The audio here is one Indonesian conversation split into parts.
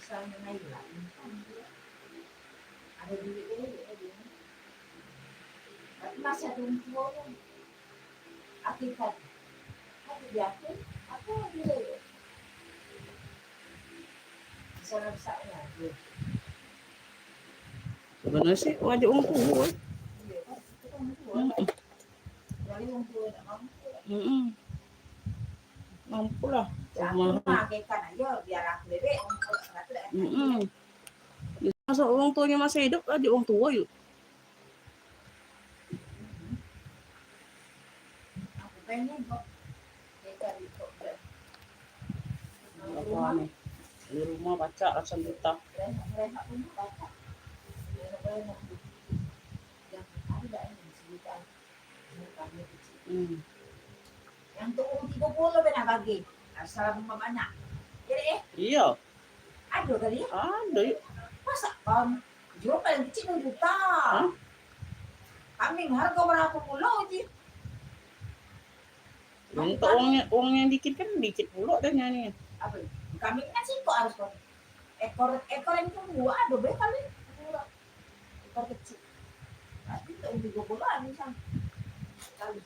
misalnya hilang, ada duit dia. Tapi masih ada tua yang akibat aku yakin aku dia besar-besarnya tuh. Sebenarnya sih wajib orang tua. Iya kan, itu kan tua. Dari orang tua tak mampu. Mampu lah. Aku pakaikan aja biar aku bebek orang tua tak ada. Masa orang tuanya masih hidup aja orang tua yuk. Aku pengen kok pakaikan itu. Apa nih? Di rumah baca rasa buta. Mereka pun baca. Mereka yang ada ini sebutan. Yang turun 30 benar bagi. Asal banyak. Jadi iya. Ada kali ya? Ada yuk. Masa jual paling kecil 1 juta. Kambing harga berapa pulau sih? Untuk uangnya dikit kan dikit pula dah nyanyi. Apa? Kambing kan sih kok harus ekor yang tunggu ada be kali. Ekor kecil. Tapi tak juga bola misal. Kali.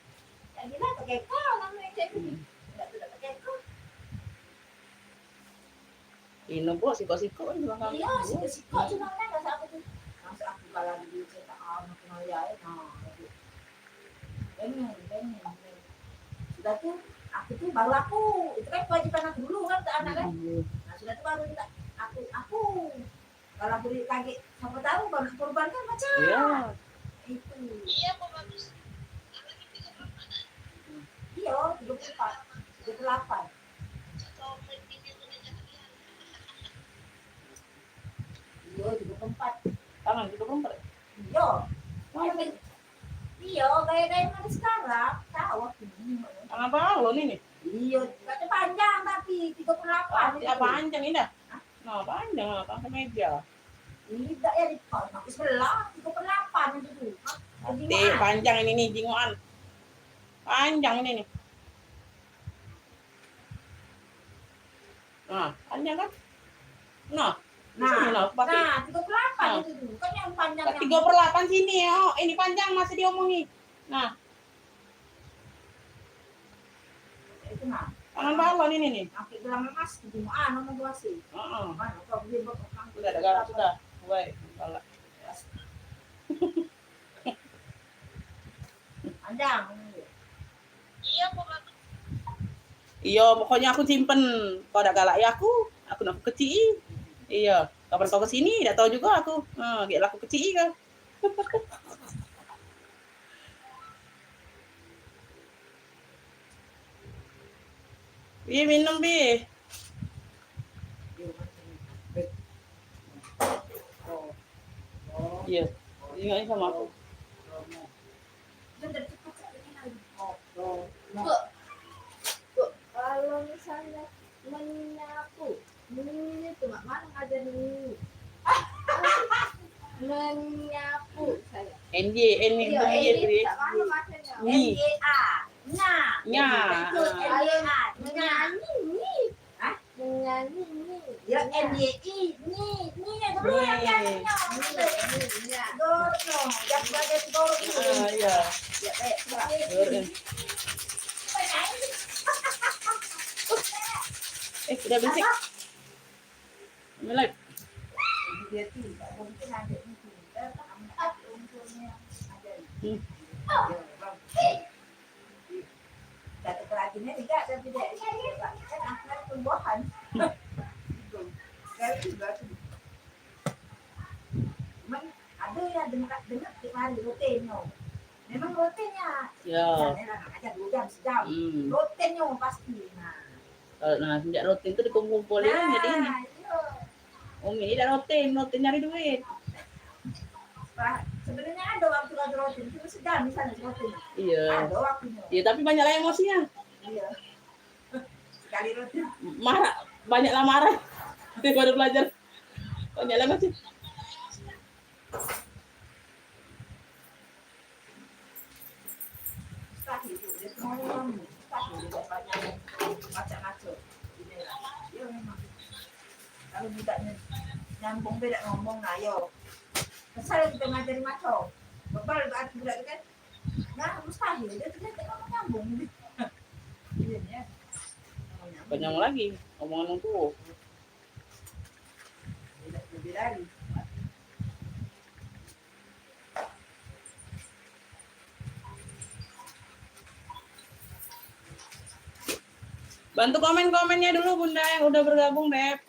Yang gila pakai kau namanya cek ini. Tidak pakai kau. Ini buat siko-siko kan juga kan. Iya, siko cuma kan enggak apa tuh. Masa aku kalau di cetak kenal ya. Nah, pengen. Sudah tuh aku tuh baru aku itu kan kewajiban aku dulu kan ke anak kan. Nah sudah tuh baru minta aku kalau aku kaget siapa tahu baru korban kan macam. Iya. Itu. Iya kok bagus. Iya 38. Iya 34. Tangan 34. Iya. Iya gaya-gaya mana sekarang tahu aku ini. Tangan balon ini. Iya, ada panjang tapi 38. Ya panjang ini dah. Nah, panjang lah, tangan meja. Tidak ya di aku sebelah 38 itu tuh. Panjang ini nih jingoan. Panjang ini nih. Nah, panjang kan? Nah, 38 itu tuh. Kan yang panjang. 3/8 sini ya. Oh, ini panjang masih diomongin. Nah. Itu nah. Tangan balon ini nih. Pakai gelang emas di mana nomor gua sih? Mana kok beli bekang sudah ada galak sudah. Woi, galak. Panjang. Iya kok bagus. Iya, pokoknya aku simpen. Kalau ada galak ya aku kecil. Iya, kapan kau kesini? Tidak tahu juga aku. Gak laku kecil kan. Bi minum bi. Iya, ingat sama aku. Kalau misalnya menyapu, ini tuh mana ada nih? Menyapu saya. NJ. Nah. Menyanyi. Hah? Menyanyi nih. Ya NYI nih dulu yang nyanyinya. Dorong, yang bagian dorong itu. Iya. Ya, Udah bersih. Mulai. Dia tidak mungkin ada itu. Untungnya ada. Kata terakhirnya tidak dan tidak kan akhirnya tumbuhan. Sekali juga. Memang ada yang dengar tiap hari rutinnya. Memang rutinnya. Ya. Aja 2 jam sejam. Rutinnya pasti. Nah, sejak rutin itu dikumpulin jadi ini. Umi ini dah rutin nyari duit. Sebenarnya ada waktu rutin, cuma sejam misalnya rutin. Iya. Ada waktunya. Iya, tapi banyaklah emosinya. Iya. Sekali rutin. Banyaklah marah. Baru belajar. Banyaklah emosi. Sekali itu dia semua orang. Sekali juga banyak baca ngaco. Iya memang. Kalau budaknya nyambung beda ngomong nah yo. Kesal kita ngajari maco. Bebal berarti budak kan. Nah, mustahil dia tidak ngomong nyambung. Iya ya. Banyak lagi omongan orang tua. Tidak lebih lagi. Bantu komen-komennya dulu Bunda yang udah bergabung, Beb.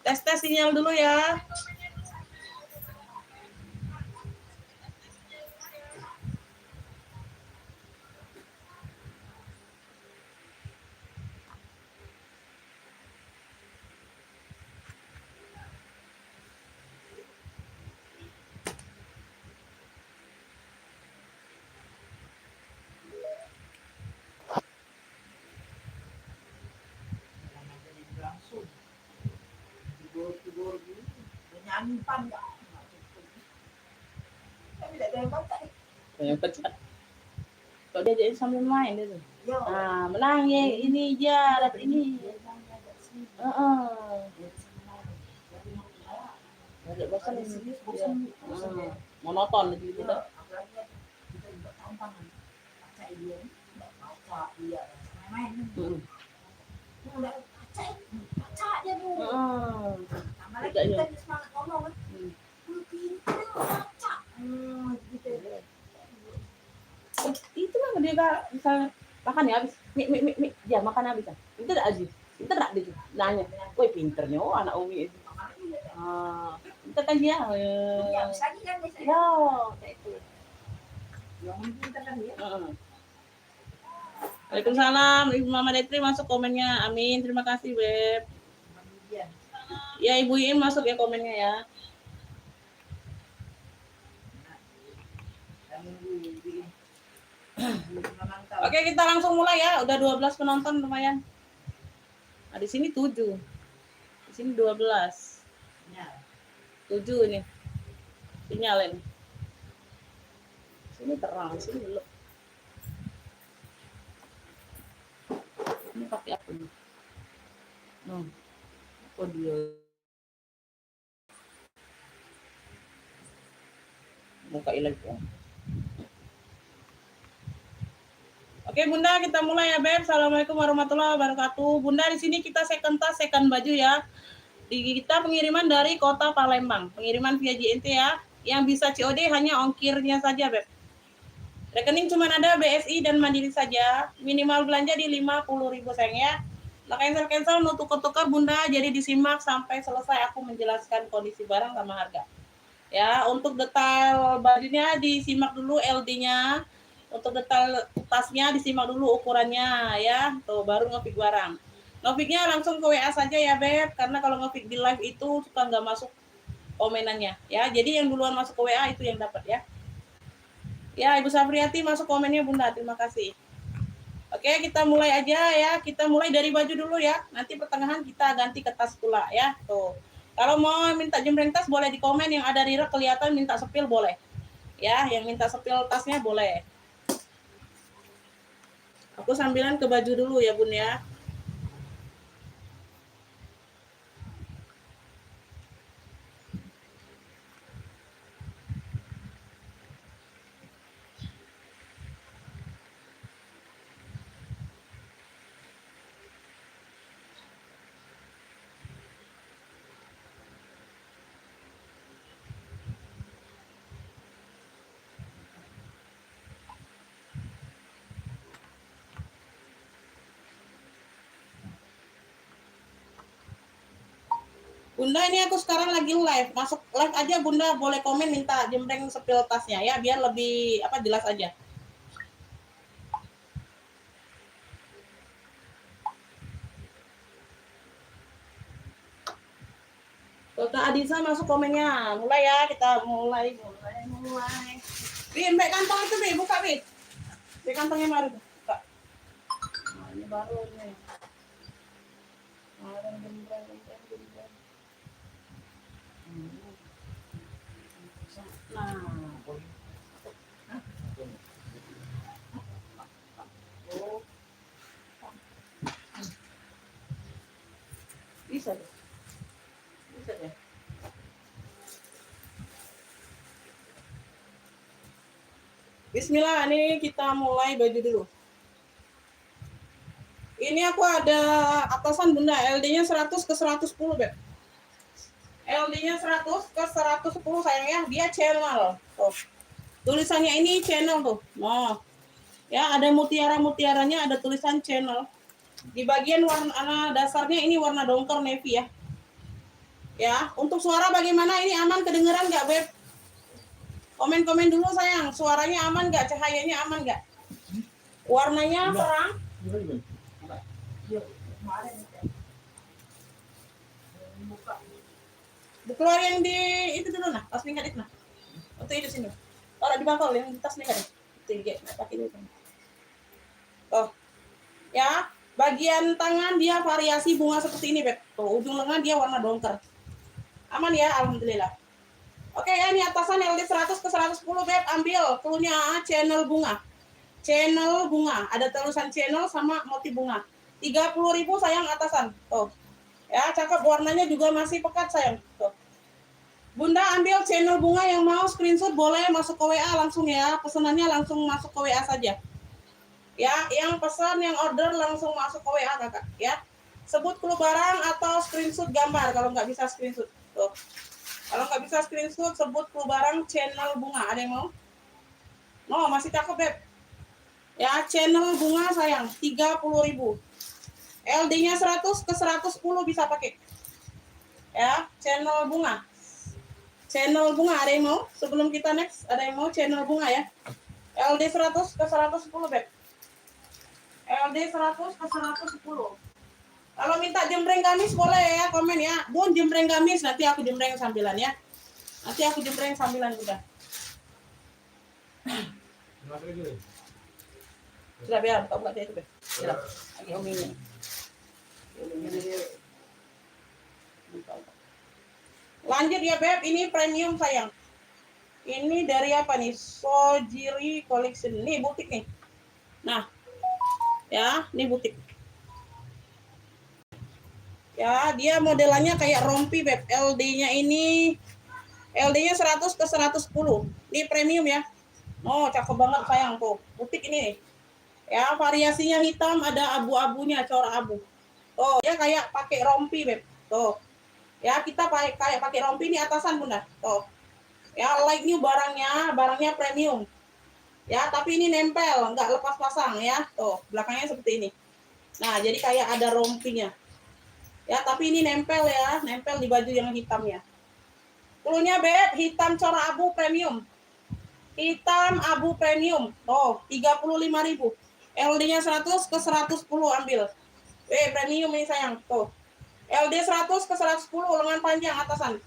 Tes sinyal dulu ya. Langsung. Tidur dulu. Nyanyi panjang. Tapi tidak ada yang baca. Banyak pecat. Kalau dia jadi sambil main dia tuh. Yo. Ah, menang ya ini aja, dapat ini. Heeh. Ada bosan ini. Ya. Monoton gitu dah. Main. Heeh. Udah baca aja bu. Heeh. Sama lagi kita semangat ngomong kan. Pintar baca. Gitu. Itu lah dia kak misalnya makan ya habis mie dia makan habis kan itu tidak aja itu tidak dia nanya woi pinternya anak Umi itu itu kan dia Ya, bisa lagi kan biasanya. ya kayak itu Yang pintar kan dia. Waalaikumsalam Ibu Mama Detri masuk komennya amin terima kasih Beb ya Ibu Im masuk ya komennya ya. Oke, kita langsung mulai ya. Udah 12 penonton lumayan. Nah, di sini 7. Di sini 12. 7 nih. Sinyal ini. Sini terang, sini belum. Ini pakai apa nih? Audio. Muka ilang ya. Oke Bunda, kita mulai ya Beb. Assalamualaikum warahmatullahi wabarakatuh. Bunda di sini kita second tas, second baju ya. Kita pengiriman dari Kota Palembang, pengiriman via JNT ya. Yang bisa COD hanya ongkirnya saja Beb. Rekening cuma ada BSI dan Mandiri saja. Minimal belanja di 50.000 sayang ya. Nah cancel no tukar-tukar Bunda. Jadi disimak sampai selesai aku menjelaskan kondisi barang sama harga. Ya untuk detail bajunya disimak dulu LD-nya. Untuk detail tasnya disimak dulu ukurannya ya. Tuh baru nge-pick barang. Nge-picknya langsung ke WA saja ya Beb. Karena kalau nge-pick di live itu suka nggak masuk komenannya ya. Jadi yang duluan masuk ke WA itu yang dapat ya. Ya Ibu Safriati masuk komennya Bunda. Terima kasih. Oke kita mulai aja ya. Kita mulai dari baju dulu ya. Nanti pertengahan kita ganti ke tas pula ya. Tuh. Kalau mau minta jembreng tas boleh di komen. Yang ada rirek kelihatan minta sepil boleh. Ya yang minta sepil tasnya boleh. Aku sambilan ke baju dulu ya Bun ya. Bunda ini aku sekarang lagi live. Masuk live aja Bunda boleh komen minta jembreng sepil tasnya ya biar lebih jelas aja. Kak Adisa masuk komennya. Mulai ya, kita mulai. Bi, mbak kantong itu Bi, buka Bi. Bi kantongnya baru buka. Nah, ini baru nih. Nah, bisa deh. Bisa deh. Bismillah, ini kita mulai baju dulu. Ini aku ada atasan bunda, LD-nya 100 ke 110, Beb. LD-nya 100 ke 110 sayang ya, dia channel. Tuh. Tulisannya ini channel tuh. Oh. Ya, ada mutiara-mutiaranya, ada tulisan channel. Di bagian warna dasarnya ini warna dongker navy ya. Ya, untuk suara bagaimana? Ini aman kedengeran nggak, Beb? Komen-komen dulu sayang, suaranya aman nggak? Cahayanya aman nggak? Warnanya terang? Keluar yang di itu dulu nah, tas tingkat itu nah. Atau itu sini. Taruh di bangkal yang tas tingkat itu. Tinggi, pakai dulu. Oh, ya. Bagian tangan dia variasi bunga seperti ini, Beb. Tuh, ujung lengan dia warna dongker. Aman ya, alhamdulillah. Oke ya, ini atasan LD 100 ke 110, Beb. Ambil cluenya channel bunga. Channel bunga. Ada tulisan channel sama motif bunga. 30.000 sayang atasan. Tuh. Ya, cakep, warnanya juga masih pekat sayang. Tuh. Bunda ambil channel bunga yang mau screenshot boleh masuk ke WA langsung ya. Pesanannya langsung masuk ke WA saja. Ya, yang pesan, yang order langsung masuk ke WA kakak ya. Sebut klub barang atau screenshot gambar kalau nggak bisa screenshot. Tuh. Kalau nggak bisa screenshot, sebut klub barang channel bunga. Ada yang mau? No, masih cakep, Beb. Ya, channel bunga sayang, 30.000. LD-nya 100 ke 110 bisa pakai. Ya, channel bunga. Channel bunga, ada yang mau? Sebelum kita next, ada yang mau channel bunga ya? LD 100 ke 110, Beb. LD 100 ke 110. Kalau minta jembreng gamis boleh ya, komen ya. Bun, jembreng gamis, nanti aku jembreng sambilan ya. Nanti aku jembreng sambilan udah. Sudah biar, buka itu, Beb. Sudah, lagi om ini. Lanjut ya, Beb, ini premium sayang. Ini dari apa nih? Sojiri Collection. Nih butik nih. Nah, ya, ini butik. Ya, dia modelannya kayak rompi, Beb. LD-nya 100 ke 110. Ini premium ya. Oh, cakep banget sayang tuh. Butik ini nih. Ya, variasinya hitam, ada abu-abunya, corak abu. Tuh, dia kayak pakai rompi, Beb. Tuh. Ya, kita kayak pakai rompi ini atasan, Bunda. Tuh. Ya, like new barangnya premium. Ya, tapi ini nempel, nggak lepas pasang ya. Tuh, belakangnya seperti ini. Nah, jadi kayak ada rompinya. Ya, tapi ini nempel ya, nempel di baju yang hitamnya. Cluenya, Beb, hitam corak abu premium. Hitam abu premium. Oh, 35.000. LD-nya 100 ke 110 ambil. Premium ini sayang. Tuh. LD 100 ke 110 lengan panjang atasan.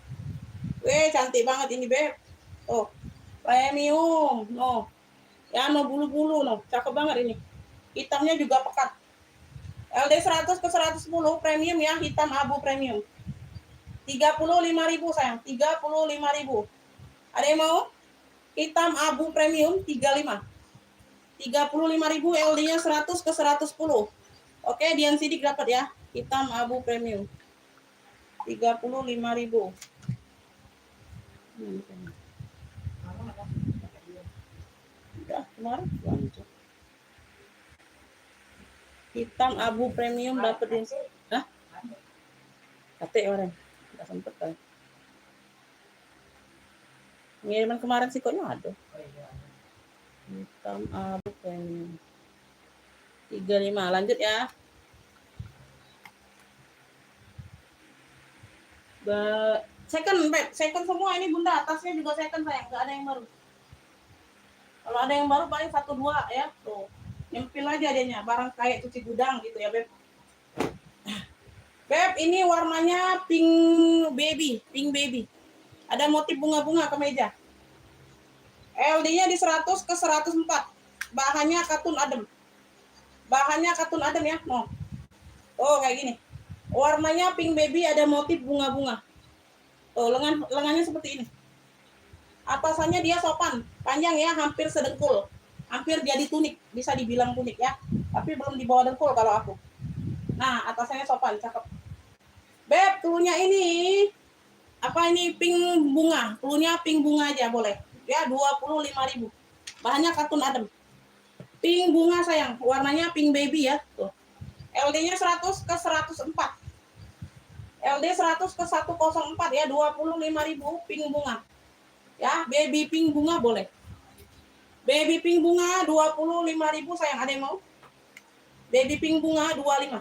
Cantik banget ini, Beb. Tuh. Premium. No. Ya, no bulu-bulu, no. Cakep banget ini. Hitamnya juga pekat. LD 100 ke 110 premium ya, hitam abu premium. 35.000 sayang, 35.000. Ada yang mau? Hitam abu premium 35. 35.000 LD-nya 100 ke 110. Oke, Dian Sidik dapat ya. Hitam abu premium. 35.000. Udah, kemarin hitam abu premium dapat di. Hah? Kate orang. Enggak sempet kan. Pengiriman kemarin sih kok ada. Hitam abu premium. 35. Lanjut ya. Second semua ini Bunda, atasnya juga second sayang, enggak ada yang baru. Kalau ada yang baru paling 1 2 ya. Tuh. Nyempil aja adanya, barang kayak cuci gudang gitu ya, Beb. Beb, ini warnanya pink baby. Ada motif bunga-bunga kemeja. LD-nya di 100 ke 104. Bahannya katun adem ya. No. Oh, kayak gini. Warnanya pink baby, ada motif bunga-bunga. Tuh, lengannya seperti ini. Atasannya dia sopan, panjang ya, hampir sedengkul. Hampir jadi tunik, bisa dibilang tunik ya. Tapi belum di bawah dengkul kalau aku. Nah, atasannya sopan, cakep. Beb, cluenya ini apa ini pink bunga. Cluenya pink bunga aja boleh. Ya, 25.000. Bahannya katun adem. Pink bunga sayang, warnanya pink baby ya. Tuh. LD-nya 100 ke 104. LD 100 ke 104 ya, 25.000 pink bunga. Ya, baby pink bunga boleh. Baby pink bunga 25.000 sayang, ada yang mau? Baby pink bunga 25.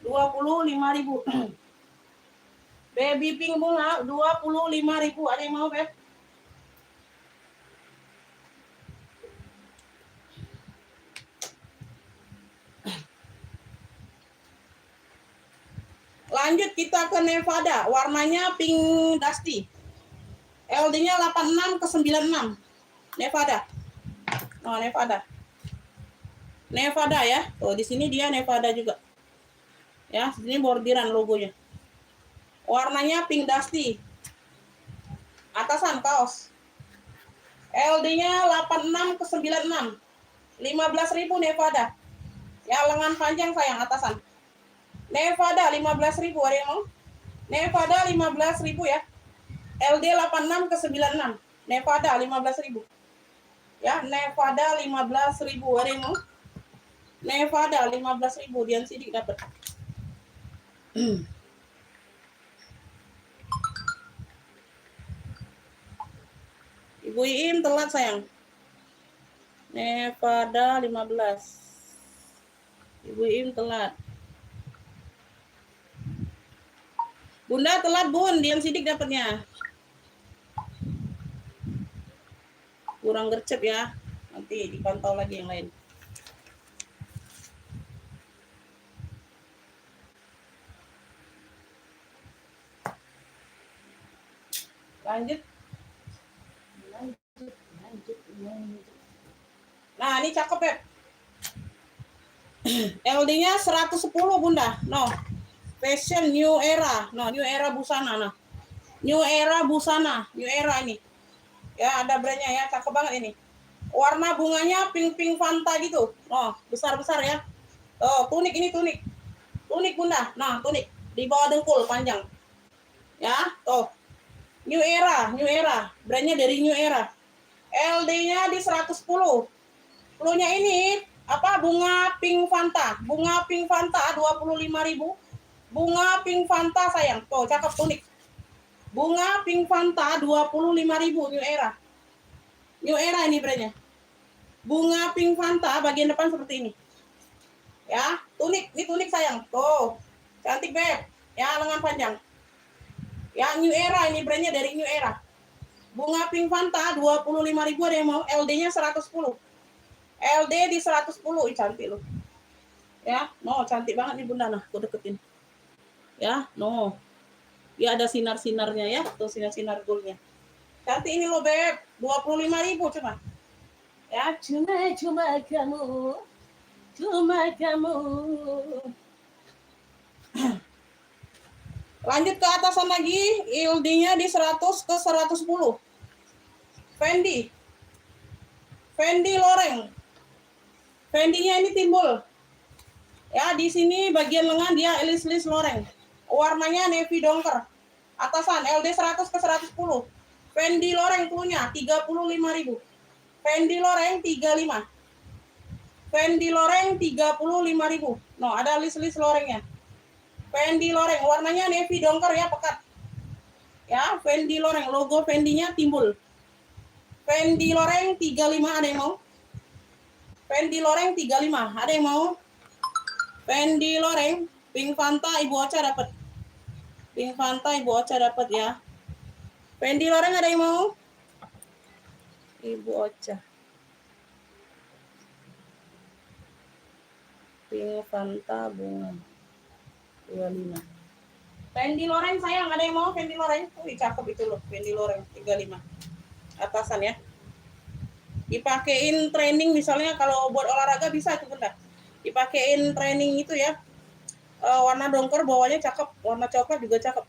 25.000. Baby pink bunga 25.000, ada yang mau, Beb? Lanjut kita ke Nevada, warnanya pink dusty. LD-nya 86 ke 96. Nevada. Oh, Nevada. Nevada ya. Tuh, di sini dia Nevada juga. Ya, sini bordiran logonya. Warnanya pink dusty. Atasan kaos. LD-nya 86 ke 96. 15.000 Nevada. Ya, lengan panjang sayang atasan. Nevada 15.000, ada yang mau? Nevada 15.000 ya. LD 86 ke 96. Nevada 15.000. Ya, Nevada 15.000, ada yang mau? Nevada 15.000, Dian Sidik dapat. Ibu Iim telat sayang. Nevada 15. Ibu Iim telat. Bunda telat Bun, Dian Sidik dapatnya. Kurang gercep ya. Nanti dipantau lagi yang lain. Lanjut. Nah, ini cakep ya. LD-nya 110 Bunda. No. Fashion New Era. No, New Era busana. Nah. New Era busana. New Era ini. Ya, ada brandnya ya. Cakep banget ini. Warna bunganya pink-pink Fanta gitu. Oh, besar-besar ya. Oh, tunik ini tunik. Tunik Bunda. Nah, tunik. Di bawah dengkul panjang. Ya, tuh. New Era, New Era. Brandnya dari New Era. LD-nya di 110. Cluenya ini apa? Bunga pink Fanta. Bunga pink Fanta 25.000. Bunga pink Fanta sayang. Tuh, cakep tunik. Bunga pink Fanta 25.000 New Era. New Era ini brandnya. Bunga pink Fanta bagian depan seperti ini. Ya, tunik. Ini tunik sayang. Tuh. Cantik, Beb. Ya, lengan panjang. Ya, New Era ini brandnya dari New Era. Bunga pink Fanta 25.000, ada yang mau? LD-nya 110. LD di 110. Ih, cantik loh. Ya, no, cantik banget nih Bunda. Nah, aku deketin. Ya, no. Ya, ada sinar-sinarnya ya. Tuh, sinar-sinar goldnya. Cantik ini loh, Beb. 25.000 cuma. Ya, cuma kamu. Cuma kamu. Lanjut ke atasan lagi. LD-nya di 100 ke 110. Fendi. Fendi Loreng. Fendi-nya ini timbul. Ya, di sini bagian lengan dia elis-elis loreng. Warnanya navy dongker. Atasan LD 100 ke 110. Fendi Loreng punya 35.000. Fendi Loreng 35. Fendi Loreng 35.000. No, ada lis-lis lorengnya. Fendi Loreng warnanya navy dongker ya, pekat. Ya, Fendi Loreng logo Fendi-nya timbul. Fendi Loreng 35, ada yang mau? Fendi Loreng 35, ada yang mau? Fendi Loreng, pink Fanta Ibu Ocha dapat. Pink Fanta Ibu Ocha dapat ya. Fendi Loreng ada yang mau? Ibu Ocha. Pink Fanta bunga 25. Fendi Loreng sayang, ada yang mau Fendi Loreng? Wih, cakep itu loh, Fendi Loreng 35. Atasan ya. Dipakein training misalnya kalau buat olahraga bisa tuh Bunda. Dipakein training itu ya. Warna dongker bawahnya cakep, warna coklat juga cakep.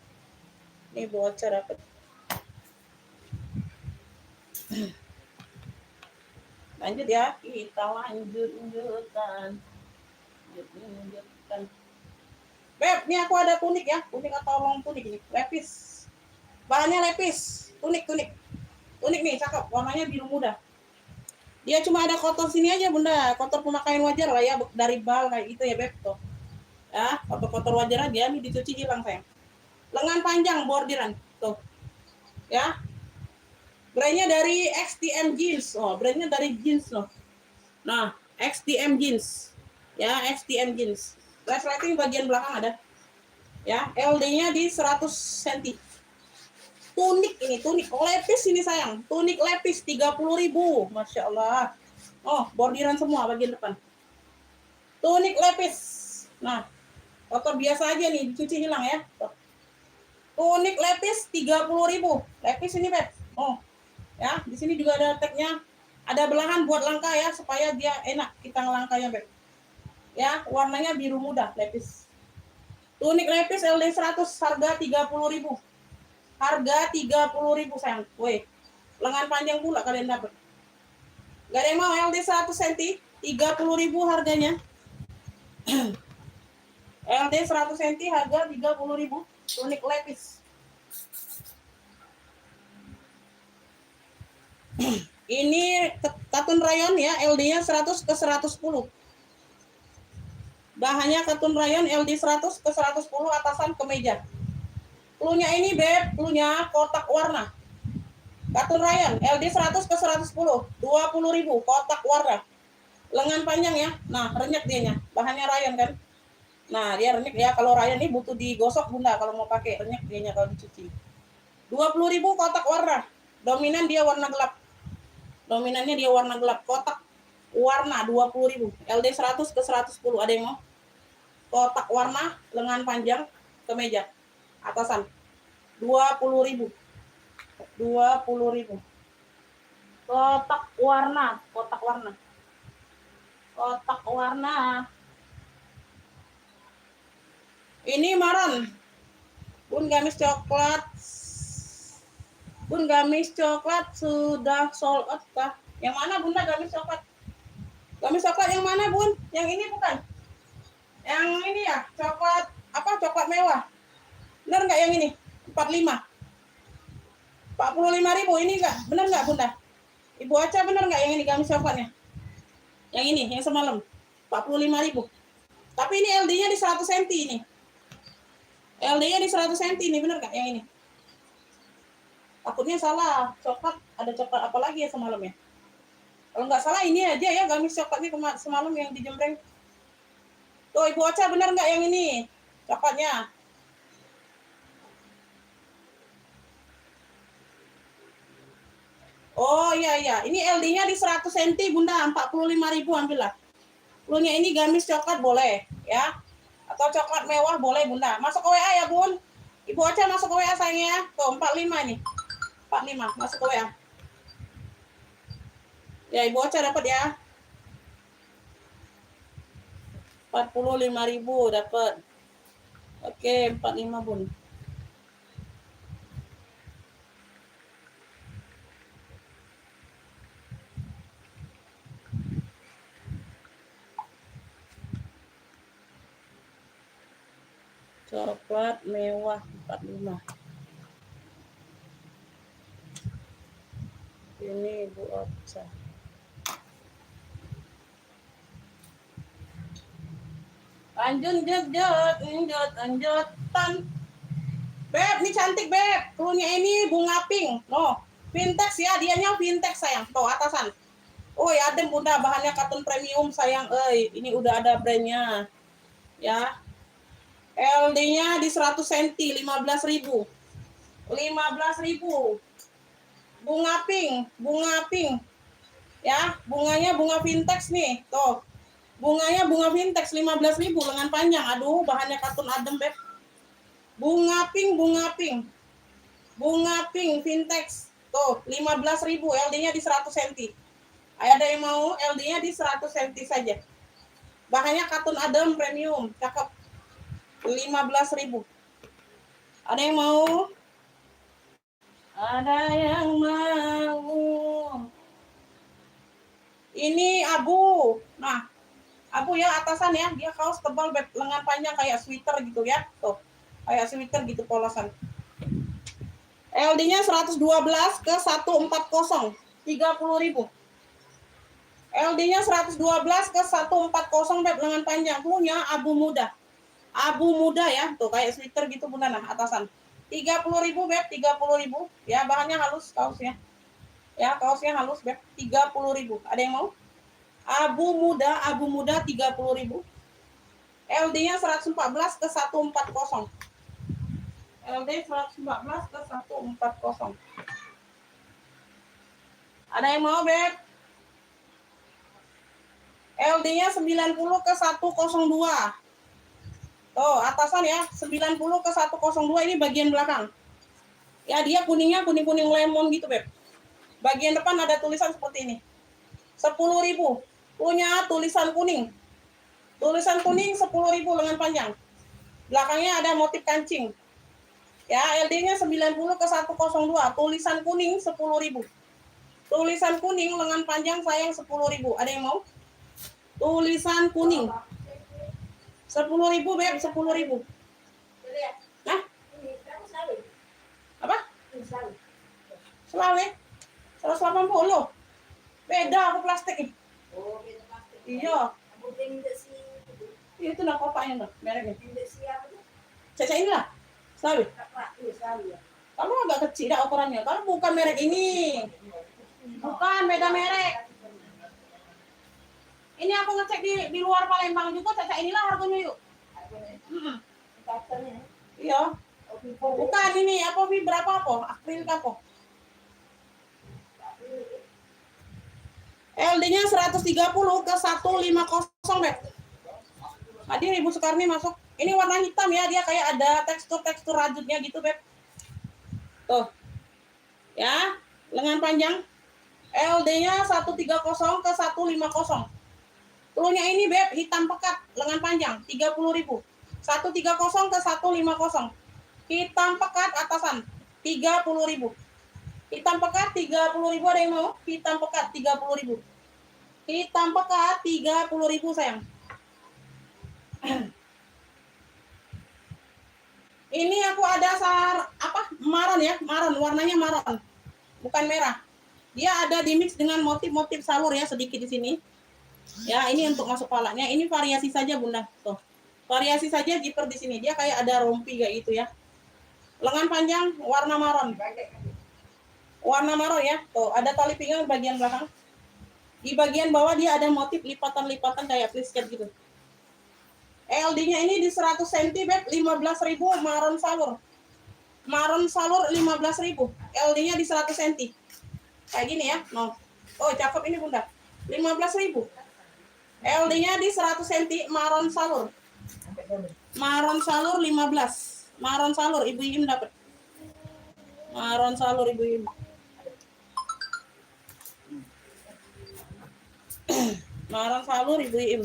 Nih bocor dapet. Lanjut ya, kita lanjutkan. Beb, ini aku ada tunik ya, tunik atau long tunik ini, lepis. Bahannya lepis, tunik. Unik nih, cakep. Warnanya biru muda. Dia cuma ada kotor sini aja bunda, kotor pemakaian wajar lah ya, dari bal kayak gitu ya beb tuh. Ya, kotor-kotor wajar aja nih dicuci hilang sayang. Lengan panjang bordiran tuh. Ya. Brandnya dari XTM Jeans. Oh, brandnya dari jeans loh. Nah, XTM Jeans. Ya, XTM Jeans. Resleting bagian belakang ada. Ya, LD-nya di 100 cm. Tunik ini, tunik lepis ini sayang. Tunik lepis 30.000. Masya Allah. Oh, bordiran semua bagian depan. Tunik lepis. Nah, kotor biasa aja nih, dicuci hilang ya. Tunik lepis 30.000. Lepis ini, Beb. Oh. Ya, di sini juga ada tagnya. Ada belahan buat langkah ya, supaya dia enak kita ngelangkahnya, Beb. Ya, warnanya biru muda, lepis. Tunik lepis LD 100 harga 30.000. Harga 30.000 sayang. Woi, lengan panjang pula kalian dapat. Gak ada yang mau LD 100 cm, 30.000 harganya. LD 100 cm harga 30.000. Tunik lepis. Ini katun rayon ya, LD-nya 100 ke 110. Bahannya katun rayon LD 100 ke 110 atasan kemeja. Cluenya ini beb, cluenya kotak warna. Katun rayon LD 100 ke 110, 20.000 kotak warna. Lengan panjang ya. Nah, renyek dianya. Bahannya rayon kan. Nah, dia renyek ya. Kalau rayon ini butuh digosok bunda kalau mau pakai, renyek dianya kalau dicuci. 20.000 kotak warna. Dominan dia warna gelap. Dominannya dia warna gelap. Kotak warna 20.000. LD 100 ke 110. Ada yang mau? Kotak warna, lengan panjang, kemeja. Atasan 20.000. 20.000. Kotak warna, kotak warna. Kotak warna. Ini maron. Bun gamis coklat. Bun gamis coklat sudah sold out kah? Yang mana bunda gamis coklat? Gamis coklat yang mana bun? Yang ini bukan? Yang ini ya, coklat apa? Coklat mewah. Benar nggak yang ini? 45. 45.000 ini enggak? Benar nggak bunda? Ibu Aca benar nggak yang ini gamis coklatnya? Yang ini, yang semalam. 45.000. Tapi ini LD-nya di 100 cm ini. LD-nya di 100 cm ini, benar nggak yang ini? Takutnya salah. Coklat, ada coklat apa lagi ya semalam ya? Kalau nggak salah ini aja ya gamis coklatnya semalam yang dijembreng. Tuh Ibu Aca benar nggak yang ini? Coklatnya. Oh iya, ini LD-nya di 100 cm bunda, 45.000 ambillah. Cluenya ini gamis coklat boleh ya. Atau coklat mewah boleh bunda. Masuk ke WA ya bun. Ibu Aca masuk ke WA sayangnya. Tuh 45 ini. 45 masuk ke WA. Ya Ibu Aca dapat ya. 45.000 dapat. Oke, 45 bun. Coklat mewah 45. Ini Ibu Aca. Lanjutan. Beb, ini cantik beb. Cluenya ini bunga pink. No, vintage ya, dianya vintage sayang. Tuh atasan. Oh ya, adem bunda, bahannya katun premium sayang. Ini udah ada brandnya. Ya. LD-nya di 100 cm, 15.000. 15.000. Bunga pink. Ya, bunganya bunga vintage nih. Tuh. Bunganya bunga vintage 15.000 lengan panjang. Aduh, bahannya katun adem, Beb. Bunga pink vintage. Tuh, 15.000, LD-nya di 100 cm. Ada yang mau LD-nya di 100 cm saja. Bahannya katun adem premium, cakep. 15.000. Ada yang mau? Ada yang mau? Ini abu. Nah, abu ya atasan ya. Dia kaos tebal lengan panjang kayak sweater gitu ya. Tuh, kayak sweater gitu polosan. LD-nya 112 ke 140, 30.000. LD-nya 112 ke 140 Beb, lengan panjang, punya abu muda. Abu muda ya, tuh kayak sweater gitu Bunda nah, atasan. 30.000 Beb, 30.000. Ya, bahannya halus kaosnya. Ya, kaosnya halus Beb, 30.000. Ada yang mau? Abu muda 30.000. LD-nya 114 ke 140. LD 114 ke 140. Ada yang mau, Beb? LD-nya 90 ke 102. Tuh, atasan ya, 90 ke 102 ini bagian belakang. Ya, dia kuningnya kuning-kuning lemon gitu, Beb. Bagian depan ada tulisan seperti ini. 10.000. Punya tulisan kuning. Tulisan kuning 10.000 lengan panjang. Belakangnya ada motif kancing. Ya, LD-nya 90 ke 102. Tulisan kuning 10.000. Tulisan kuning lengan panjang sayang 10.000. Ada yang mau? Tulisan kuning. 10.000 Beb, 10.000. Hah? Apa? Selawe. 180. Beda aku plastik nih. Oh, beda plastik. Iya. Kemudian tidak si Itu lah kopaknya tuh, mereknya. tidak siapa tuh? Caca inilah. Selawe. Kakak, iya selalu ya. Kamu agak kecil dah ukurannya. Kalau bukan merek ini. Bukan, beda merek. Ini aku ngecek di luar Palembang juga, Caca inilah harganya yuk. Katanya. Iya. Bukan ini, apa berapa apa? April apa? LD-nya 130 ke 150, Beb. Hadir Ibu Sukarni masuk. Ini warna hitam ya, dia kayak ada tekstur-tekstur rajutnya gitu, Beb. Tuh. Ya, lengan panjang. LD-nya 130 ke 150. Telurnya ini, Beb, hitam pekat, lengan panjang, 30.000. 130 ke 150. Hitam pekat atasan, 30.000. Hitam pekat 30.000, ada yang mau? Hitam pekat 30.000. Hitam pekat 30.000 sayang. Ini aku ada maron ya, maron, warnanya maron. Bukan merah. Dia ada di mix dengan motif-motif salur ya, sedikit di sini. Ya, ini untuk masuk palanya. Ini variasi saja, Bunda. Tuh. Variasi saja zipper di sini. Dia kayak ada rompi kayak gitu ya. Lengan panjang warna maron. Warna maron ya. Tuh, ada tali pinggang bagian belakang. Di bagian bawah dia ada motif lipatan-lipatan kayak plisket gitu. LD-nya ini di 100 cm, Beb, 15.000 maron salur. Maron salur 15.000. LD-nya di 100 cm. Kayak gini ya. No. Oh, cakep ini, Bunda. 15.000. LD-nya di 100 cm maron salur. Maron salur 15. Maron salur Ibu Im dapat. Maron salur Ibu Im. Maron salur Ibu Im.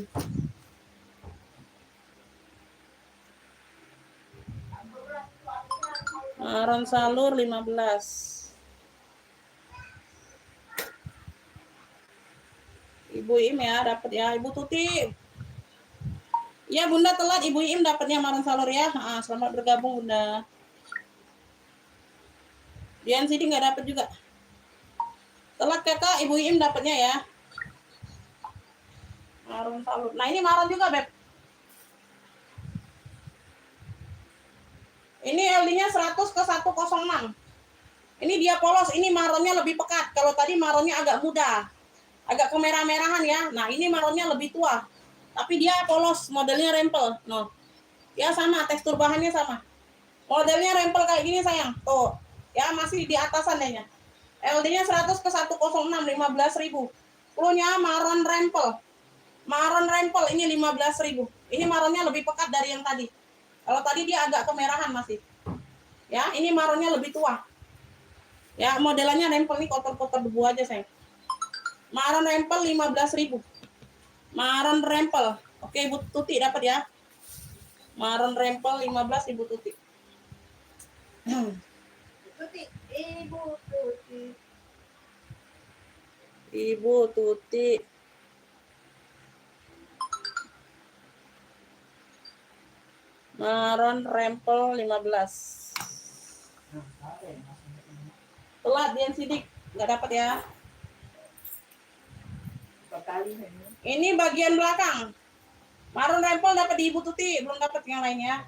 Maron salur 15. Ibu Im ya dapat ya, Ibu Tuti. Ya Bunda telat, Ibu Im dapatnya maron salur ya. Selamat bergabung Bunda. Dian Sidi nggak dapat juga. Telat Kakak, Ibu Im dapatnya ya. Maron salur. Nah ini maron juga Beb. Ini LD-nya 100 ke 106. Ini dia polos, ini maronnya lebih pekat. Kalau tadi maronnya agak muda. Agak kemerah-merahan ya. Nah, ini maronnya lebih tua. Tapi dia polos, modelnya rempel. No. Ya sama, tekstur bahannya sama. Modelnya rempel kayak gini sayang. Tuh. Ya masih di atasan dehnya. LD-nya 100 ke 106, 15.000. Punya maron rempel. Maron rempel ini 15.000. Ini maronnya lebih pekat dari yang tadi. Kalau tadi dia agak kemerahan masih. Ya, ini maronnya lebih tua. Ya, modelannya rempel nih, kotor-kotor debu aja, sayang. Maron rempel 15.000. Maron rempel. Oke, Ibu Tuti dapat ya. Maron rempel 15 Ibu Tuti. Tuti, Ibu Tuti. Ibu Tuti. Maron rempel 15. Telat Dian sidik, nggak dapat ya. Berkali ini. Ini bagian belakang. Marun rempel dapat di Ibu Tuti, belum dapat yang lainnya.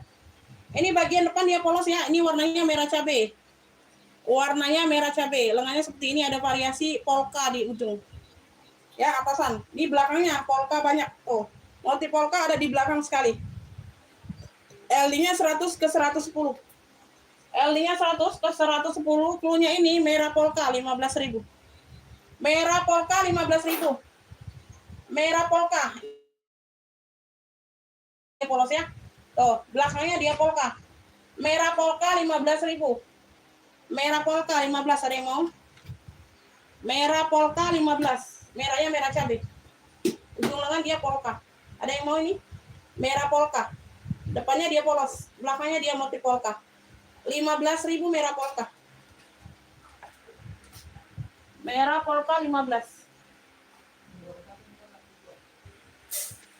Ini bagian depan dia polos ya. Ini warnanya merah cabai. Warnanya merah cabai. Lengannya seperti ini, ada variasi polka di ujung. Ya, atasan. Di belakangnya polka banyak. Tuh. Motif polka ada di belakang sekali. LD-nya 100 ke 110. LD-nya 100 ke 110. Cluenya ini merah polka 15.000. Merah polka 15.000. Merah polka. Dia polos ya. Tuh, belakangnya dia polka. Merah polka 15.000. Merah polka 15, ada yang mau? Merah polka 15. Merahnya merah cabai. Ujung lengan dia polka. Ada yang mau ini? Merah polka. Depannya dia polos, belakangnya dia motif polka. 15.000 merah polka. Merah polka 15.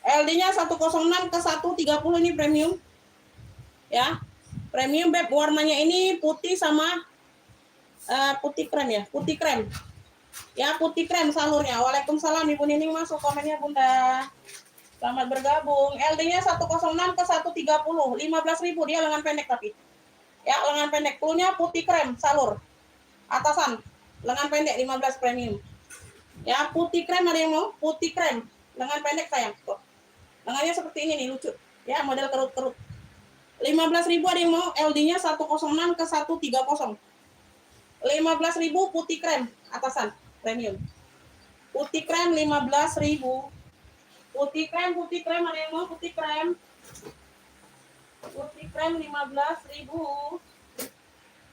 LD-nya 106 ke 130 ini premium. Ya. Premium beb, warnanya ini putih sama putih krem ya, putih krem. Ya, putih krem salurnya. Waalaikumsalam Ibu Nining, masuk komennya Bunda. Selamat bergabung. LD-nya 106 ke 130. 15.000 dia lengan pendek tapi. Ya, lengan pendek. Cluenya putih krem salur. Atasan. Lengan pendek 15 premium. Ya, putih krem ada yang mau? Putih krem. Lengan pendek sayang. Tuh. Lengannya seperti ini nih, lucu. Ya, model kerut-kerut. 15.000 ada yang mau? LD-nya 106 ke 130. 15.000 putih krem atasan premium. Putih krem 15.000. Putih krem ada yang mau? Putih krem. Putih krem 15.000.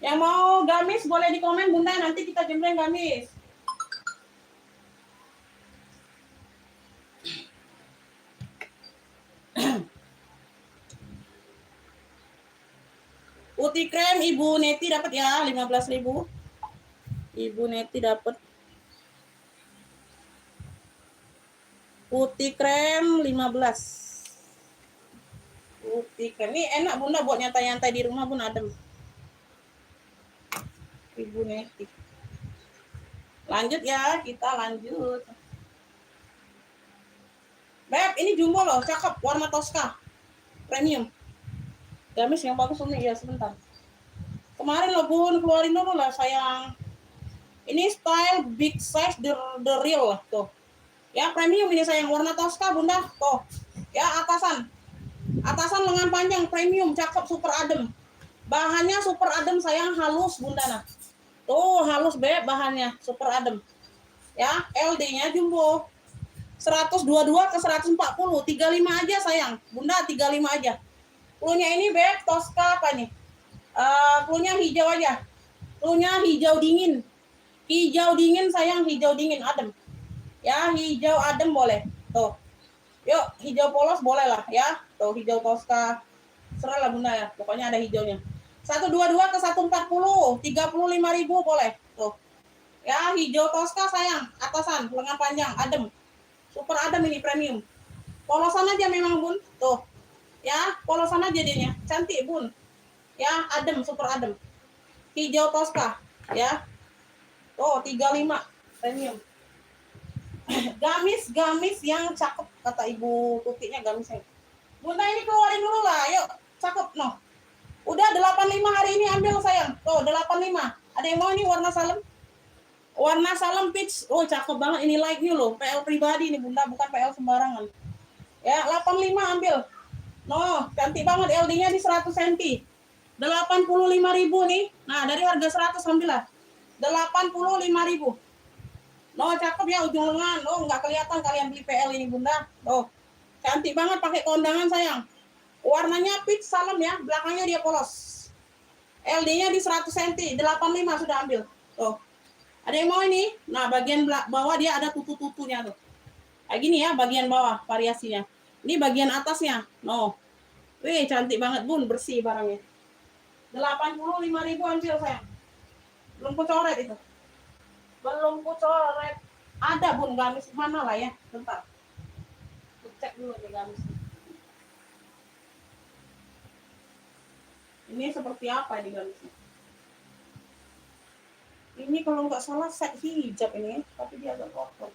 Yang mau gamis boleh di komen Bunda, nanti kita jembreng gamis. Putih krem Ibu Neti dapat ya 15.000. Ibu Neti dapat. Putih krem 15. Putih krem. Ini enak Bunda buat nyantai-nyantai di rumah Bun, adem. Ibu Neti. Lanjut ya, kita lanjut. Beb, ini jumbo loh, cakep, warna Tosca. Premium. Gamis yang bagus nih ya, sebentar. Kemarin lo Bun, keluarin dulu lah sayang. Ini style big size the real lah tuh. Ya premium ini sayang, warna Tosca Bunda. Tuh. Ya atasan. Atasan lengan panjang premium, cakep, super adem. Bahannya super adem sayang, halus Bunda nah. Tuh, halus Beb bahannya, super adem. Ya, LD-nya jumbo. 122 ke 140, 35 aja sayang. Bunda 35 aja. Cluenya ini Beb, Tosca apa nih? Cluenya hijau aja. Cluenya hijau dingin. Hijau dingin sayang, hijau dingin adem. Ya, hijau adem boleh. Tuh. Yuk, hijau polos boleh lah ya. Tuh, hijau Tosca. Serah lah Bunda ya. Pokoknya ada hijaunya. 122 ke 140, 35.000 boleh. Tuh. Ya, hijau Tosca sayang, atasan, lengan panjang, adem. Super adem ini premium. Polosan aja memang Bun. Tuh. Ya, polosan aja dianya. Cantik Bun. Ya, adem, super adem. Hijau Tosca, ya. Oh, 35 premium. Gamis yang cakep kata Ibu Tutinya gamisnya. Bunda ini keluarin dulu lah, yuk. Cakep noh. Udah 85 hari ini ambil sayang. Tuh, 85. Ada yang mau ini warna salem? Warna salem peach. Oh, cakep banget ini like new loh. PL pribadi nih Bunda, bukan PL sembarangan. Ya, 85 ambil. No, cantik banget LD-nya di 100 cm. 85.000 nih. Nah, dari harga 100 ambil lah. 85.000. No, cakep ya ujung lengan. Oh, nggak kelihatan kalian beli PL ini Bunda. Oh, cantik banget pakai kondangan sayang. Warnanya peach salem ya, belakangnya dia polos. LD-nya di 100 cm, 85 sudah ambil. Tuh. Ada yang mau ini? Nah, bagian bawah dia ada tutu-tutunya tuh. Kayak gini ya, bagian bawah variasinya. Ini bagian atasnya. No. Wih, cantik banget Bun, bersih barangnya. 85.000 ambil sayang. Belum kucoret itu. Belum kucoret. Ada Bun gamis mana lah ya? Bentar. Cek dulu nih gamis. Ini seperti apa di gamisnya? Ini kalau nggak salah set hijab ini, tapi dia agak kotor.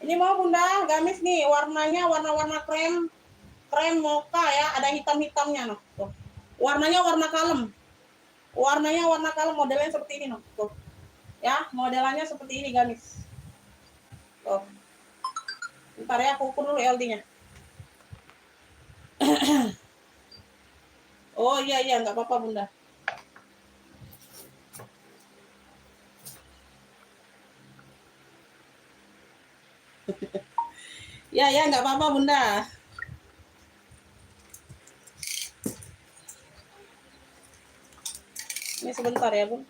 Ini mau Bunda, gamis nih, warnanya warna-warna krem mocha ya, ada hitam-hitamnya noh. Tuh. Warnanya warna kalem. Warnanya warna kalem, modelnya seperti ini noh. Tuh. Ya, modelannya seperti ini gamis. Tuh. Bentar ya, aku ukur dulu LD-nya. Oh iya, nggak apa-apa Bunda. Ya, nggak apa-apa Bunda. Ini sebentar ya Bun.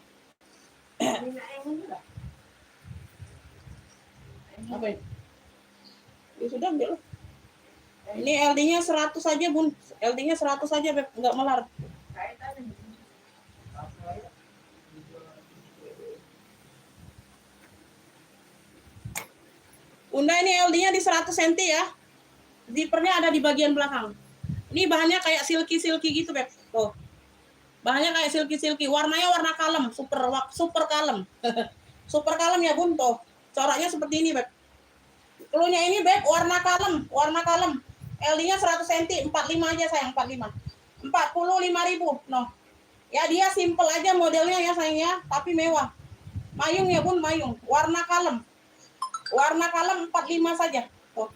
Minyak yang ini lah. Apa ini? Ya sudah ambil. Ini LD-nya 100 saja Bun. LD-nya 100 saja Beb, nggak melar. Kaitannya. Bunda ini LD-nya di 100 cm ya. Zippernya ada di bagian belakang. Ini bahannya kayak silky gitu Beb. Tuh. Bahannya kayak silky. Warnanya warna kalem, super kalem. Super kalem ya Bun tuh. Coraknya seperti ini Beb. Klunya ini Beb warna kalem. LD-nya 100 cm, 45 aja sayang, 45. 45.000. Noh. Ya dia simple aja modelnya ya sayang ya, tapi mewah. Mayung ya Bun, mayung. Warna kalem 45 saja. Tuh.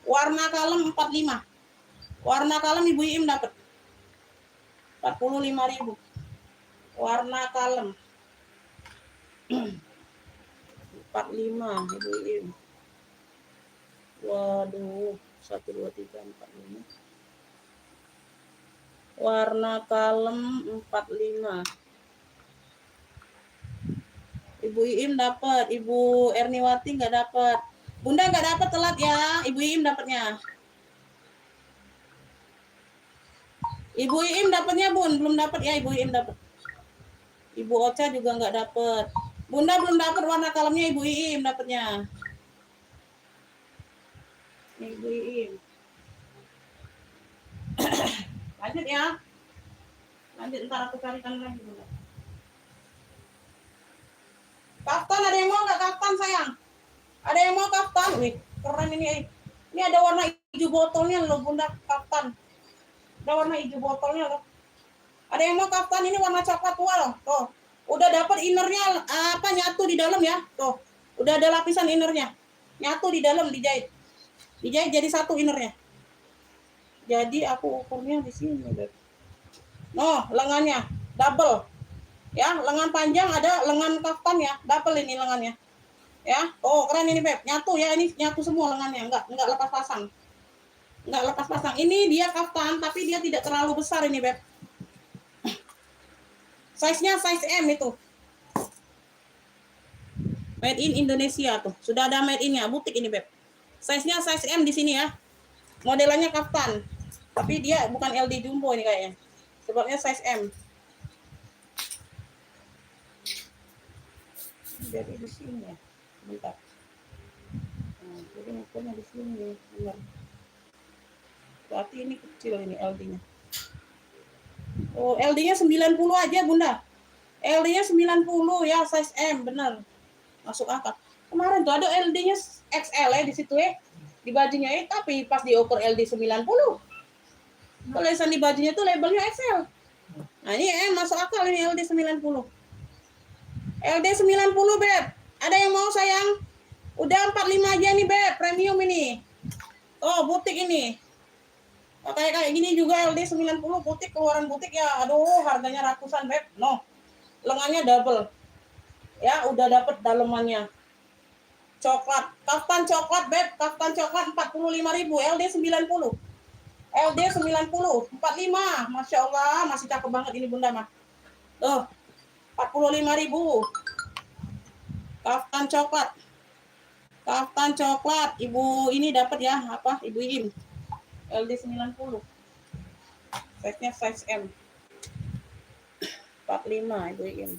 Warna kalem 45. Warna kalem Ibu Iim dapat 45.000. Warna kalem 45 Ibu Iim. Waduh, 1 2 3 4 5. Warna kalem 45. Ibu Iim dapat, Ibu Erniwati nggak dapat. Bunda nggak dapat, telat ya. Ibu Iim dapatnya. Ibu Iim dapatnya Bun, belum dapat ya. Ibu Iim dapat. Ibu Ocha juga nggak dapat. Bunda belum dapat warna kalemnya, Ibu Iim dapatnya. Ibu Iim. Lanjut ya. Lanjut, ntar aku carikan lagi Bunda. Kaftan ada yang mau nggak kaftan sayang? Ada yang mau kaftan? Wih, keren ini. Ini ada warna hijau botolnya loh Bunda, kaftan. Ada warna hijau botolnya loh. Ada yang mau kaftan ini warna coklat tua loh. Tuh. Udah dapat innernya apa nyatu di dalam ya. Tuh. Udah ada lapisan innernya. Nyatu di dalam dijahit. Dijahit jadi satu innernya. Jadi aku ukurnya di sini, Beb. Oh, lengannya double. Ya, lengan panjang ada lengan kaftan ya. Double ini lengannya. Ya. Oh, keren ini, Beb. Nyatu ya, ini nyatu semua lengannya, enggak lepas pasang. Enggak lepas pasang. Ini dia kaftan tapi dia tidak terlalu besar ini, Beb. Size-nya size M itu. Made in Indonesia tuh. Sudah ada made in-nya, butik ini, Beb. Size-nya size M di sini ya. Modelannya kaftan. Tapi dia bukan LD jumbo ini kayaknya. Sebabnya size M. Jadi di sini ya. Bentar. Nah, jadi ukurnya di sini. Benar. Berarti ini kecil ini LD-nya. Oh, LD-nya 90 aja, Bunda. LD-nya 90 ya, size M, benar. Masuk akal. Kemarin tuh ada LD-nya XL ya di situ ya. Di bajunya ya, tapi pas diukur LD 90. Tulisan di bajunya tuh labelnya XL. Nah, ini masuk akal ini LD 90. LD 90, Beb. Ada yang mau sayang? Udah 45 aja nih, Beb. Premium ini. Oh, butik ini. Oh, kayak gini juga LD 90 butik, keluaran butik ya. Aduh, harganya ratusan, Beb. No. Lengannya double. Ya, udah dapet dalemannya. Coklat. Kaftan coklat, Beb. Kaftan coklat 45.000. LD 90. LD 90. 45. Masya Allah. Masih cakep banget ini Bunda mah. Tuh. 45.000. Kaftan coklat. Kaftan coklat. Ibu ini dapat ya. Apa? Ibu Im. LD 90. Size-nya size M. 45 Ibu Im.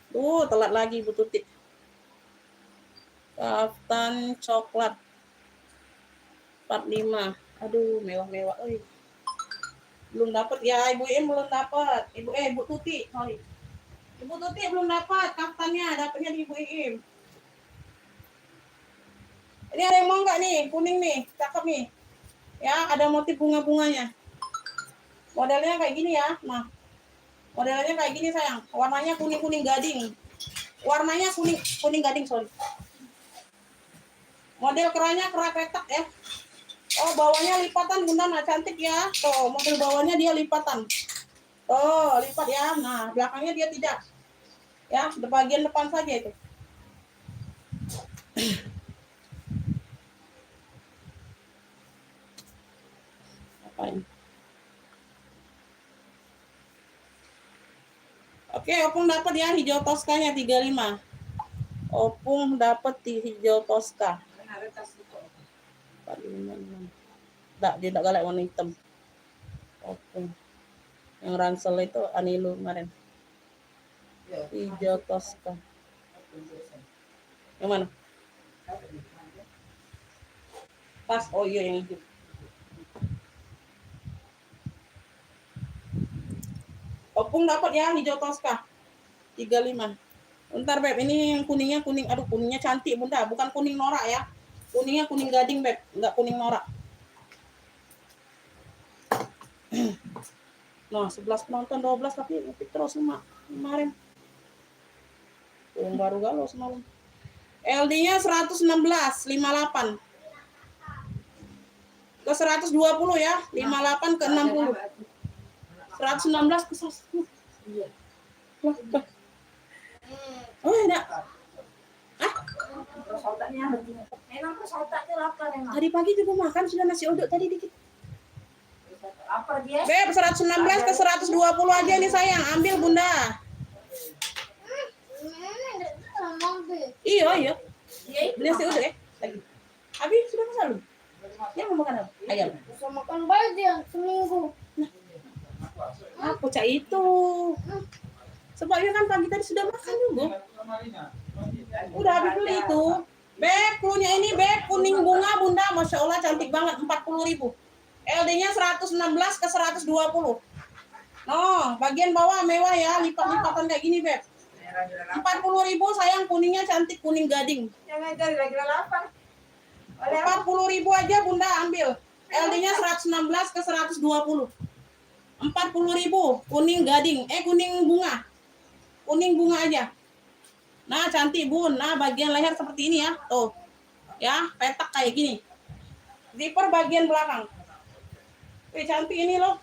Tuh, telat lagi Bu Tuti. Kaftan coklat 45. Aduh, mewah-mewah. Oi. Belum dapat ya, Ibu Im belum dapat. Ibu Tuti, sorry. Ibu Tuti belum dapat kaftannya, dapatnya di Ibu Im. Ini ada yang mau nggak nih? Kuning nih, cakep nih. Ya, ada motif bunga-bunganya. Modelnya kayak gini ya. Nah, modelnya kayak gini sayang. Warnanya kuning-kuning gading. Warnanya kuning gading, sorry. Model kerahnya kerah petak ya. Oh, bawahnya lipatan Bunda, nah cantik ya. Tuh, model bawahnya dia lipatan. Tuh, lipat ya. Nah, belakangnya dia tidak. Ya, bagian depan saja itu. Apain? Oke, Opung dapat ya hijau toskanya 35. Opung dapat di hijau toska. 45. Enggak, dia enggak galak warna hitam. Opung. Yang ransel itu Anilu kemarin. Hijau toska. Yang mana? Pas, oh iya yang hijau. Opung dapat ya hijau toska 35. Bentar Beb, ini yang kuningnya kuning. Aduh, kuningnya cantik Bunda, bukan kuning norak ya. Kuningnya kuning gading Beb, enggak kuning norak. Nah, 11 penonton 12 tapi terus kemarin. Yang baru galau semalam. LD-nya 116, 58. Ke 120 ya, 58 ke 60. 116 ke 100. Iya. Oh, enggak. Ah? Tadi pagi juga makan sudah nasi uduk tadi dikit. Apa dia? Beb, 116 ke 120 aja nih sayang, ambil Bunda. Iya. Beli nasi uduk ya. Lagi. Habis sudah masak lu? Yang mau makan apa? Ayam. Bisa makan banyak seminggu. Aku cak itu. Sebabnya kan pagi tadi sudah makan juga. Udah habis beli itu. Beb, klunya ini Beb, kuning bunga Bunda. Masya Allah cantik banget, 40.000. LD-nya 116 ke 120. Oh, bagian bawah mewah ya, lipat-lipatan kayak gini Beb. 40.000 sayang, kuningnya cantik, kuning gading. Jangan cari lagi lapar. 40.000 aja Bunda ambil. LD-nya 116 ke 120. 40.000 kuning gading, kuning bunga. Kuning bunga aja. Nah, cantik Bun. Nah, bagian leher seperti ini ya. Tuh. Ya, petak kayak gini. Zipper bagian belakang. Cantik ini loh.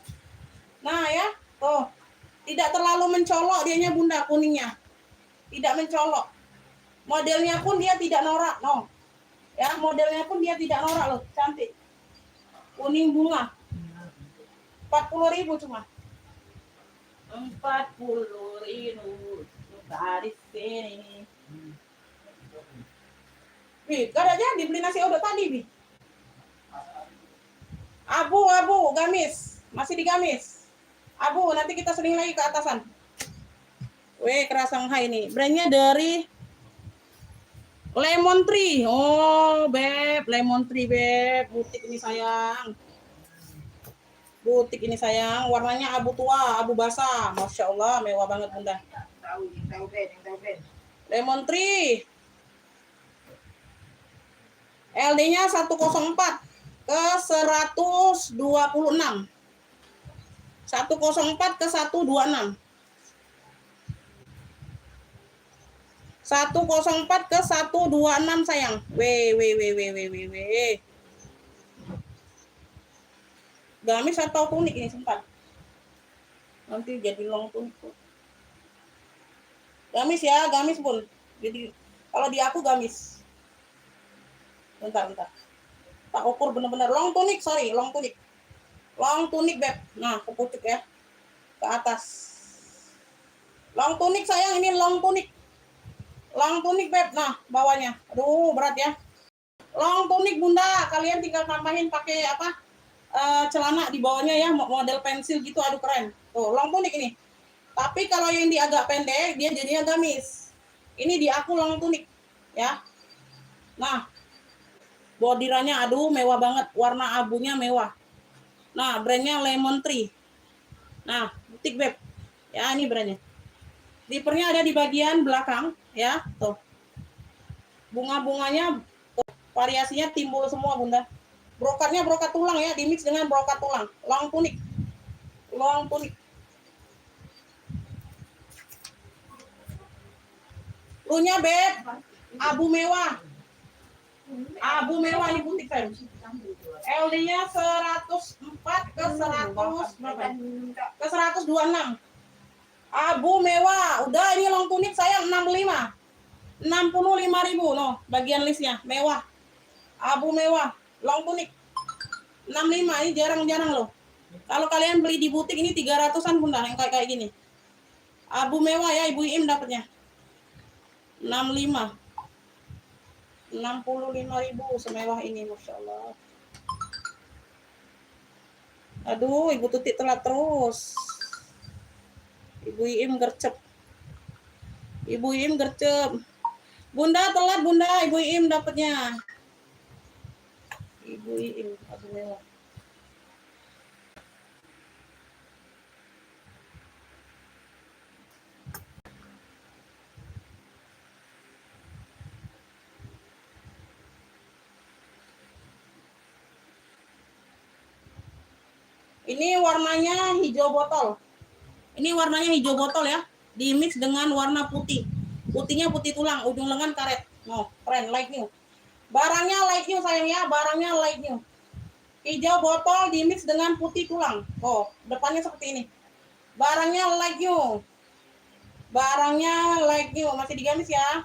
Nah, ya. Tuh. Tidak terlalu mencolok dianya Bunda kuningnya. Tidak mencolok. Modelnya pun dia tidak norak, no. Ya, modelnya pun dia tidak norak loh, cantik. Kuning bunga. 40.000 cuma. 40.000 dari sini. Bi, gak ada jadi beli nasi uduk tadi, Bi. Abu, gamis. Masih di gamis. Abu, nanti kita sering lagi ke atasan. Weh, kerah Shanghai nih. Brandnya dari Lemon Tree. Oh, Beb. Lemon Tree, Beb. Butik ini sayang. Butik ini sayang. Warnanya abu tua, abu basah. Masya Allah, mewah banget Bunda. Tahu Ben. Lemon Tree. LD-nya 104 ke 126. 104 ke 126. 104 ke 126 sayang. Weh. Gamis atau tunik ini sebentar. Nanti jadi long tunik. Gamis ya, gamis Bun. Jadi kalau di aku gamis. Bentar. Tak ukur benar-benar long tunik, long tunik. Long tunik Beb. Nah, ke pucuk ya. Ke atas. Long tunik sayang, ini long tunik. Long tunik Beb. Nah, bawahnya. Aduh, berat ya. Long tunik Bunda, kalian tinggal tambahin pakai apa? Celana di bawahnya ya, model pensil gitu, aduh keren. Tuh, long tunik ini. Tapi kalau yang di agak pendek dia jadinya gamis. Ini di aku long tunik ya. Nah, bordirannya aduh mewah banget, warna abunya mewah. Nah, brandnya Lemon Tree. Nah, butik beb. Ya, ini brandnya. Zippernya ada di bagian belakang ya, tuh. Bunga-bunganya variasinya timbul semua bunda. Brokatnya brokat tulang ya, dimix dengan brokat tulang. Long tunik. Long tunik. Lunya beb, abu mewah. Abu mewah ini butik beb. LD-nya 104 ke 100 berapa? Ke 126. Abu mewah. Udah ini long tunik sayang 65. 65.000 no, bagian listnya mewah. Abu mewah, long tunik. 65 ini jarang-jarang loh. Kalau kalian beli di butik ini 300-an bunda yang kayak gini. Abu mewah ya Ibu Im dapatnya. 65. 65.000 semewah ini Masya Allah. Aduh Ibu Tuti telat terus. Ibu Im gercep. Ibu Im gercep. Bunda telat bunda, Ibu Im dapatnya. Ibu Im abu mewah. Ini warnanya hijau botol. Ini warnanya hijau botol ya. Di mix dengan warna putih. Putihnya putih tulang, ujung lengan karet. Oh, keren, light new. Barangnya light new sayang ya, barangnya light new. Hijau botol di mix dengan putih tulang. Oh, depannya seperti ini. Barangnya light new. Barangnya light new, masih digamis ya.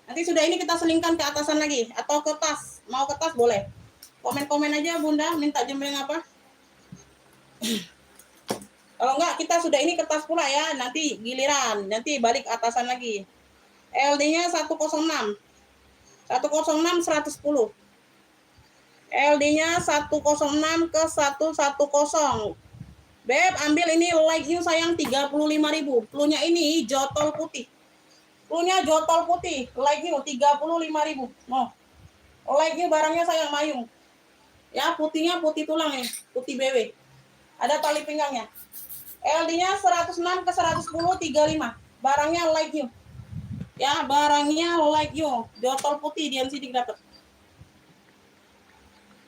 Nanti sudah ini kita selingkan ke atasan lagi atau ke tas. Mau ke tas boleh. Komen-komen aja bunda, minta jembreng apa. Kalau enggak kita sudah ini kertas pula ya, nanti giliran, nanti balik atasan lagi. LD-nya 106. 106 110. LD-nya 106 ke 110. Beb, ambil ini like you sayang 35.000. Plunya ini jotol putih. Plunya jotol putih, like you 35.000. Noh. Like you barangnya sayang mayung. Ya, putihnya putih tulang nih, putih BW. Ada tali pinggangnya. LD-nya 106 ke 110 35. Barangnya like you. Ya, barangnya like you. Jotol putih di MCD dapat.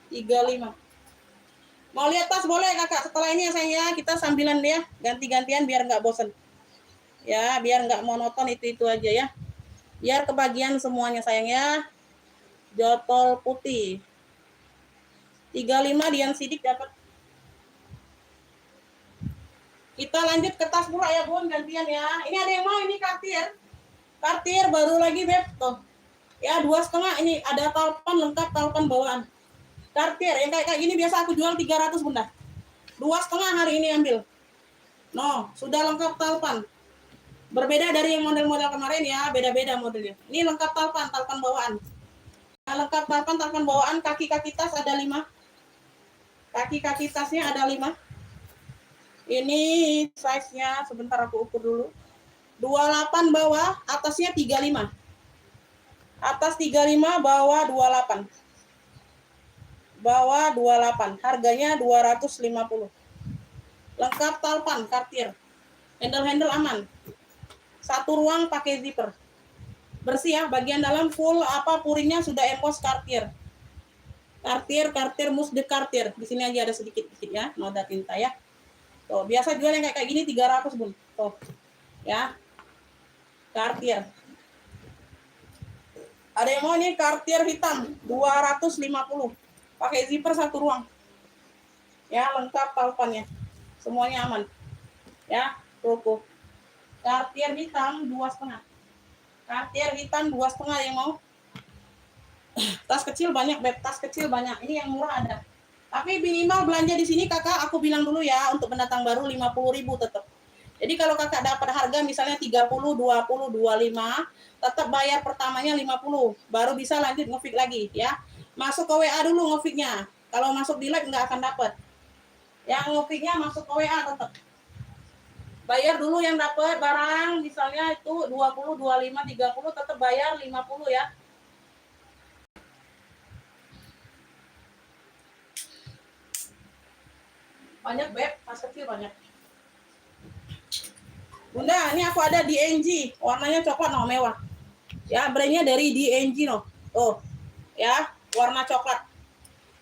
35. Mau lihat tas boleh kakak. Setelah ini ya sayang ya, kita sambilan ya, ganti-gantian biar nggak bosen. Ya, biar nggak monoton itu aja ya. Biar kebagian semuanya sayang ya. Jotol putih. 35 di MCD dapat. Kita lanjut ke tas pula ya bun, gantian ya. Ini ada yang mau ini Cartier. Cartier baru lagi beb tuh. Ya 2,5 ini ada talpan lengkap, talpan bawaan. Cartier yang kayak gini biasa aku jual 300 bunda. 2,5 hari ini ambil. No, sudah lengkap talpan. Berbeda dari yang model-model kemarin ya, beda-beda modelnya. Ini lengkap talpan, talpan bawaan. Nah, lengkap talpan, talpan bawaan, kaki-kaki tas ada 5. Kaki-kaki tasnya ada 5. Ini size-nya sebentar aku ukur dulu. 28 bawah, atasnya 35. Atas 35, bawah 28. Bawah 28. Harganya 250. Lengkap talpan Cartier. Handle-handle aman. Satu ruang pakai zipper. Bersih ya, bagian dalam full apa puringnya sudah emboss Cartier. Cartier mus de Cartier. Di sini aja ada sedikit-sedikit ya, noda tinta ya. Tuh, biasa jual yang kayak gini 300 bun. Tuh. Ya. Cartier. Ada yang mau nih Cartier hitam 250. Pakai zipper satu ruang. Ya, lengkap talpannya. Semuanya aman. Ya, toko. Cartier hitam 2,5. Cartier hitam 2,5 yang mau. Tas kecil banyak, beb. Tas kecil banyak. Ini yang murah ada. Tapi minimal belanja di sini kakak, aku bilang dulu ya, untuk pendatang baru 50.000 tetap. Jadi kalau kakak dapat harga misalnya 30, 20, 25, tetap bayar pertamanya 50. Baru bisa lanjut nge-fix lagi ya. Masuk ke WA dulu nge-fix-nya. Kalau masuk di live nggak akan dapat. Yang nge-fix-nya masuk ke WA tetap. Bayar dulu yang dapat barang, misalnya itu 20, 25, 30, tetap bayar 50 ya. Banyak, Beb, pas kecil banyak. Bunda, ini aku ada DNG, warnanya coklat no, mewah. Ya, brandnya dari DNG no. Tuh, ya, warna coklat.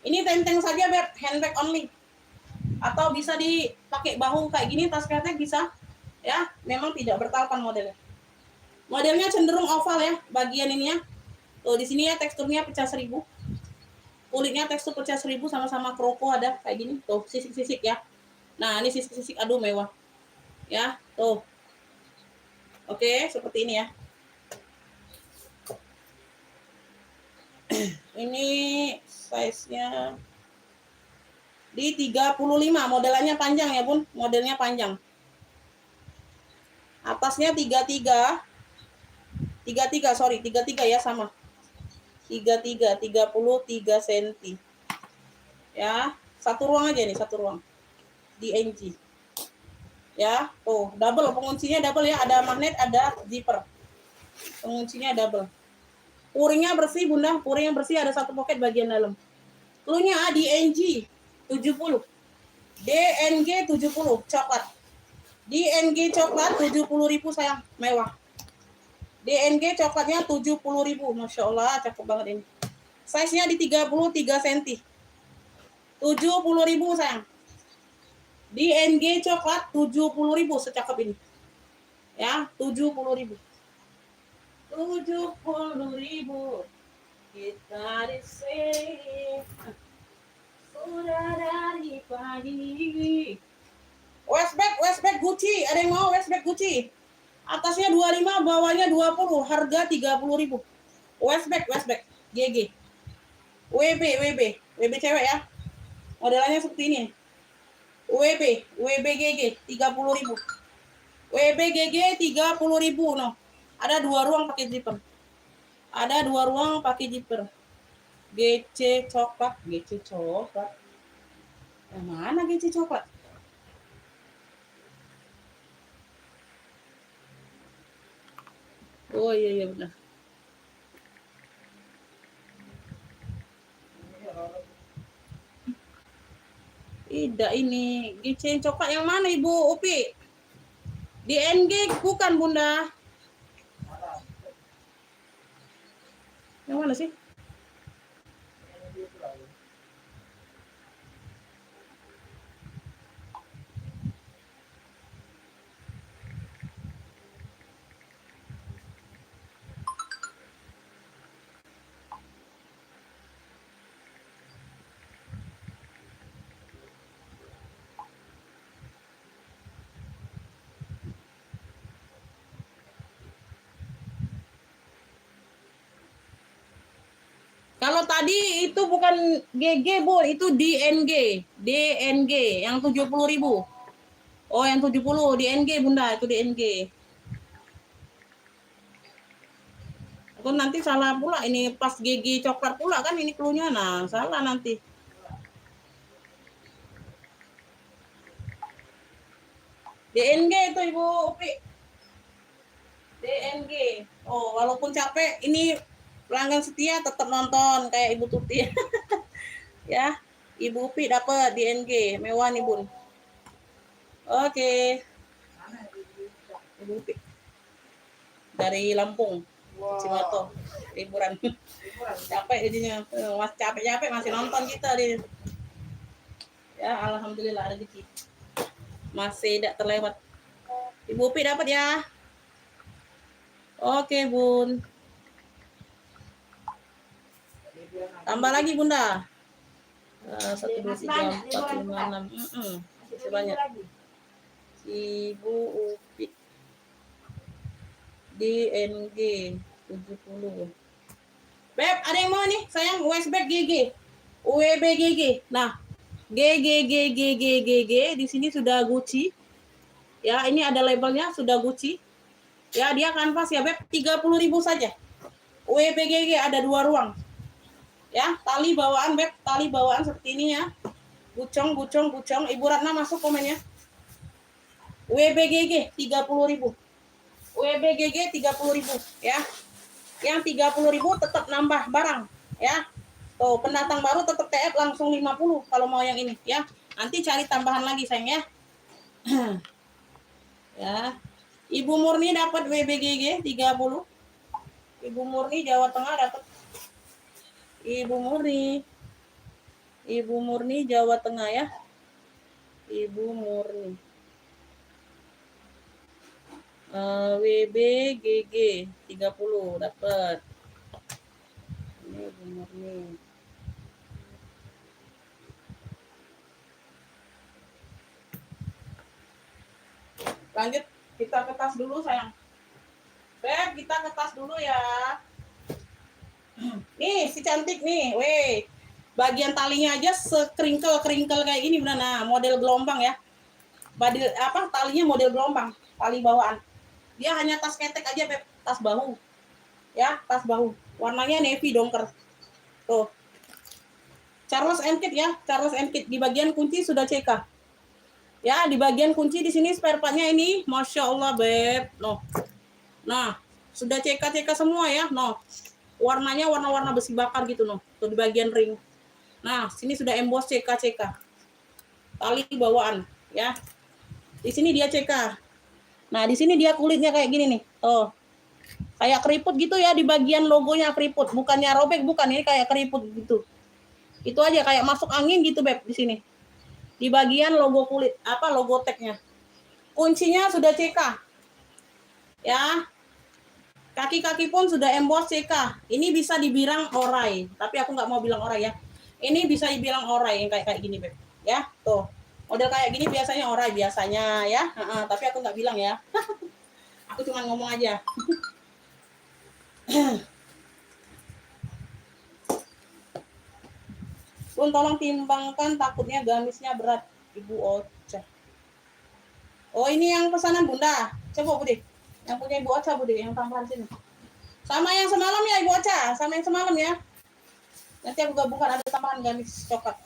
Ini tenteng saja, Beb, handbag only. Atau bisa dipakai bahu kayak gini, tas ketek bisa. Ya, memang tidak bertalpan modelnya. Modelnya cenderung oval ya, bagian ini ya. Tuh, di sini ya teksturnya pecah 1000. Kulitnya tekstur pecah 1000, sama-sama kroko ada kayak gini. Tuh, sisik-sisik ya. Nah, ini sisik-sisik, aduh mewah. Ya, tuh. Oke, seperti ini ya. Ini size-nya di 35, modelannya panjang ya, Bun. Modelnya panjang. Atasnya 33 ya, sama. 33 cm. Ya, satu ruang aja nih, satu ruang. DNG. Ya, tuh, double, penguncinya double ya, ada magnet, ada zipper. Penguncinya double. Puringnya bersih, Bunda. Puringnya bersih, ada satu pocket bagian dalam. Cluenya DNG 70. DNG 70 coklat. DNG coklat 70.000 sayang, mewah. DNG coklatnya 70.000. Masya Allah, cakep banget ini. Size-nya di 33 cm. 70.000 sayang. DNG coklat 70.000, secakep ini. Ya, 70.000. 70.000. Kita di sini sudah dari pagi. Westback Gucci, ada yang mau Westback Gucci? Atasnya 25, bawahnya 20, harga 30.000. Westback GG. WB cewek ya. Modelannya seperti ini. WB GG 30.000. WB GG 30.000 no. Ada 2 ruang pakai zipper. GC coklat. Yang mana GC coklat? Oh iya benar. Tidak, ini GC coklat yang mana Ibu Upi? DNG bukan Bunda. Yang mana sih? Kalau tadi itu bukan GG, Bu, itu DNG yang 70.000. Oh, yang 70 DNG, Bunda, itu DNG. Aku nanti salah pula, ini pas GG coklat pula kan ini cluenya. Nah, salah nanti. DNG itu Ibu Upi. DNG. Oh, walaupun capek, ini pelanggan setia tetap nonton kayak Ibu Tuti. Ya, Ibu Upi dapat DNG, mewah nih, Bun. Oke. Ibu Upi. Dari Lampung. Cimato. Liburan. Capek jadinya. Mas capek-capek masih nonton kita di. Ya, alhamdulillah rezeki. Masih tidak terlewat. Ibu Upi dapat ya. Oke, Bun. Tambah lagi, Bunda. 1, 2, 3, 4, 5, 6. Masih banyak. Ibu Upi. DNG 70. Beb, ada yang mau nih? Sayang, Westback GG. WB GG. Nah, GG di sini sudah Gucci. Ya, ini ada labelnya sudah Gucci. Ya, dia kanvas ya, Beb, 30.000 saja. WBGG ada 2 ruang. Ya, tali bawaan, Beb, tali bawaan seperti ini ya. Gucong. Ibu Ratna masuk komennya. WBGG 30.000. WBGG 30.000 ya. Yang 30.000 tetap nambah barang ya. Tuh, pendatang baru tetap TF langsung 50 kalau mau yang ini ya. Nanti cari tambahan lagi sayang ya. Ya. Ibu Murni dapat WBGG 30. Ibu Murni Jawa Tengah dapat. Ibu Murni Jawa Tengah ya. Ibu Murni. WBGG 30 dapat. Ini Ibu Murni. Lanjut, kita ke tas dulu sayang. Beb, kita ke tas dulu ya. Nih, si cantik nih, weh. Bagian talinya aja sekringkel-kringkel kayak ini benar. Nah, model gelombang ya. Talinya model gelombang, tali bawaan. Dia hanya tas ketek aja, Beb, tas bahu. Ya, tas bahu. Warnanya navy dongker. Tuh. Charles & Kit ya, Charles & Kit. Di bagian kunci sudah CK. Ya, di bagian kunci di sini spare partnya ini, Masya Allah, Beb. Nah, sudah CK semua ya. Warnanya warna-warna besi bakar gitu tuh di bagian ring. Nah, sini sudah emboss CK. Tali bawaan ya. Di sini dia CK. Nah, di sini dia kulitnya kayak gini nih. Kayak keriput gitu ya di bagian logonya keriput. Bukannya robek, bukan, ini kayak keriput gitu. Itu aja kayak masuk angin gitu, Beb, di sini. Di bagian logo kulit, logo tagnya. Kuncinya sudah CK. Ya. Kaki-kaki pun sudah emboss CK. Ini bisa dibilang orai, tapi aku nggak mau bilang orai ya. Ini bisa dibilang orai yang kayak gini, Beb. Ya, tuh. Model kayak gini biasanya orai biasanya ya. Tapi aku nggak bilang ya. Aku cuma ngomong aja. Bun, tolong timbangkan, takutnya gamisnya berat, Ibu Ocha. Oh, ini yang pesanan Bunda. Coba Budi. Yang punya Ibu Ocha, Budi, yang tambahan sini. Sama yang semalam ya, Ibu Ocha. Sama yang semalam ya. Nanti aku gabungkan, ada tambahan gamis coklat.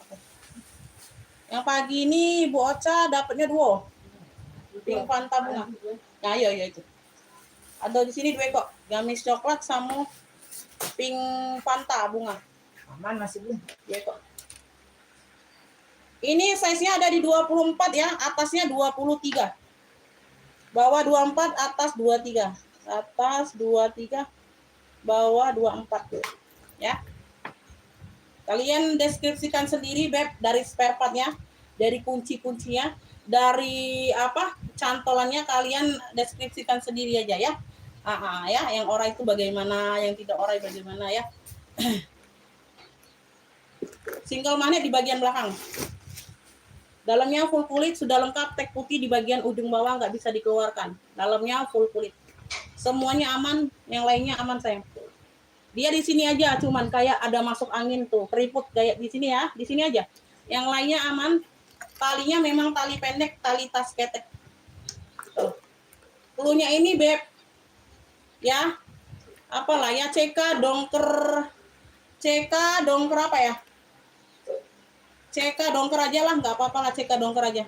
Yang pagi ini Ibu Ocha dapatnya 2. Pink Fanta bunga. Nah, iya itu. Ada di sini 2 kok. Gamis coklat sama pink Fanta bunga. Aman masih belum? 2 kok. Ini size-nya ada di 24 ya, atasnya 23. Bawah 24, atas 23. Atas 23, bawah 24. Ya. Kalian deskripsikan sendiri, Beb, dari spare part-nya, dari kunci-kuncinya, dari cantolannya kalian deskripsikan sendiri aja ya. Ya, yang orai itu bagaimana, yang tidak orai bagaimana ya. Single magnet di bagian belakang. Dalamnya full kulit, sudah lengkap, tag putih di bagian ujung bawah, nggak bisa dikeluarkan. Dalamnya full kulit. Semuanya aman, yang lainnya aman sayang. Dia di sini aja, cuman kayak ada masuk angin tuh, keriput kayak di sini ya, di sini aja. Yang lainnya aman. Talinya memang tali pendek, tali tas ketek. Cluenya ini, Beb. Ya. Apalah ya, CK dongker apa ya? CK dongker aja lah, nggak apa-apa lah, CK dongker aja.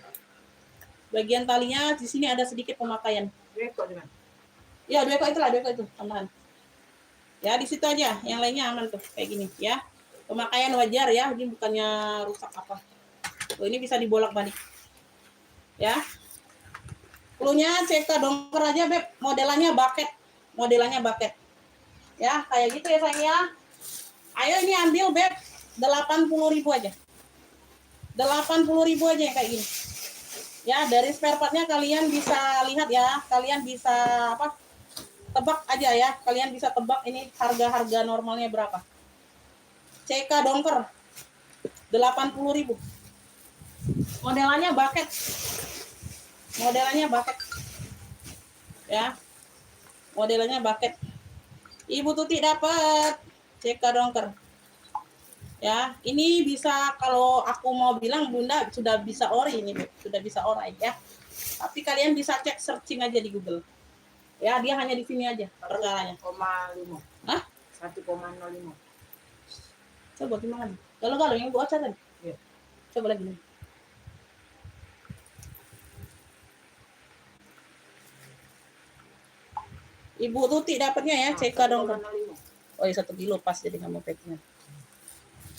Bagian talinya di sini ada sedikit pemakaian. 2 kok dengan? Ya, 2 kok itulah, 2 kok itu tambahan. Ya, di situ aja, yang lainnya aman tuh, kayak gini ya. Pemakaian wajar ya, ini bukannya rusak apa. Ini bisa dibolak-balik. Ya. Cluenya CK dongker aja, Beb. Modelannya bucket. Ya, kayak gitu ya sayang ya. Ayo ini ambil, Beb. 80.000 aja. 80.000 aja yang kayak gini. Ya, dari spare part-nya kalian bisa lihat ya. Kalian bisa tebak aja ya. Kalian bisa tebak ini harga-harga normalnya berapa. CK dongker 80.000. Modelannya bucket. Ya. Modelannya bucket. Ibu Tuti dapat CK dongker. Ya, ini bisa, kalau aku mau bilang Bunda sudah bisa ori ini, sudah bisa orai ya. Tapi kalian bisa cek searching aja di Google. Ya, dia hanya di sini aja perkaranya. 1,5. Hah? 1,05. Coba gimana? Kalau yang buat tadi. Iya. Coba lagi. Ibu Tuti dapatnya ya, CK dong. Oh iya 1 kilo pas jadi kamu packingan.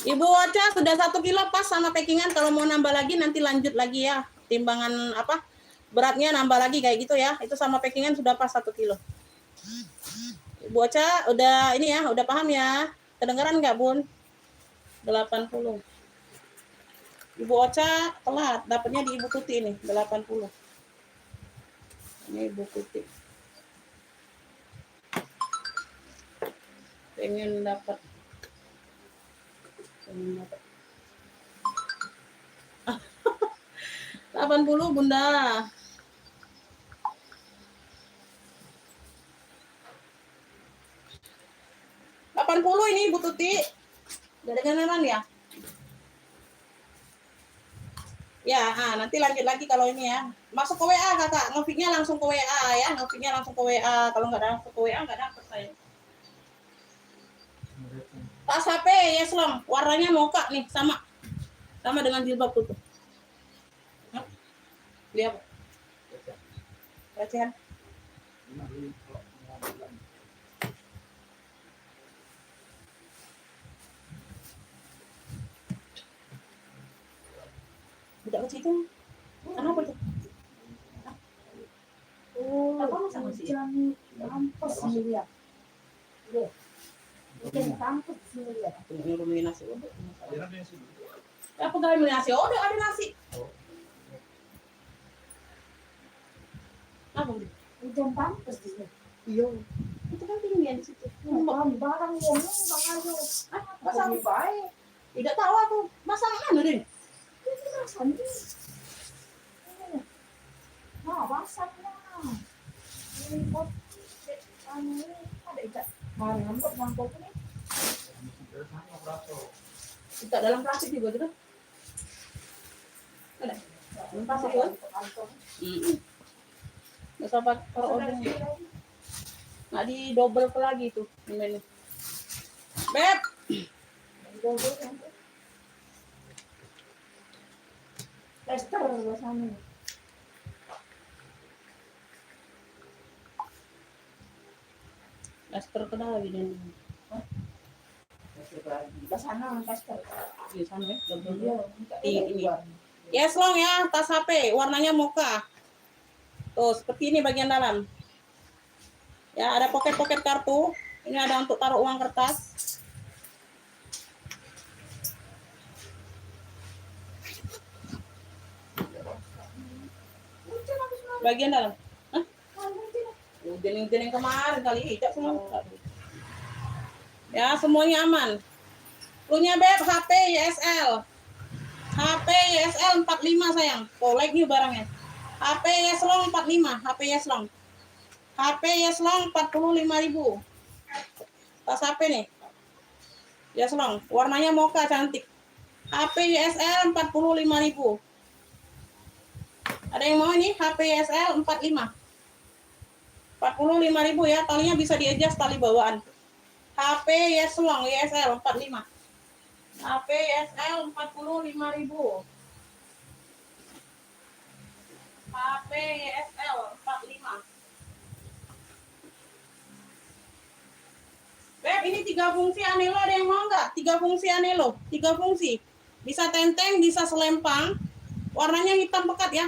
Ibu Ocha sudah 1 kilo pas sama packingan. Kalau mau nambah lagi nanti lanjut lagi ya. Timbangan apa? Beratnya nambah lagi kayak gitu ya. Itu sama packingan sudah pas 1 kilo. Ibu Ocha udah ini ya, udah paham ya. Kedengeran nggak Bun? 80. Ibu Ocha telat, dapatnya di Ibu Tuti ini 80. Ini Ibu Tuti. Pengen dapat 80 Bunda. Ini Ibu Tuti. Udah dengeran ya? Ya, nanti lanjut lagi kalau ini ya. Masuk ke WA kakak, ngefiknya langsung ke WA ya, ngefiknya langsung ke WA. Kalau nggak langsung ke WA nggak dapet saya. Tas HP ya Slong, warnanya mocha nih sama dengan jilbab tuh. Lihat. Recehan. Budak kecil itu. Kenapa tuh? Oh, apa masalah sih? Mampus sendiri ya. Bikin kampus sendiri ya. Ngurungin nasi uduk. Apa gak nasi uduk ada nasi? Apa itu? Hujan kampus di sini. Iya. Itu kan tinggi di situ. Barang ngomong bang Ayo. Masa baik. tidak tahu aku masalah mana deh? Nah, basahnya. Ini pot ada ikat. Mari ngambek mangkok ini. Kita dalam plastik juga gitu. Ada. Dalam plastik kan? Nggak usah taruh odeng. Nggak di double ke lagi tuh ini. Beb. Tester bahasanya. Tester ke lagi dan Bahasanya tester. di sana ya. Iya, Ini. Yes Long ya, tas HP warnanya mocha. Tuh seperti ini bagian dalam. Ya ada pocket kartu. Ini ada untuk taruh uang kertas. Bagian dalam. Hah? Hujan yang kemarin kali tidak semua. Ya semuanya aman. Punya Beb HP YSL. HP YSL 45 sayang. Oh like nih barangnya. HP Yeslong 45. HP Yeslong. HP Yeslong 45.000. Tas HP nih. Yeslong. Warnanya mocha cantik. HP YSL 45.000. Ada yang mau ini HP YSL 45. 45.000 ya, talinya bisa di-adjust tali bawaan. HP Yeslong YSL 45. HP YSL 45.000. HP YSL 45. Beb, ini 3 fungsi anelo, ada yang mau nggak? 3 fungsi anelo, 3 fungsi. Bisa tenteng, bisa selempang. Warnanya hitam pekat ya.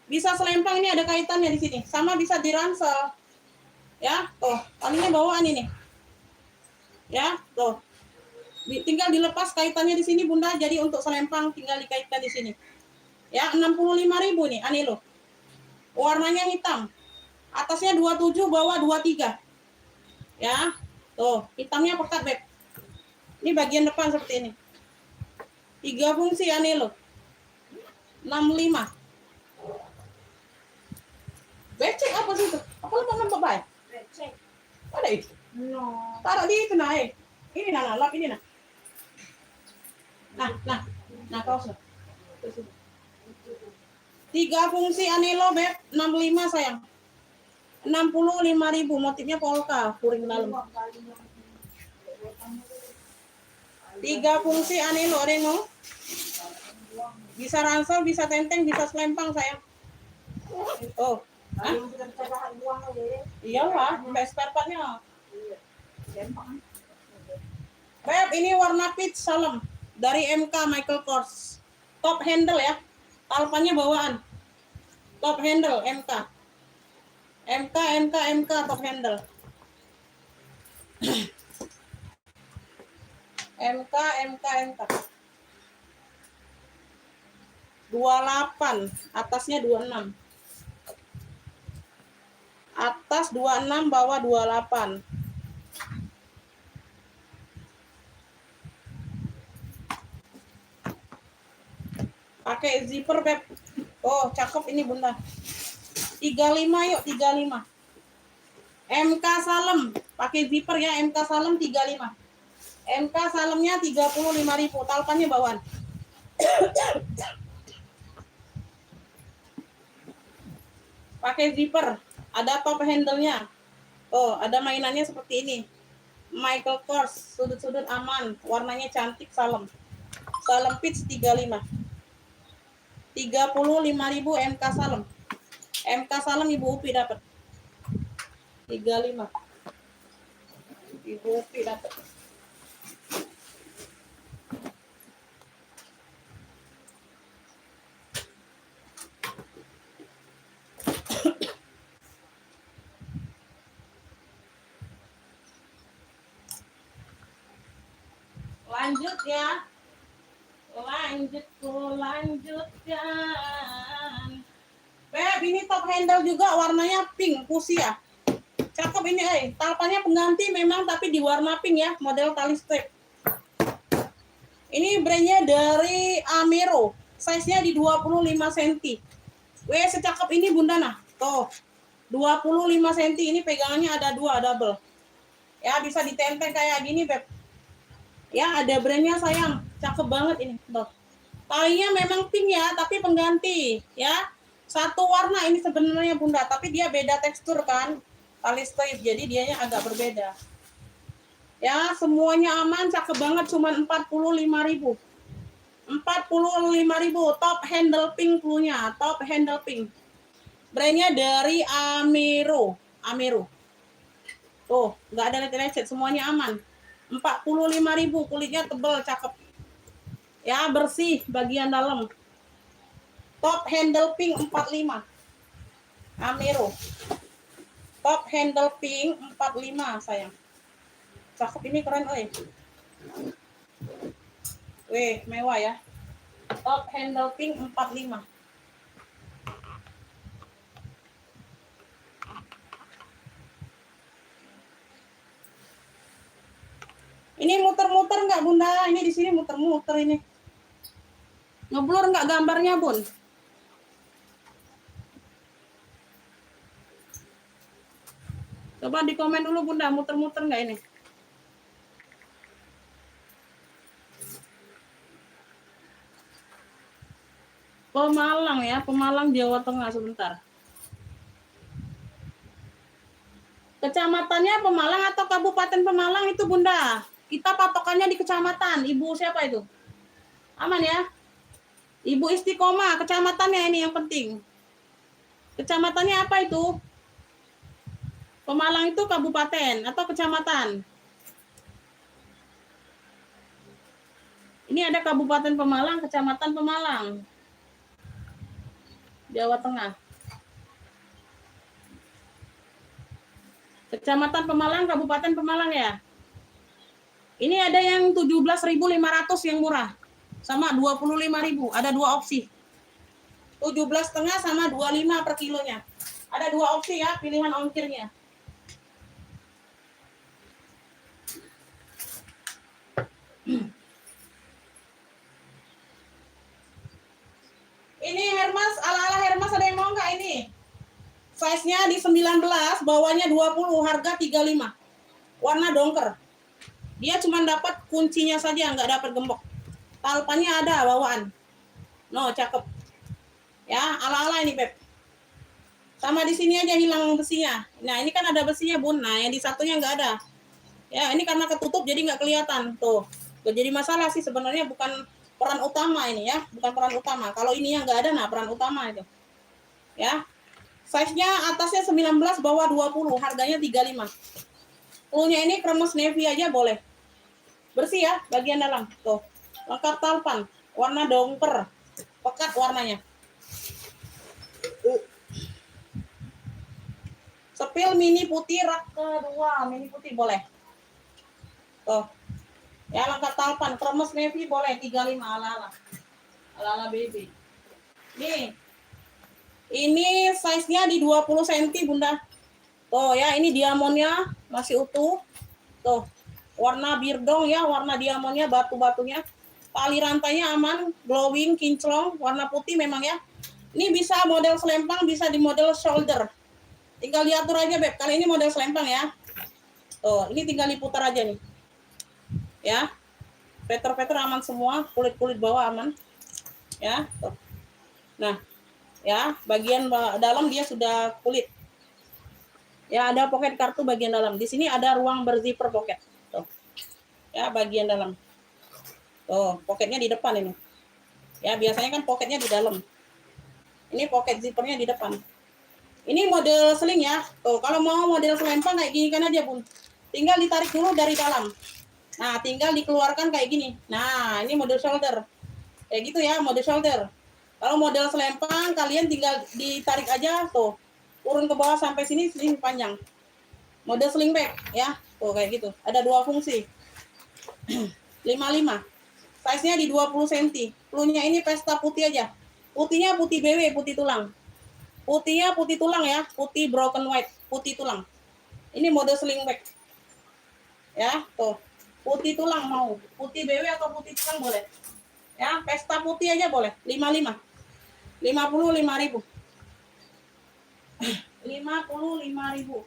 Bisa selempang, ini ada kaitannya di sini. Sama bisa diransel. Ya, tuh. Talinya bawaan ini. Ya, tuh. Tinggal dilepas kaitannya di sini Bunda, jadi untuk selempang tinggal dikaitkan di sini. Ya, 65.000 nih anelo. Warnanya hitam. Atasnya 27, bawah 23. Ya, tuh. Hitamnya pekat, Beb. Ini bagian depan seperti ini. 3 fungsi anelo. 65. Becek apa sih itu? Apa lu nampak baik? Becek. Ada itu. No. Taruh di itu nah, Ini nah, lap ini nah. Nah kaos lah. 3 fungsi anelo Beb, 65 sayang. 65.000, motifnya polka, kuring dalam. 3 fungsi anelo, ada yang mau? Bisa ransel, bisa tenteng, bisa selempang sayang. Oh, Kalau kita bicara uang aja. Iyalah, sampai spare partnya. Iya. Gampang. Beb, ini warna peach salem dari MK Michael Kors. Top handle ya. Talpannya bawaan. Top handle MK. MK top handle. MK. 28, atasnya 26. Atas 26, bawah 28. Pakai zipper, Beb. Oh, cakep ini, Bunda. 35 yuk, 35. MK Salem, pakai zipper ya, MK Salem 35. MK Salemnya 35.000, talpannya bawaan. Pakai zipper, ada top handle-nya. Oh, ada mainannya seperti ini. Michael Kors, sudut-sudut aman, warnanya cantik, salem. Salem Peach 35. 35.000 MK Salem. MK Salem Ibu Upi dapat. 35. Ibu Upi dapat. Lanjut ya. Lanjutkan. Beb, ini top handle juga warnanya pink fuchsia. Cakep ini, talpannya pengganti memang tapi di warna pink ya, model tali strip. Ini brandnya dari Amero, size-nya di 25 cm. Weh, secakep ini Bunda nah. Tuh, 25 cm, ini pegangannya ada 2 double. Ya, bisa ditenteng kayak gini, Beb. Ya, ada brandnya sayang, cakep banget ini. Tuh. Talinya memang pink ya, tapi pengganti ya. Satu warna ini sebenarnya Bunda, tapi dia beda tekstur kan. Tali strip, jadi dianya agak berbeda. Ya, semuanya aman, cakep banget, cuma 45.000. 45.000, top handle pink cluenya, top handle pink. Brandnya dari Amero. Tuh, nggak ada lecet-lecet, semuanya aman. 45.000, kulitnya tebal, cakep. Ya, bersih bagian dalam. Top handle pink 45. Amero. Top handle pink 45, sayang. Cakep ini, keren, oi. Weh, mewah ya. Top handle pink 45. Ini muter-muter nggak Bunda? Ini di sini muter-muter ini. Ngeblur nggak gambarnya Bun? Coba di komen dulu Bunda, muter-muter nggak ini? Pemalang ya, Pemalang Jawa Tengah sebentar. Kecamatannya Pemalang atau Kabupaten Pemalang itu Bunda? Kita patokannya di kecamatan. Ibu siapa itu? Aman ya? Ibu Istiqomah, kecamatannya ini yang penting. Kecamatannya apa itu? Pemalang itu kabupaten atau kecamatan? Ini ada Kabupaten Pemalang, Kecamatan Pemalang. Jawa Tengah. Kecamatan Pemalang, Kabupaten Pemalang ya? Ini ada yang 17.500 yang murah. Sama 25.000. Ada 2 opsi. 17,5 sama 25 per kilonya. Ada 2 opsi ya, pilihan ongkirnya. Ini Hermes, ala-ala Hermes ada yang mau nggak ini? Size-nya di 19, bawahnya 20, harga 35. Warna dongker. Dia cuma dapat kuncinya saja, nggak dapat gembok. Talpannya ada bawaan. No, cakep. Ya, ala-ala ini, Beb. Sama di sini aja hilang besinya. Nah, ini kan ada besinya, Bun. Nah, yang di satunya nggak ada. Ya, ini karena ketutup jadi nggak kelihatan. Tuh. Gak jadi masalah sih sebenarnya, bukan peran utama ini ya. Bukan peran utama. Kalau ini yang nggak ada, nah peran utama itu. Ya. Size-nya atasnya 19, bawah 20, harganya 35. Puluhnya ini kremes navy aja boleh. Bersih ya bagian dalam. Tuh. Lengkap talpan, warna dongker. Pekat warnanya. Sepil mini putih rak kedua, mini putih boleh. Tuh. Ya lengkap talpan, kremes navy boleh 35 ala-ala. Ala-ala baby. Nih. Ini size-nya di 20 cm, Bunda. Tuh ya, ini diamondnya masih utuh. Tuh. Warna birdong ya, warna diamondnya, batu-batunya. Tali rantainya aman, glowing, kinclong, warna putih memang ya. Ini bisa model selempang, bisa di model shoulder. Tinggal diatur aja, Beb. Kali ini model selempang ya. Tuh, ini tinggal diputar aja nih. Ya. Peter-peter aman semua, kulit-kulit bawah aman. Ya, tuh. Nah, ya, bagian dalam dia sudah kulit. Ya, ada pocket kartu bagian dalam. Di sini ada ruang berzipper pocket. Tuh. Ya, bagian dalam. Tuh, pocketnya di depan ini. Ya, biasanya kan pocketnya di dalam. Ini pocket zippernya di depan. Ini model sling ya. Tuh, kalau mau model selempang kayak gini kan aja, Bun. Tinggal ditarik dulu dari dalam. Nah, tinggal dikeluarkan kayak gini. Nah, ini model shoulder. Kayak gitu ya, model shoulder. Kalau model selempang, kalian tinggal ditarik aja tuh. Turun ke bawah sampai sini panjang. Model sling bag ya. Tuh kayak gitu. Ada dua fungsi. 55. Size-nya di 20 cm. Pelunya ini pesta putih aja. Putihnya putih BW, putih tulang. Putihnya putih tulang ya, putih broken white, putih tulang. Ini mode sling bag. Ya, tuh. Putih tulang mau. Putih BW atau putih tulang boleh. Ya, pesta putih aja boleh. 55. 55.000. 55.000.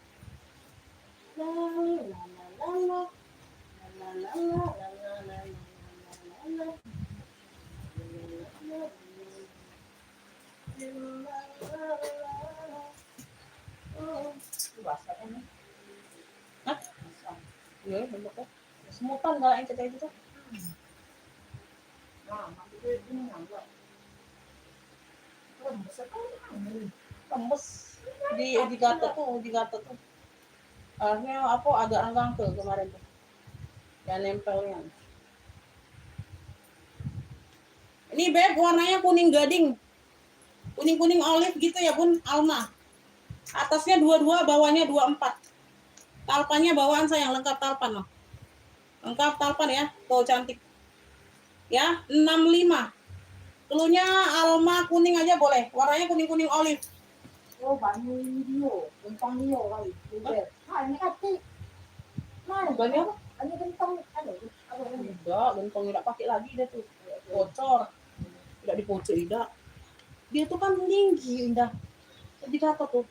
Hah? Iya, bentuknya. Semutan kalau yang kayak gitu. Nah, nanti ini enggak. Tembus di gatot tuh. Akhirnya apa agak renggang tuh kemarin tuh. Ya nempelnya. Ini Beb warnanya kuning gading. Kuning-kuning olive gitu ya, Bun. Alma. Atasnya 22, bawahnya 24. Talpannya bawaan sayang, lengkap talpan loh. Lengkap talpan ya. Tuh cantik. Ya, 65. Keluarnya Alma kuning aja boleh. Warnanya kuning-kuning olive. Oh, banyu video, gentong video kali. Ah, ini hati. Mana Banyu apa? Ini gentong ada. Enggak, gentong tidak pakai lagi dia tuh. Bocor. Tidak dipocok tidak. Dia tuh kan tinggi indah. Jadi kata tuh.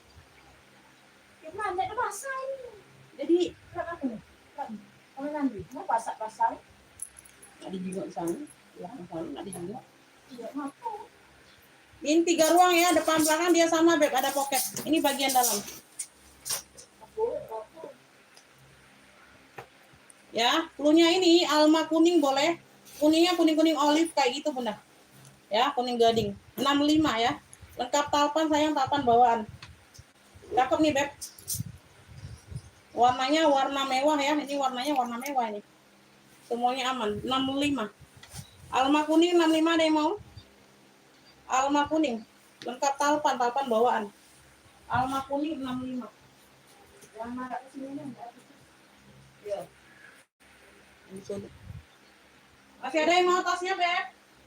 Gimana ada basah ini? Jadi Kenapa nih? Kalau nanti mau basah-basah. ada juga di sana. Ya, di sana ada juga. Tidak mampu. Ini 3 ruang ya, depan belakang dia sama Beb, ada pocket. Ini bagian dalam. Ya, pelunya ini Alma kuning boleh. Kuningnya kuning-kuning olive kayak gitu, Bunda. Ya, kuning gading. 65 ya. Lengkap talpan sayang, talpan bawaan. Cakep nih, Beb. Warnanya warna mewah ya. Ini warnanya warna mewah ini. Semuanya aman. 65. Alma kuning 65 ada yang mau? Alma kuning. Lengkap talpan, talpan bawaan. Alma kuning 65. Yang mana ke sini nih? Ya. Masih ada yang mau tasnya, Beb?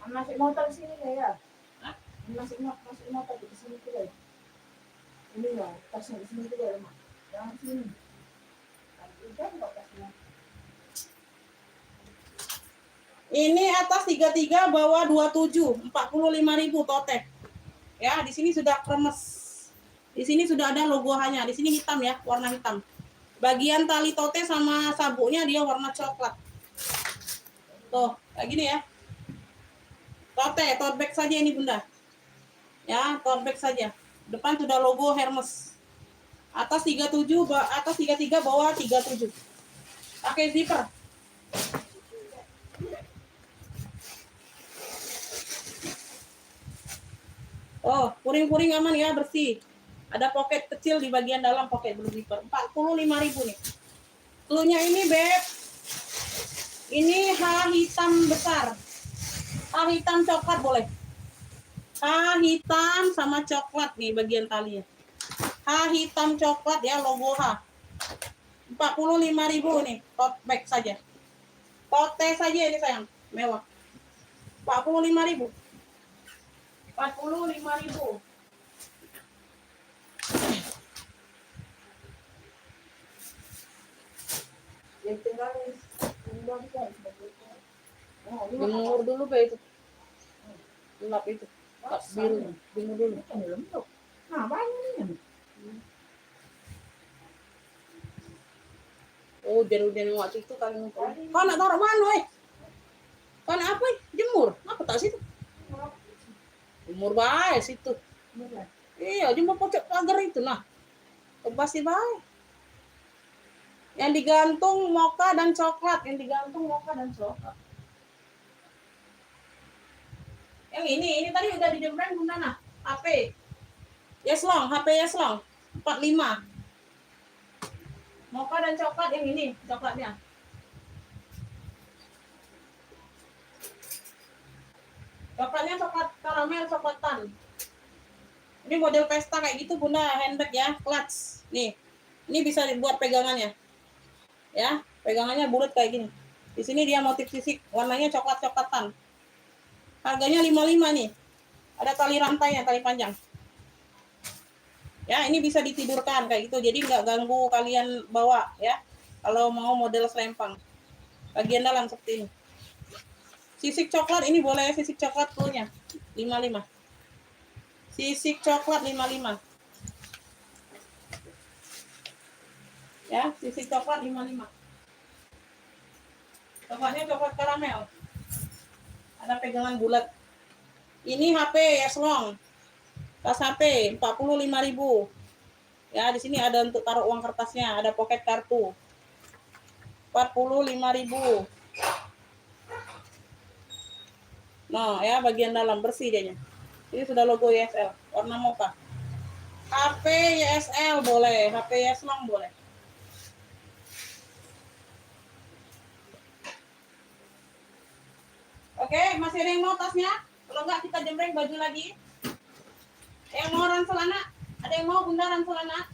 Masih motor sini ya? Hah? Masih motor di sini juga. Ini ya, tasnya di sini juga ya, Mak. Yang sini. Udah kok tasnya. Ini atas 33, bawah 27, 45.000 tote. Ya, di sini sudah kremes. Di sini sudah ada logo hanya. Di sini hitam ya, warna hitam. Bagian tali tote sama sabuknya dia warna coklat. Tuh, kayak gini ya. Tote bag saja ini Bunda. Ya, tote bag saja. Depan sudah logo Hermes. Atas 37, atas 33, bawah 37. Pakai zipper. Oh, puring-puring aman ya, bersih. Ada pocket kecil di bagian dalam pocket blue zipper. 45.000 nih. Cluenya ini, Beb. Ini H hitam besar. H hitam coklat boleh. H hitam sama coklat nih bagian talinya. H hitam coklat ya, logo H. 45.000 nih, tote bag saja. Tote saja ini sayang, mewah. 45.000. 45.000. Yang tinggal bisa. Oh, Jemur dulu Be itu. Gelap itu. Gelap biru. Jemur dulu. Ini lembut. Nah, banyak nih. Oh, jeru-jeru waktu itu kali ngumpul. Kau nak taruh mana, weh? Kau nak apa? Jemur. Apa tak situ? Jemur baik situ. Iya, jemur pojok pagar itu nah. Pasti baik. Yang digantung mocha dan coklat, yang digantung mocha dan coklat. Yang ini tadi udah dijembreng Bunda nah. HP. Yes long, HP Yes long. 45. Mocha dan coklat yang ini, coklatnya. Coklatnya coklat karamel, coklat tan. Ini model pesta kayak gitu Bunda, handbag ya, clutch. Nih. Ini bisa dibuat pegangannya. Ya, pegangannya bulat kayak gini. Di sini dia motif sisik, warnanya coklat-coklatan. Harganya 55 nih. Ada tali rantainya, tali panjang. Ya, ini bisa ditidurkan kayak gitu. Jadi nggak ganggu kalian bawa ya. Kalau mau model selempang. Bagian dalam seperti ini. Sisik coklat ini boleh sisik coklat fullnya 55. Sisik coklat 55. Ya, sisik coklat 55. Coklatnya coklat karamel. Ada pegangan bulat. Ini HP Yes long. Tas HP 45.000. Ya, di sini ada untuk taruh uang kertasnya, ada pocket kartu. 45.000. Nah, ya bagian dalam bersih dia. Ini sudah logo YSL, warna mocha. HP YSL boleh, HP Yes long boleh. Oke, masih ada yang mau tasnya? Kalau enggak kita jembreng baju lagi. Yang mau ransel anak? Ada yang mau Bunda ransel anak?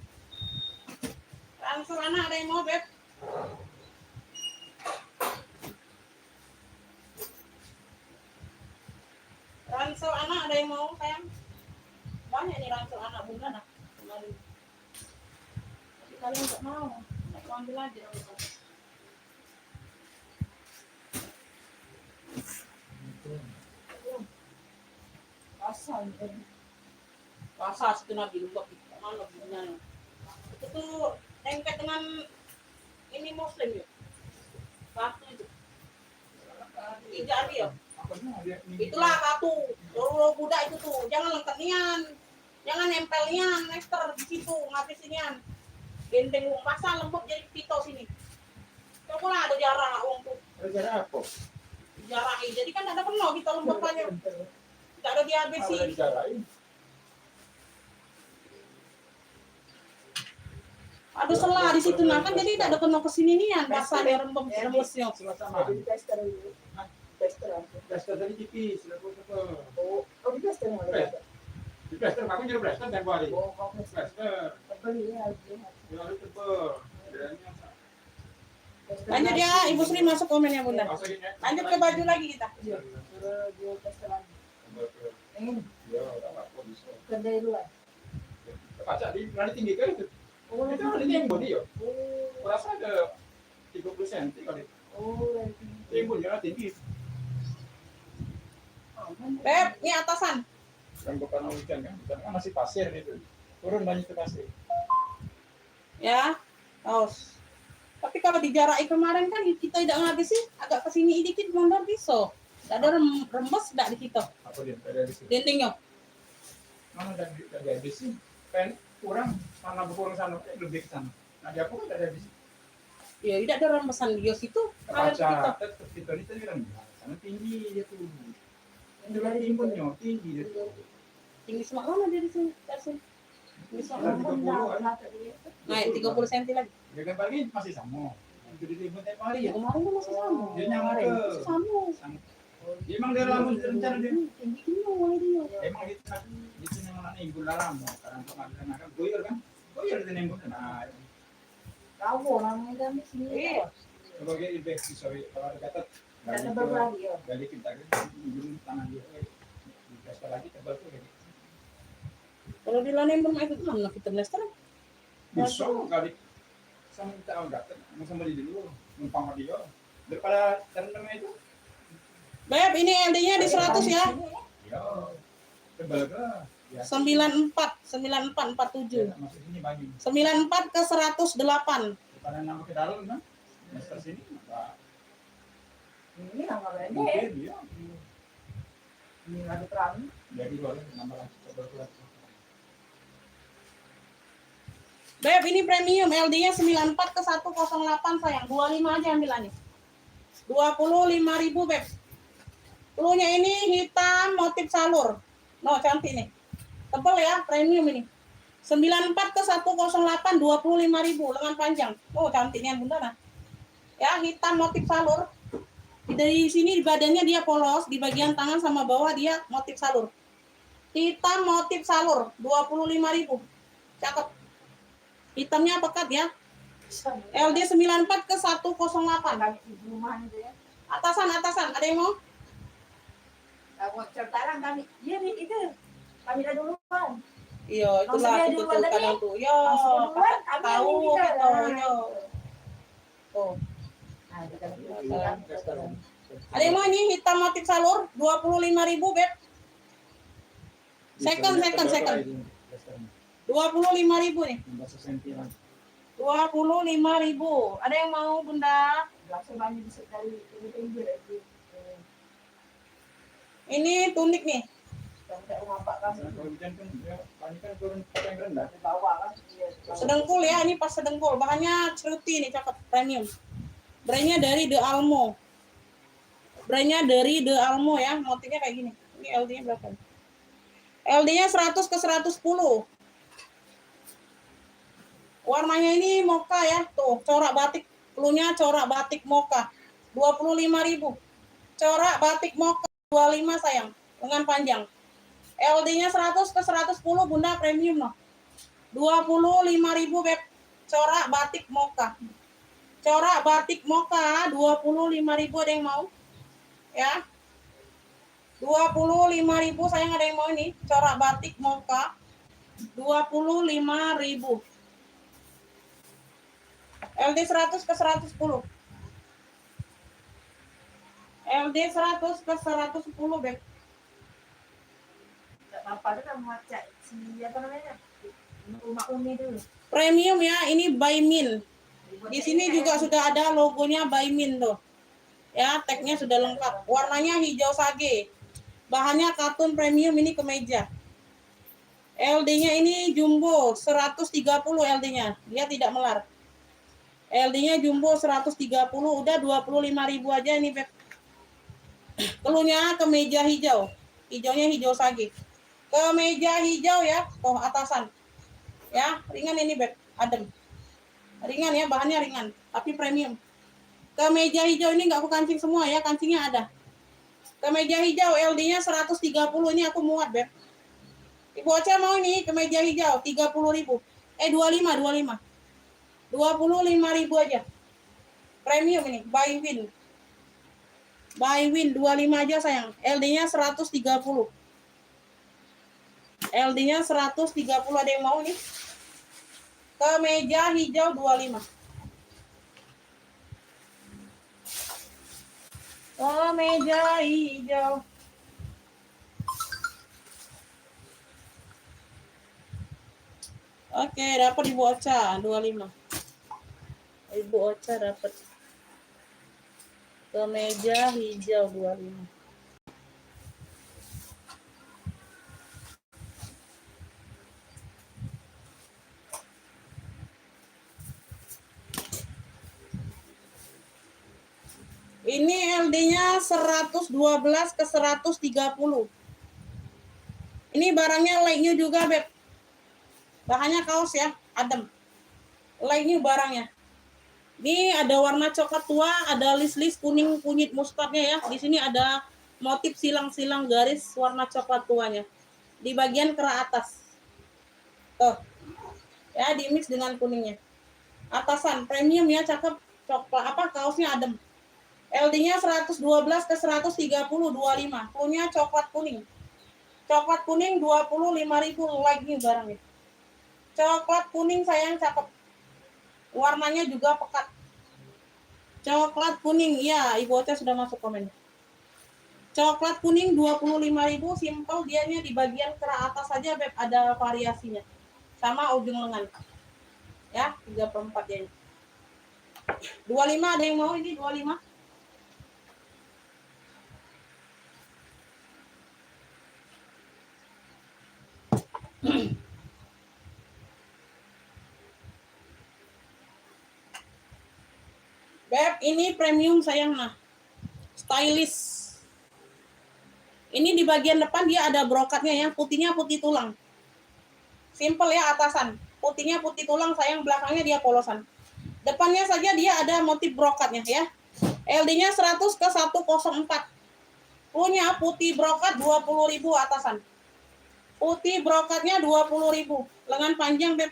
Ransel anak ada yang mau, Beb? Ransel anak ada yang mau, sayang? Banyak nih ransel anak Bunda nah. Kemarin. Tapi kalian enggak mau. Aku ambil aja. Pasal itu Nabi Lumbak itu mana Bunda? Itu tuh lengket dengan ini Muslim ya. Satu itu. Tiga dia. Itulah satu. Loro budak itu tuh. Jangan lengket nian. Jangan nempel nian, nester di situ ngapis nian. Benteng uang pasal lembut jadi pito sini. Coba lah ada jarak uang tuh. Ada jarak apa? Jarak jadi kan ada penuh kita lembut banyak. Tidak ada dihabisi. Ada dijarakin. Aduh selah di situ nah kan jadi tidak ada kena kesini nian pasal dia rembesnya. Sama. Di tester dulu. Tester aja. Plaster tadi tipis, sudah Oh, di tester yang ada. di plaster, aku jadi plaster dan balik. Oh, kau tester. Plaster, Beli ya, beli. lalu tebel. Bedanya Lanjut ya Ibu Sri masuk komennya Bunda. Lanjut ke baju lagi kita. Iya. Suruh dia tester lagi. Ini Ya, tak apa bisa. kedai luar. Kaca di mana tinggi kan itu? Oh, Itu ada timbul dia. Oh, Rasa ada 30 cm kali. oh, Timbulnya tinggi. Beb, ini atasan. Yang bukan hujan kan masih pasir itu. Turun banyak ke pasir. Ya, kaos. Tapi kalau dijaraki kemarin kan kita tidak ngabisin, agak kesini dikit mundur bisa. Tidak ada rembes tidak di situ. Apa dia? Ada di sini. Dindingnya. Mana dari habis sih? Kan kurang mana berkurang sana lebih ke sana. Nah, dia pun ada di sini. Ya, tidak ada rembesan di situ. Ada di situ. Kaca tetap itu kan karena tinggi dia tuh. Yang dari timbulnya tinggi dia tuh. Tinggi semak mana dia di sini? Dari sini. Bisa Kalau Bunda, 30 kan. naik 30 cm lagi. Ya kan pagi masih sama. Itu di timur tiap hari Ya ya. kemarin kan masih sama. Dia nyamuk Kemarin ke- masih sama. Sama. Emang dia lama rencana dia. Tinggi mulai dia. Emang itu yang mana ibu dalam karena pengadilan akan goyor kan. Goyor itu yang bukan. Nah, Kau namanya kami sini. Iya. sebagai investasi sorry kalau ada kata Karena berbagi ya. dari kita kan belum tanah dia. Investor lagi tebal tuh kayak gitu. Kalau di Lanem belum itu mana kita blaster? Bisa kali sama kita enggak sama dia dulu numpang sama dia daripada tandem itu Beb, ini LD-nya di 100 ya. ya tebal ke ya 94 masuk sini bagi 94 ke 108. daripada nambah ke dalam kan master sini maka Ini nggak boleh. mungkin ya Ini lagi terang. jadi boleh nambah lagi tebal ke Beb, ini premium LD-nya 94 ke 108 sayang. 25 aja ambilannya. 25.000 Beb. Pelunya ini hitam motif salur. No, cantik nih. Tebel ya, premium ini. 94 ke 108 25.000 lengan panjang. Oh, cantiknya Bunda nah. Ya, hitam motif salur. Dari sini badannya dia polos, di bagian tangan sama bawah dia motif salur. Hitam motif salur 25.000. Cakep. Hitamnya pekat ya. LD 94 ke 108. Kami di rumah itu ya. Atasan, ada yang mau? Aku ceritakan kami. Iya nih itu. Kami dah duluan. Iya, itulah Langsung dia itu duluan tuh tadi. kadang tuh. Yo, Langsung duluan. Kami tahu yang ini gitu. kan. Yo. Tuh. Nah, itu kan Ada yang mau ini hitam motif salur 25.000 Beb. Second. 25.000 nih. 25.000. Ada yang mau Bunda? langsung kami bisa dari pinggir itu. Ini tunik nih. Sampai rumah Pak kami. kalau hujan kan ya paling kan turun yang rendah Di bawah kan. Iya, di bawah. Sedengkul ya, ini pas sedengkul. Bahannya ceruti nih, cakep, premium. Brandnya dari The Almo. Ya, motifnya kayak gini. Ini LD-nya berapa? LD-nya 100 ke 110. Warnanya ini mocha ya, tuh, corak batik. Pelunya corak batik mocha. 25.000. Corak batik mocha 25 sayang, lengan panjang. LD-nya 100 ke 110 Bunda premium loh. 25.000 Beb. Corak batik mocha. Corak batik mocha 25.000 ada yang mau? Ya. 25.000 sayang ada yang mau ini? Corak batik mocha 25.000. LD 100 ke 110. LD 100 ke 110 Beb. Apa itu kan macam si apa namanya? Rumah Umi dulu. Premium ya, ini by Min. Di sini juga sudah ada logonya by Min tuh. Ya, tagnya sudah lengkap. Warnanya hijau sage. Bahannya katun premium, ini kemeja. LD-nya ini jumbo 130 LD-nya. Dia tidak melar. LD-nya jumbo 130, udah 25.000 aja ini Beb. Keluhnya kemeja hijau. Hijaunya hijau sage. Kemeja hijau ya, tuh atasan. Ya, ringan ini Beb, adem. Ringan ya, bahannya ringan, tapi premium. Kemeja hijau ini nggak aku kancing semua ya, kancingnya ada. Kemeja hijau LD-nya 130, ini aku muat Beb. Ibu Ocha mau ini kemeja hijau 30.000. 25 25.000 aja. Premium ini, by Win. By Win 25 aja sayang. LD-nya 130. LD-nya 130 ada yang mau nih? Kemeja hijau 25. Kemeja hijau. Oke, dapat Ibu Ocha 25. Ibu Ocha dapat kemeja hijau 25. Ini LD-nya 112 ke 130. Ini barangnya like-nya juga, Beb. Bahannya kaos ya, adem. Like new barangnya. Ini ada warna coklat tua, ada list-list kuning kunyit mustardnya ya. Di sini ada motif silang-silang garis warna coklat tuanya. Di bagian kera atas. Tuh. Ya, di mix dengan kuningnya. Atasan premium ya, cakep. Coklat apa kaosnya adem. LD-nya 112 ke 130 25. Punya coklat kuning. Coklat kuning 25.000 like nih barangnya. Coklat kuning sayang cakep. Warnanya juga pekat. Coklat kuning, iya, Ibu Ocha sudah masuk komen. Coklat kuning 25.000, simple dianya di bagian kera atas saja Beb, ada variasinya. Sama ujung lengan. Ya, 3/4 ya. 25 ada yang mau ini 25? Beb, ini premium sayang nah. Stylish. Ini di bagian depan dia ada brokatnya ya, putihnya putih tulang. Simple ya atasan. Putihnya putih tulang sayang, belakangnya dia polosan. Depannya saja dia ada motif brokatnya ya. LD-nya 100 ke 104. Punya putih brokat 20.000 atasan. Putih brokatnya 20.000. Lengan panjang Beb.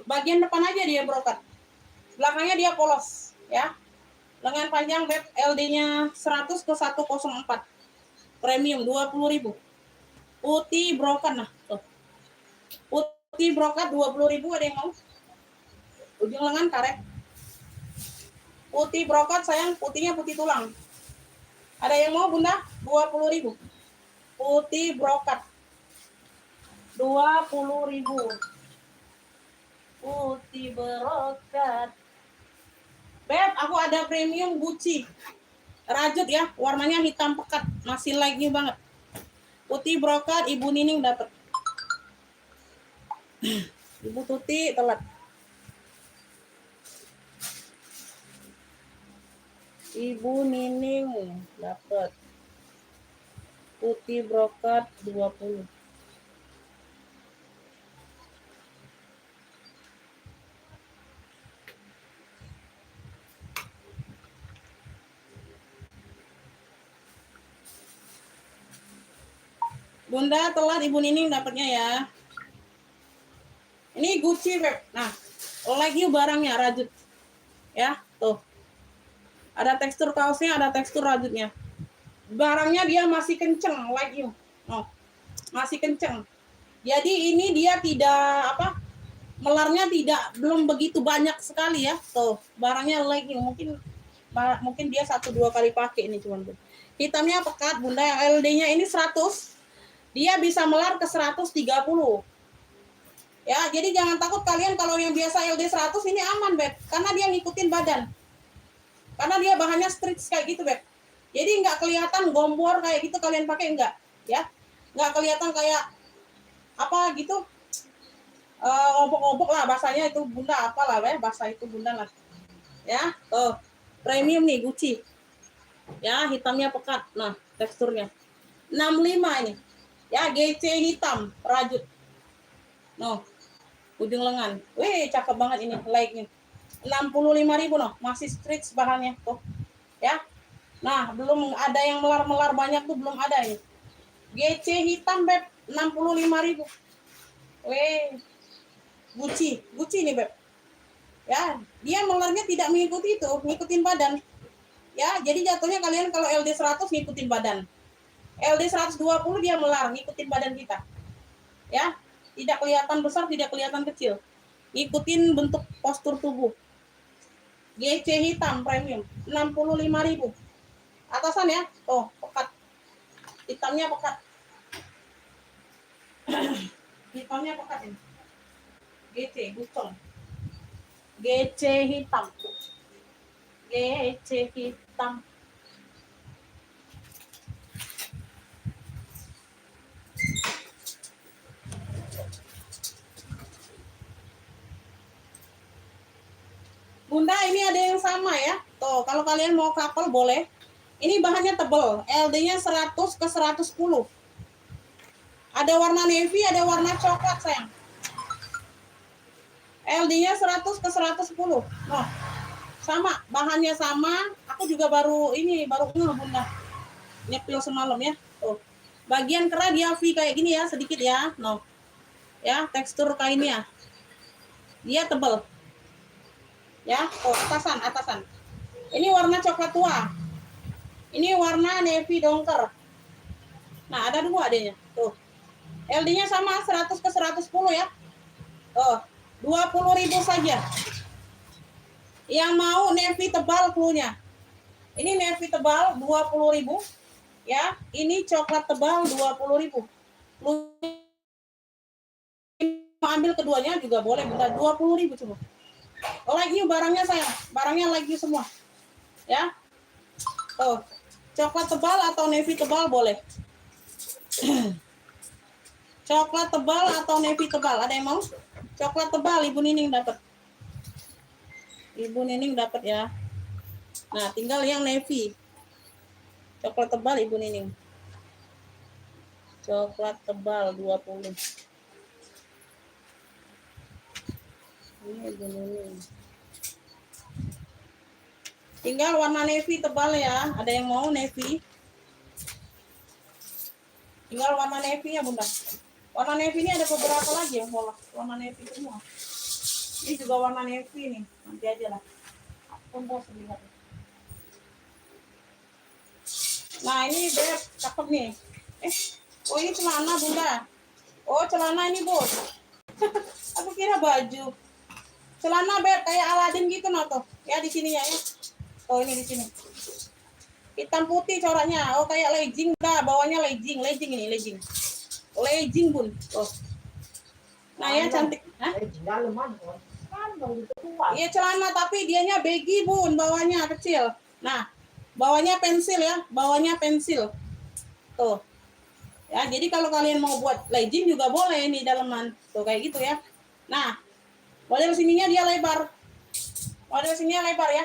Bagian depan aja dia brokat. Belakangnya dia polos. Ya, lengan panjang Beb, LD-nya 100 ke 104. Premium 20.000. Putih brokat nah, tuh. Putih brokat 20.000 ada yang mau? Ujung lengan karet. Putih brokat sayang, putihnya putih tulang. Ada yang mau Bunda? 20.000. Putih brokat. 20.000. Putih brokat. Beb, aku ada premium Gucci. Rajut ya, warnanya hitam pekat, masih like new banget. Putih brokat, Ibu Nining dapat. Ibu Tuti telat. Ibu Nining dapat. Putih brokat 20. Bunda telat, Ibu Nining dapatnya ya. Ini Gucci Beb. Nah, like you barangnya rajut. Ya, tuh. Ada tekstur kaosnya, ada tekstur rajutnya. Barangnya dia masih kenceng, like you. Oh, masih kenceng. Jadi ini dia tidak apa? Melarnya belum begitu banyak sekali ya. Tuh, barangnya like you. Mungkin dia 1-2 kali pakai ini cuman. Hitamnya pekat, Bunda. Yang LD-nya ini 100. Dia bisa melar ke 130. Ya, jadi jangan takut kalian kalau yang biasa LD 100 ini aman, Beb. Karena dia ngikutin badan. Karena dia bahannya strict kayak gitu, Beb. Jadi nggak kelihatan gombor kayak gitu kalian pakai enggak, ya. Nggak kelihatan kayak apa gitu. Obok-obok lah bahasanya itu Bunda apalah, Beb. Bahasa itu Bunda lah. Ya, tuh. Premium nih Gucci. Ya, hitamnya pekat. Nah, teksturnya. 65 ini. Ya, GC hitam, rajut. No, ujung lengan. Wih, cakep banget ini, like-nya. 65.000 noh, masih stretch bahannya tuh. Ya. Nah, belum ada yang melar-melar banyak tuh, belum ada ini. GC hitam Beb, 65.000. Wih. Gucci nih Beb. Ya, dia melarnya tidak mengikuti itu, ngikutin badan. Ya, jadi jatuhnya kalian kalau LD 100 ngikutin badan. LD 120 dia melar, ngikutin badan kita. Ya, tidak kelihatan besar, tidak kelihatan kecil. Ikutin bentuk postur tubuh. GC hitam premium, 65.000. Atasan ya, tuh, pekat. Hitamnya pekat. Hitamnya pekat ini. GC, gucong. GC hitam. GC hitam. Bunda, ini ada yang sama ya. Tuh, kalau kalian mau couple boleh. Ini bahannya tebal. LD-nya 100 ke 110. Ada warna navy, ada warna coklat, sayang. LD-nya 100 ke 110. Noh, sama, bahannya sama. Aku juga baru ngeh Bunda. Nyepil semalam ya. Tuh. Bagian kerah dia V kayak gini ya, sedikit ya. Noh. Ya, tekstur kainnya. Dia tebal. Ya, oh, atasan. Ini warna coklat tua. Ini warna navy dongker. Nah, ada dua adanya. Tuh. LD-nya sama 100 ke 110 ya. Oh, 20.000 saja. Yang mau navy tebal cluenya. Ini navy tebal 20.000 ya. Ini coklat tebal 20.000. Mau ambil keduanya juga boleh, Bunda. 20.000 cuma. Oh, lagi barangnya sayang. Barangnya lagi semua. Ya. Oh, coklat tebal atau navy tebal boleh. Coklat tebal atau navy tebal, ada yang mau? Coklat tebal Ibu Nining dapat. Ibu Nining dapat ya. Nah, tinggal yang navy. Coklat tebal Ibu Nining. Coklat tebal 20. Ini Ibu Nining. Tinggal warna navy tebal ya. Ada yang mau navy? Tinggal warna navy ya, Bunda. Warna navy ini ada beberapa lagi yang polos. Warna navy semua. Ini juga warna navy nih. Nanti aja lah. Aku mau lihat. Nah, ini Beb, cakep nih. Oh ini celana Bunda. Oh celana ini Bos. Aku kira baju. Celana Beb kayak Aladin gitu nah tuh. Ya di sini ya. Oh ini di sini. Hitam putih coraknya. Oh kayak legging dah. Bawahnya legging ini legging. Legging Bun. Oh. Nah ya cantik. Hah? Iya celana tapi dianya baggy Bun. Bawahnya kecil. Nah bawahnya pensil ya. Bawahnya pensil. Tuh. Ya jadi kalau kalian mau buat legging juga boleh nih daleman. Tuh kayak gitu ya. Nah model sininya dia lebar. Model sininya lebar ya.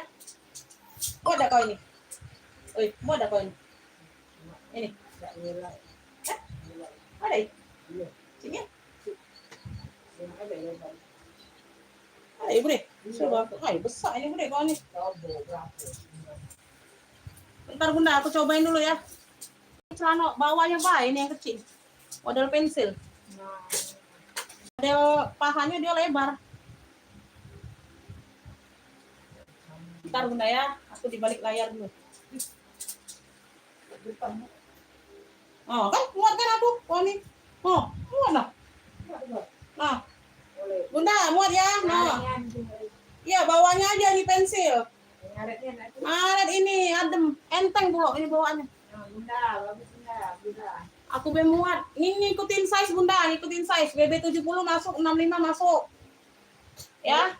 Oh ada kau ini. Oi, mau ada kau ini. Ini. Ada ya? Sini ya? Ada Ibu deh. Coba. Besar ini Ibu deh kau nih. Bentar Bunda, aku cobain dulu ya. Celana bawahnya baik ini yang kecil. Model pensil. Model pahanya dia lebar. Bentar Bunda ya, aku di balik layar dulu. Oh, kan muat kan aku? Oh nih. Oh, muat nah. Nah. Bunda, muat ya. Nah. Iya, bawahnya aja nih pensil. Ngaret ini adem, enteng pula ini bawaannya. Bunda, bagus Bunda. Aku bemuat. Ini ngikutin size Bunda, ngikutin size. BB 70 masuk, 65 masuk. Ya.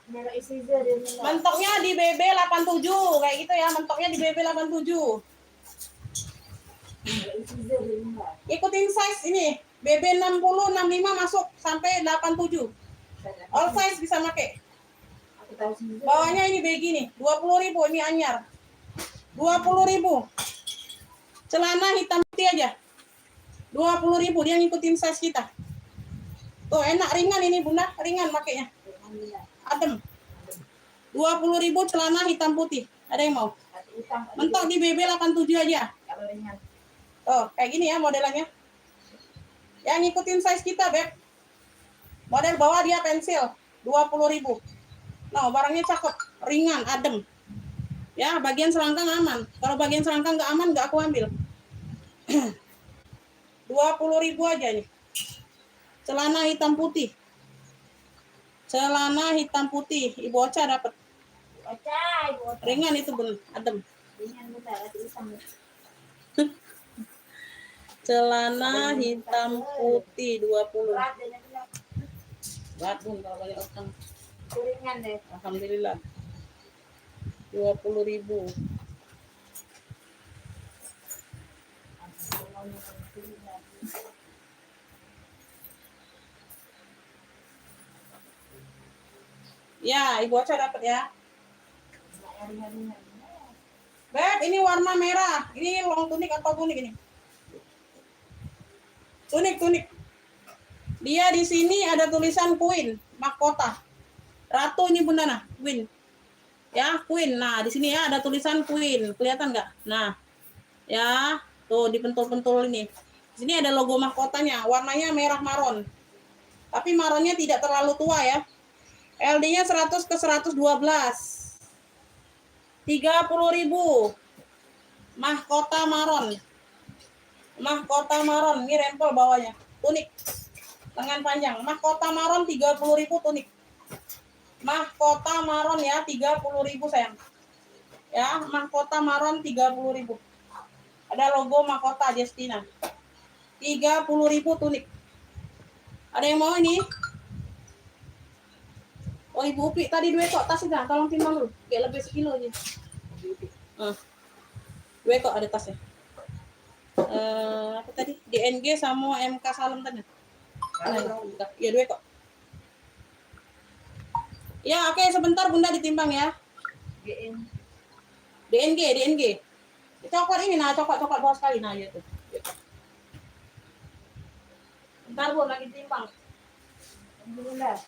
Mentoknya di BB 87 kayak gitu ya, mentoknya di BB 87. Ikutin size ini. BB 60, 65 masuk sampai 87. All size bisa pakai. Bawahnya ini baggy nih, 20.000 ini anyar. 20.000. Celana hitam putih aja. 20.000 dia ngikutin size kita. Tuh enak ringan ini Bunda, ringan makainya. Adem. 20.000 celana hitam putih. Ada yang mau? Mentok di BB 87 aja. Oh, kayak gini ya modelannya. Yang ngikutin size kita, Beb. Model bawah dia pensil, 20.000. Nah, barangnya cakep, ringan, adem. Ya, bagian selangkang aman. Kalau bagian selangkang nggak aman, nggak aku ambil. 20.000 aja nih. Celana hitam putih. Celana hitam putih. Ibu Ocha dapat. Ringan itu bener, adem. Celana hitam putih 20. Berat Bun kalau balik orang. Ringan deh. Alhamdulillah. 20.000. Ya, Ibu Ocha dapat ya. Beb, ini warna merah. Ini long tunik atau tunik ini? Tunik. Dia di sini ada tulisan Queen, mahkota. Ratu ini Bunda, nah, Queen. Ya, Queen. Nah, di sini ya ada tulisan Queen. Kelihatan nggak? Nah, ya, tuh dipentul-pentul ini. Di sini ada logo mahkotanya, warnanya merah maron. Tapi maronnya tidak terlalu tua ya. LD-nya 100 ke 112. 30.000. Mahkota maron. Mahkota maron, ini rempel bawahnya. Tunik. Lengan panjang. Mahkota maron 30.000 tunik. Mahkota maron ya, 30.000 sayang. Ya, mahkota maron 30.000. Ada logo mahkota Justina. 30.000 tunik. Ada yang mau ini? Oh, Ibu Upi tadi dua kok tas enggak? Tolong timbang dulu. Kayak lebih sekilo aja. Dua kok ada tasnya. Apa tadi? DNG sama MK Salem tadi. Ya dua kok. Ya, oke, sebentar Bunda ditimbang ya. DNG. Coklat ini, nah coklat bawah sekali, nah ya tuh. Bentar Bu, lagi timbang. Alhamdulillah.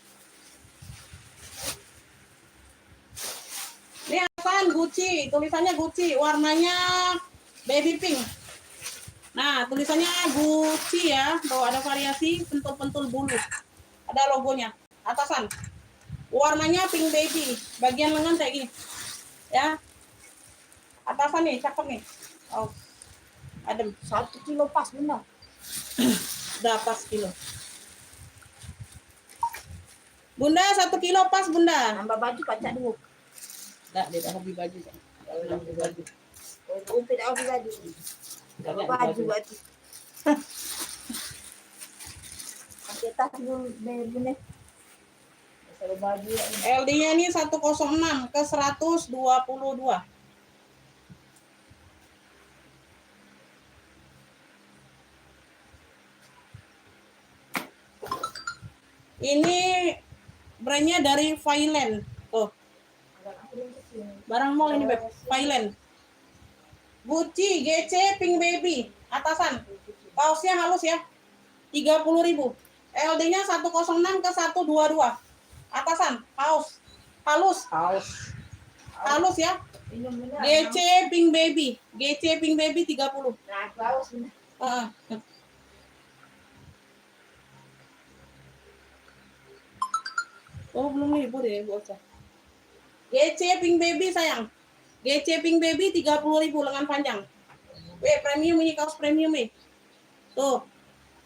Ini apaan? Gucci, tulisannya Gucci, warnanya baby pink. Nah, tulisannya Gucci ya, bahwa ada variasi pentul-pentul bulu. Ada logonya, atasan. Warnanya pink baby, bagian lengan kayak gini. Ya. Atasan nih, cakep nih. Oh. Adem. 1 kilo pas Bunda. Udah pas kilo. Bunda 1 kilo pas Bunda. Nambah baju pacak dulu. Enggak, dia dah hobi baju kan. Hobi baju. Umpit aku baju. Nambah baju. Pakai tas dulu Bunda. Pakai baju. LD-nya ini 106 ke 122. Ini brandnya dari Vailand. Tuh. Barang mall ini, Beb. Vailand. Gucci, GC, Pink Baby. Atasan. Kaosnya halus ya. 30.000. LD-nya 106 ke 122. Atasan, kaos. Halus. Halus ya. GC Pink Baby. GC Pink Baby 30. Nah, kaos Bunda. Oh, belum libur ya, bocah. GC Pink Baby sayang. GC Pink Baby 30.000 lengan panjang. Premium ini kaos premium nih. Tuh.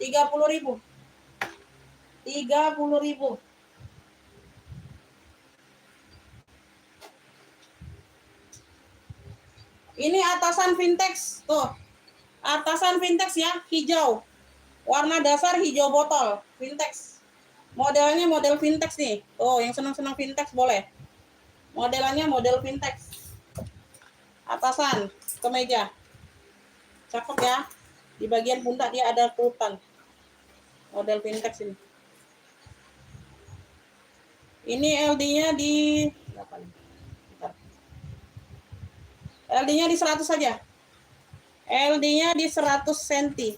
30.000. 30.000. Ini atasan Vintex, tuh. Atasan Vintex ya, hijau. Warna dasar hijau botol, Vintex. Modelnya model Vintex nih. Tuh, yang senang-senang Vintex boleh. Modelannya model Vintex. Atasan, kemeja. Cakep ya. Di bagian pundak dia ada kurutan. Model Vintex ini. Ini LD-nya di berapa nih? LD-nya di 100 saja. LD-nya di 100 cm.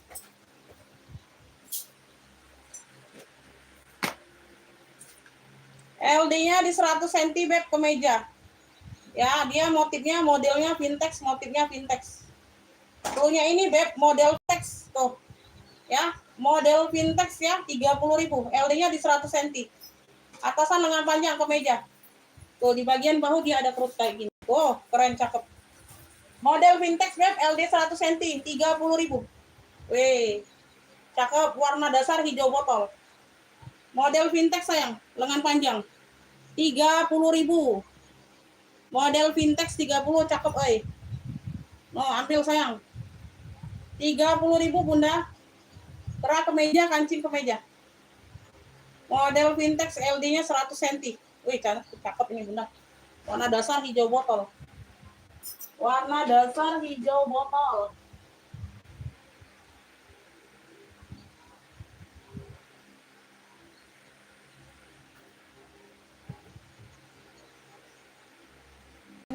LD-nya di 100 cm Beb kemeja. Ya, dia motifnya modelnya Vintex, Tuhnya ini Beb model Vintex tuh. Ya, model Vintex ya 30.000. LD-nya di 100 cm. Atasan lengan panjang kemeja. Tuh di bagian bahu dia ada perut kayak gini. Tuh, keren cakep. Model Vintex Beb LD 100 cm 30.000. Wih. Cakep, warna dasar hijau botol. Model Vintex sayang, lengan panjang. 30.000. Model Vintex 30 cakep euy. No, ambil sayang. 30.000 Bunda. Kerah kemeja, kancing kemeja. Model Vintex LD-nya 100 cm. Wih, cakep ini Bunda. Warna dasar hijau botol. Warna dasar hijau botol.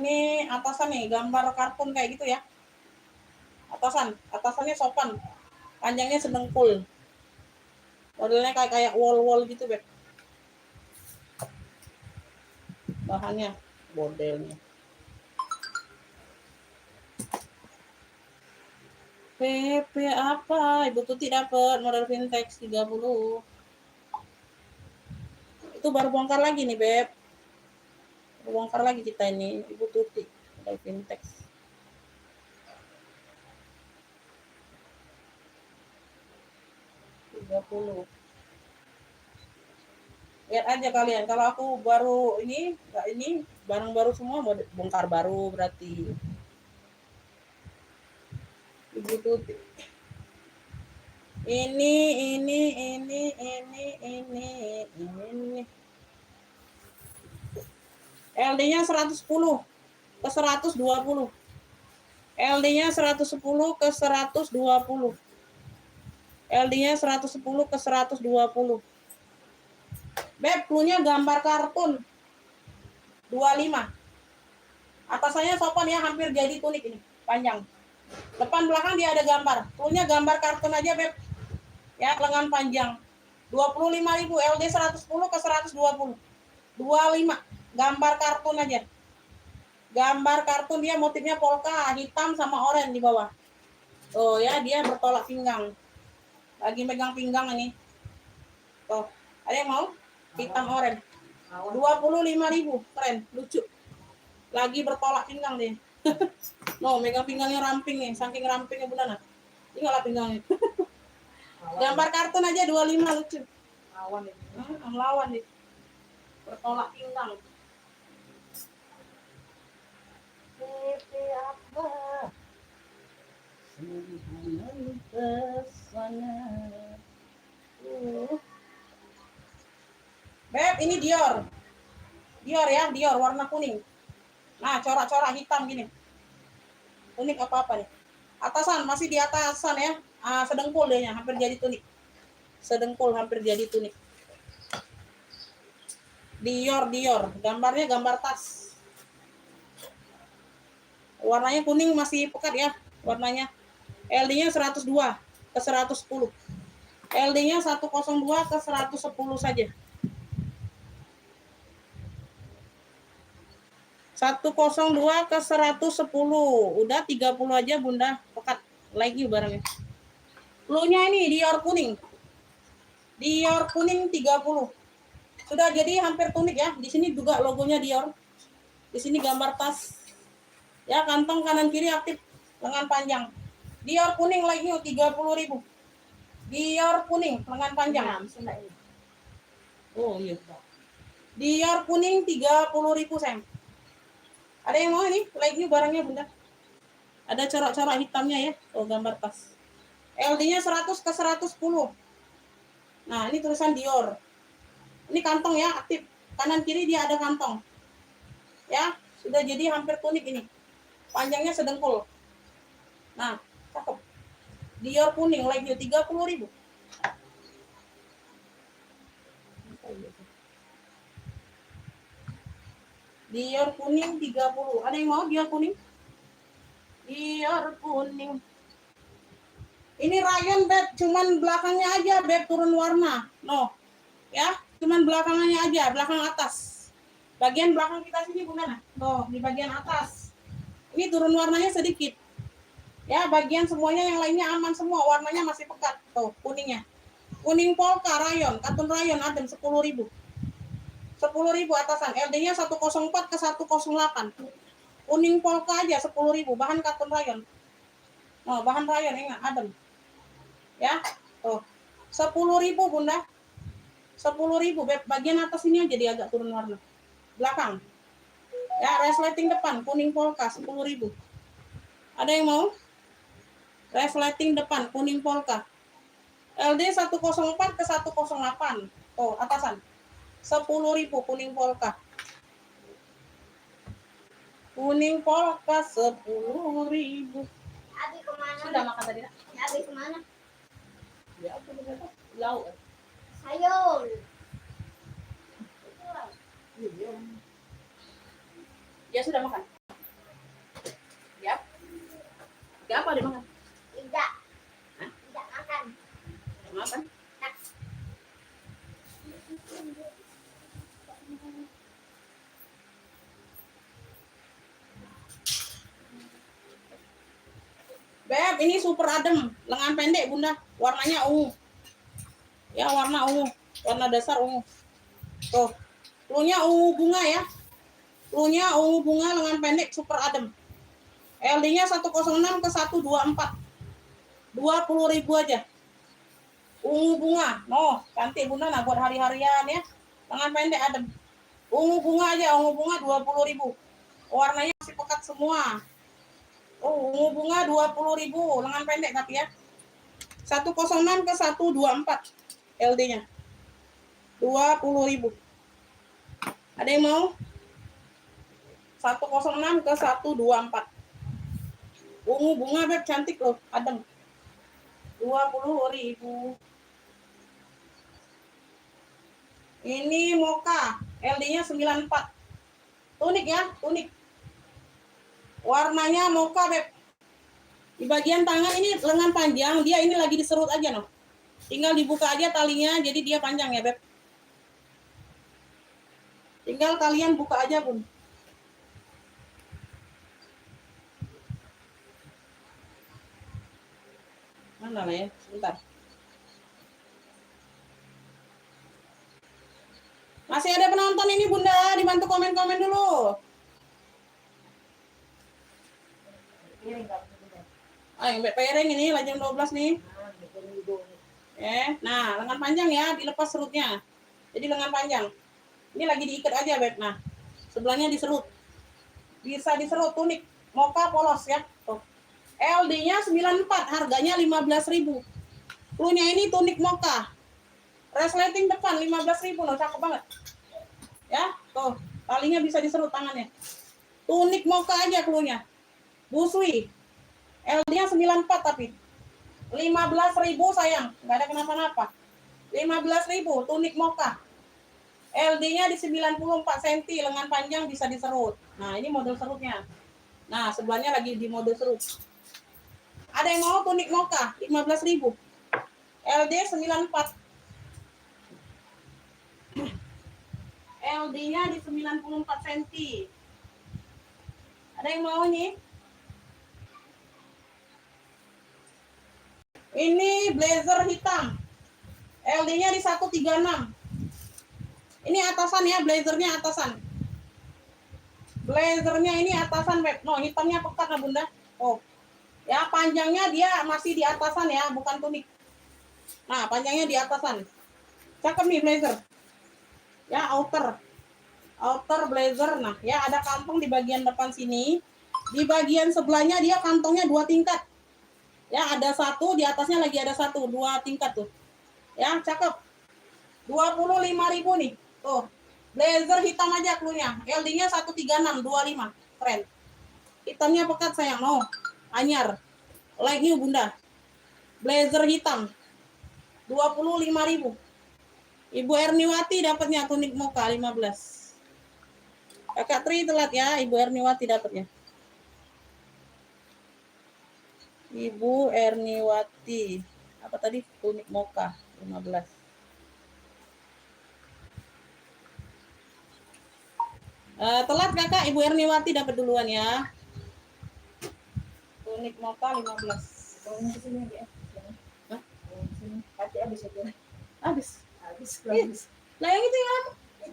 Ini atasan nih, gambar kartun kayak gitu ya. Atasannya sopan. Panjangnya sedengkul. Modelnya kayak wall-wall gitu, Beb. bahannya modelnya. PP apa? Ibu Tuti dapat model vintage 30. Itu baru bongkar lagi nih, Beb. Baru bongkar lagi kita ini, Ibu Tuti model vintage. Lihat aja kalian, kalau aku baru ini, enggak ini, barang baru semua bongkar baru berarti. Ibu Tuti. Ini. LD-nya 110 ke 120. LD-nya 110 ke 120. LD-nya 110 ke 120. Beb, cluenya gambar kartun 25. Atasannya sopan ya, hampir jadi tunik ini, panjang. Depan belakang dia ada gambar. Cluenya gambar kartun aja, Beb. Ya, lengan panjang. 25.000, LD 110 ke 120. 25. Gambar kartun aja. Gambar kartun, dia motifnya polka, hitam sama oranye di bawah. Oh ya, dia bertolak pinggang. Lagi megang pinggang ini. Tuh, ada yang mau? Hitam oranye. 25.000, keren, lucu. Lagi bertolak pinggang dia. No, megang pinggangnya ramping nih, saking rampingnya Bunda. Tinggal pinggangnya. Gambar kartun aja 25, lucu. Lawan itu. Lawan nih. Bertolak pinggang. PP apa? Semalam pesona. Beb, ini Dior. Dior ya, Dior warna kuning. Nah, corak-corak hitam gini. Tunik apa-apa nih. Atasan, masih di atasan ya. Sedengkul dia, hampir jadi tunik. Sedengkul hampir jadi tunik. Dior. Gambarnya gambar tas. Warnanya kuning masih pekat ya warnanya. LD-nya 102 ke 110. LD-nya 102 ke 110 saja. 102 ke 110. Udah 30 aja Bunda. Pekat lagi barangnya. Cluenya ini Dior kuning. Dior kuning 30. Sudah jadi hampir tunik ya. Di sini juga logonya Dior. Di sini gambar tas. Ya, kantong kanan kiri aktif, lengan panjang. Dior kuning lagi 30.000. Dior kuning lengan panjang. Oh iya. Dior kuning 30.000 sayang. Ada yang mau ini? Lagi barangnya Bunda. Ada corak-corak hitamnya ya. Oh, gambar tas. LD-nya 100 ke 110. Nah, ini tulisan Dior. Ini kantong ya, aktif. Kanan kiri dia ada kantong. Ya, sudah jadi hampir tunik ini. Panjangnya sedengkul. Nah, cakep. Dior kuning lagi 30.000. Dior kuning 30. Ada yang mau Dior kuning? Dior kuning. Ini rayon, Beb, cuman belakangnya aja, Beb, turun warna. No. Ya, cuman belakangnya aja, belakang atas. Bagian belakang kita sini Bunda. No, di bagian atas. Ini turun warnanya sedikit. Ya, bagian semuanya yang lainnya aman semua, warnanya masih pekat. Tuh, kuningnya. Kuning polka rayon, katun rayon adem 10.000. 10.000 atasan. LD-nya 104 ke 108. Kuning polka aja 10.000, bahan katun rayon. Oh, bahan rayon ingat adem. Ya, tuh. 10.000 Bunda. 10.000, bagian atas ini aja dia agak turun warna. Belakang. Ya, resleting depan kuning polka 10.000. Ada yang mau? Resleting depan kuning polka. LD 104 ke 108. Oh, atasan. 10.000 kuning polka. Kuning polka 10.000. Abi kemana? Sudah makan tadi, Nak? Abi kemana? Ya, aku udah lauk. Sayur. Ya sudah makan. Ya. Ya apa dia makan? Tidak. Hah? Tidak makan. Makan. Tak. ini super adem, lengan pendek bunda, warnanya ungu. Ya warna ungu, warna dasar ungu. Tuh, cluenya ungu bunga ya. Cluenya ungu bunga, lengan pendek, super adem. LD-nya 106 ke 124. 20.000 aja. Ungu bunga, no, cantik bunda, nah buat hari-harian ya. Lengan pendek adem. Ungu bunga aja, ungu bunga 20.000. Warnanya masih pekat semua. Oh, ungu bunga 20.000, lengan pendek tapi ya. 106 ke 124 LD-nya. 20.000. Ada yang mau? 106 ke 124. Ungu bunga beb, cantik loh, adem. 20.000. Ini mocha, LD-nya 94. Tunik ya, tunik. Warnanya mocha beb. Di bagian tangan ini lengan panjang, dia ini lagi diserut aja noh. Tinggal dibuka aja talinya, jadi dia panjang ya beb. Tinggal kalian buka aja bun. Mana lah ya, sebentar. Masih ada penonton ini bunda, dibantu komen-komen dulu. Piring kamu bunda. Ayo mbak piring ini, lah jam 12 nih. Nah, bikin hidung. Nah lengan panjang ya, dilepas serutnya. Jadi lengan panjang. Ini lagi diikat aja beb. Nah, sebelahnya diserut. Bisa diserut tunik mocha polos ya. Tuh. LD-nya 94, harganya 15.000. Cluenya ini tunik mocha. Resleting depan 15.000 loh, cakep banget. Ya, tuh. Talinya bisa diserut tangannya. Tunik mocha aja cluenya. Busui. LD-nya 94 tapi. 15.000 sayang, nggak ada kenapa-napa. 15.000 tunik mocha. LD-nya di 94 cm, lengan panjang bisa diserut. Nah, ini model serutnya. Nah, sebelahnya lagi di mode serut. Ada yang mau tunik mocha 15.000. LD 94. LD-nya di 94 cm. Ada yang mau nih? Ini blazer hitam. LD-nya di 136. Ini atasan ya, blazernya atasan. Blazernya ini atasan, Beb. No, hitamnya pekat lah, Bunda. Oh. Ya, panjangnya dia masih di atasan ya, bukan tunik. Nah, panjangnya di atasan. Cakep nih blazer. Ya, outer. Outer blazer. Nah, ya ada kantong di bagian depan sini. Di bagian sebelahnya dia kantongnya 2 tingkat. Ya, ada satu, di atasnya lagi ada satu, 2 tingkat tuh. Ya, cakep. 25.000 nih. Tuh. Blazer hitam aja cluenya. LD-nya 136, 25. Keren. Hitamnya pekat sayang. No. Anyar. Like new Bunda. Blazer hitam. 25.000. Ibu Erniwati dapatnya tunik mocha 15. Kakak Tri telat ya, Ibu Erniwati dapatnya. Ibu Erniwati. Apa tadi? Tunik mocha 15. Telat kakak, Ibu Erniwati dapat duluan ya. Tunik mocha 15. Tolong ke sini ya. Hah? Ke sini. Pasti habis aja. Habis. Habis. Lah yang itu ya?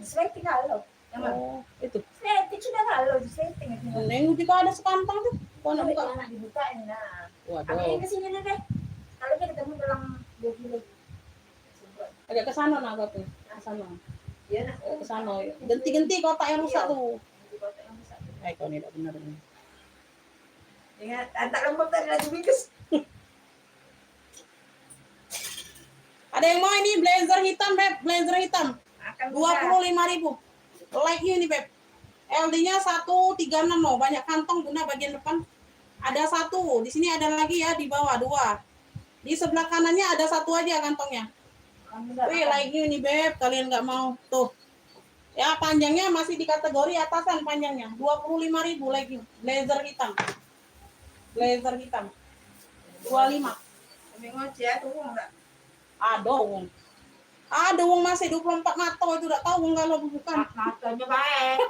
Sleting halo. Oh, itu. Sleting sudah halo, sleting itu. Neng juga ada sekantong tuh. Kau Kalau buka. anak dibukain nah. Waduh. Ambilin ke sini deh. Kalau kita ketemu dalam 2 kilo. Agak ke sana nah tuh. Ke sana. Iya nah. Ke sana. Ganti-ganti kotak yang rusak tuh. Di kota yang besar. Kau ini tidak benar ini. Ingat, antar lembut tadi lagi bingkes. Ada yang mau ini blazer hitam, Beb? Blazer hitam. Akan 25.000. Like ini, Beb. LD-nya 136 loh. Banyak kantong Bunda bagian depan. Ada satu. Di sini ada lagi ya di bawah 2. Di sebelah kanannya ada satu aja kantongnya. Wih, like ini, Beb. Kalian nggak mau. Tuh. Ya, panjangnya masih di kategori atasan panjangnya. 25.000 like ini. Blazer hitam. Blazer hitam. 25. Memang dia tuh enggak. Aduh. Aduh, masih 24 mato itu udah tahu kalau bukan. Matanya baik.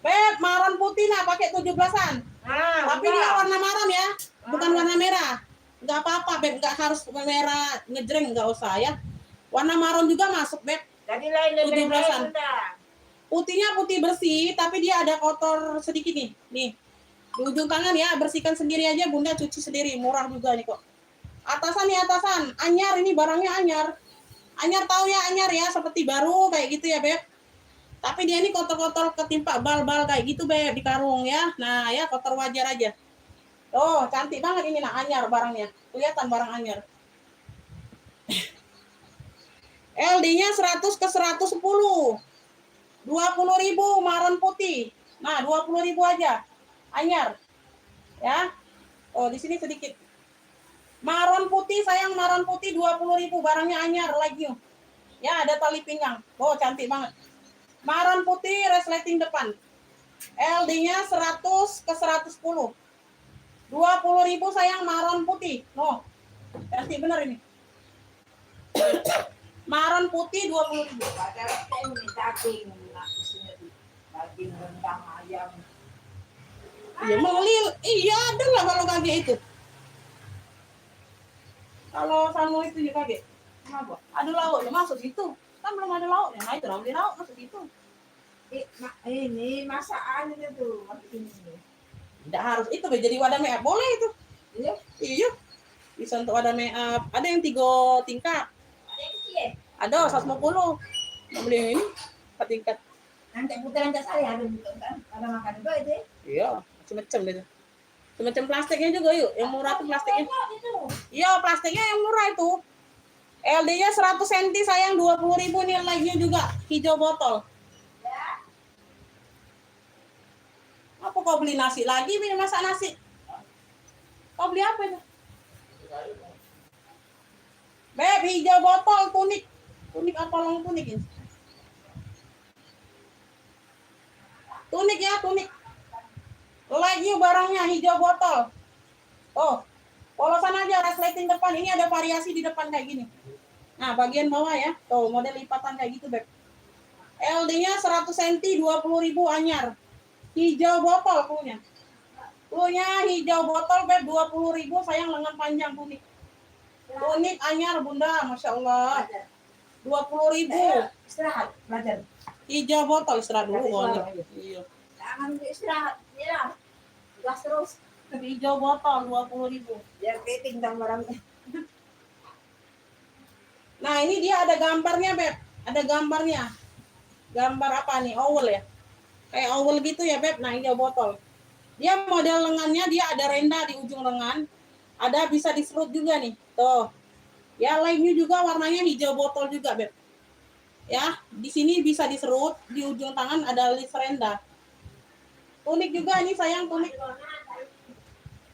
Beb, maron putih nah pakai 17-an. Nah, Tapi dia warna maron ya. Bukan warna merah. Nggak apa-apa, Beb. Nggak harus merah ngejreng, nggak usah ya. Warna marun juga masuk, Beb. Jadi lain 17-an. Bunda. Putihnya putih bersih, tapi dia ada kotor sedikit nih. Nih, di ujung tangan ya, bersihkan sendiri aja, Bunda cuci sendiri. Murah juga nih kok. Atasan nih, atasan. Anyar, ini barangnya anyar. Anyar tahu ya, anyar ya, seperti baru kayak gitu ya, Beb. Tapi dia ini kotor-kotor ketimpa bal-bal kayak gitu, Beb, di karung ya. Nah, ya kotor wajar aja. Oh, cantik banget ini, nah, anyar barangnya. Kelihatan barang anyar. LD-nya 100 ke 110. 20.000 marun putih. Nah, 20.000 aja. Anyar. Ya. Oh, di sini sedikit. Marun putih, sayang, marun putih 20.000, barangnya anyar lagi. Ya, ada tali pinggang. Oh, cantik banget. Marun putih resleting depan. LD-nya 100 ke 110. 20.000 sayang, marun putih. No. Cantik bener ini. Marun putih 20.000. Padahal ini daging, nak isinya tuh daging rendang ayam. Iya, melil. Iya, ada lah kalau kaget itu. Kalau sama itu juga kaget. Kenapa? Ada lauknya masuk situ. Kan belum ada lauknya. Nah, itu beli lauk masuk situ. Ini masakannya tuh ini. Tidak harus itu jadi wadah make up. Boleh itu. Iya. Iya. Bisa untuk wadah make up. Ada yang 3 tingkat. Ada yang kecil. Ada 150. Mau beli yang ini 4 tingkat. Nanti putaran jas saya ada gitu kan. Ada makan juga itu. Iya, macam-macam deh. Macam plastiknya juga yuk. Yang murah tuh plastiknya. Iya, plastiknya yang murah itu. LD-nya 100 cm sayang, 20.000 nih, like-nya juga hijau botol. Apa kau beli nasi lagi? Beli masak nasi. Kau beli apa itu? Beb, hijau botol tunik. Tunik apa long tunik ini? Tunik ya, tunik. Like-nya barangnya hijau botol. Oh, polosan aja resleting depan. Ini ada variasi di depan kayak gini. Nah, bagian bawah ya. Tuh, model lipatan kayak gitu, Beb. LD-nya 100 cm, 20.000 anyar. Hijau botol punya. Punya hijau botol, Beb, 20.000 sayang, lengan panjang tunik. Tunik anyar, Bunda, Masya Allah. 20.000. Istirahat, belajar. Hijau botol, istirahat dulu. Iya. Jangan istirahat, ya. Gas terus. Hijau botol, 20.000. Biar keting dan barangnya. Nah, ini dia ada gambarnya, Beb. Ada gambarnya. Gambar apa nih? Owl ya. Kayak owl gitu ya, Beb. Nah, hijau botol. Dia model lengannya, dia ada renda di ujung lengan. Ada bisa diserut juga nih. Tuh. Ya, lainnya juga warnanya hijau botol juga, Beb. Ya, di sini bisa diserut. Di ujung tangan ada list renda. Tunik juga ini sayang, tunik.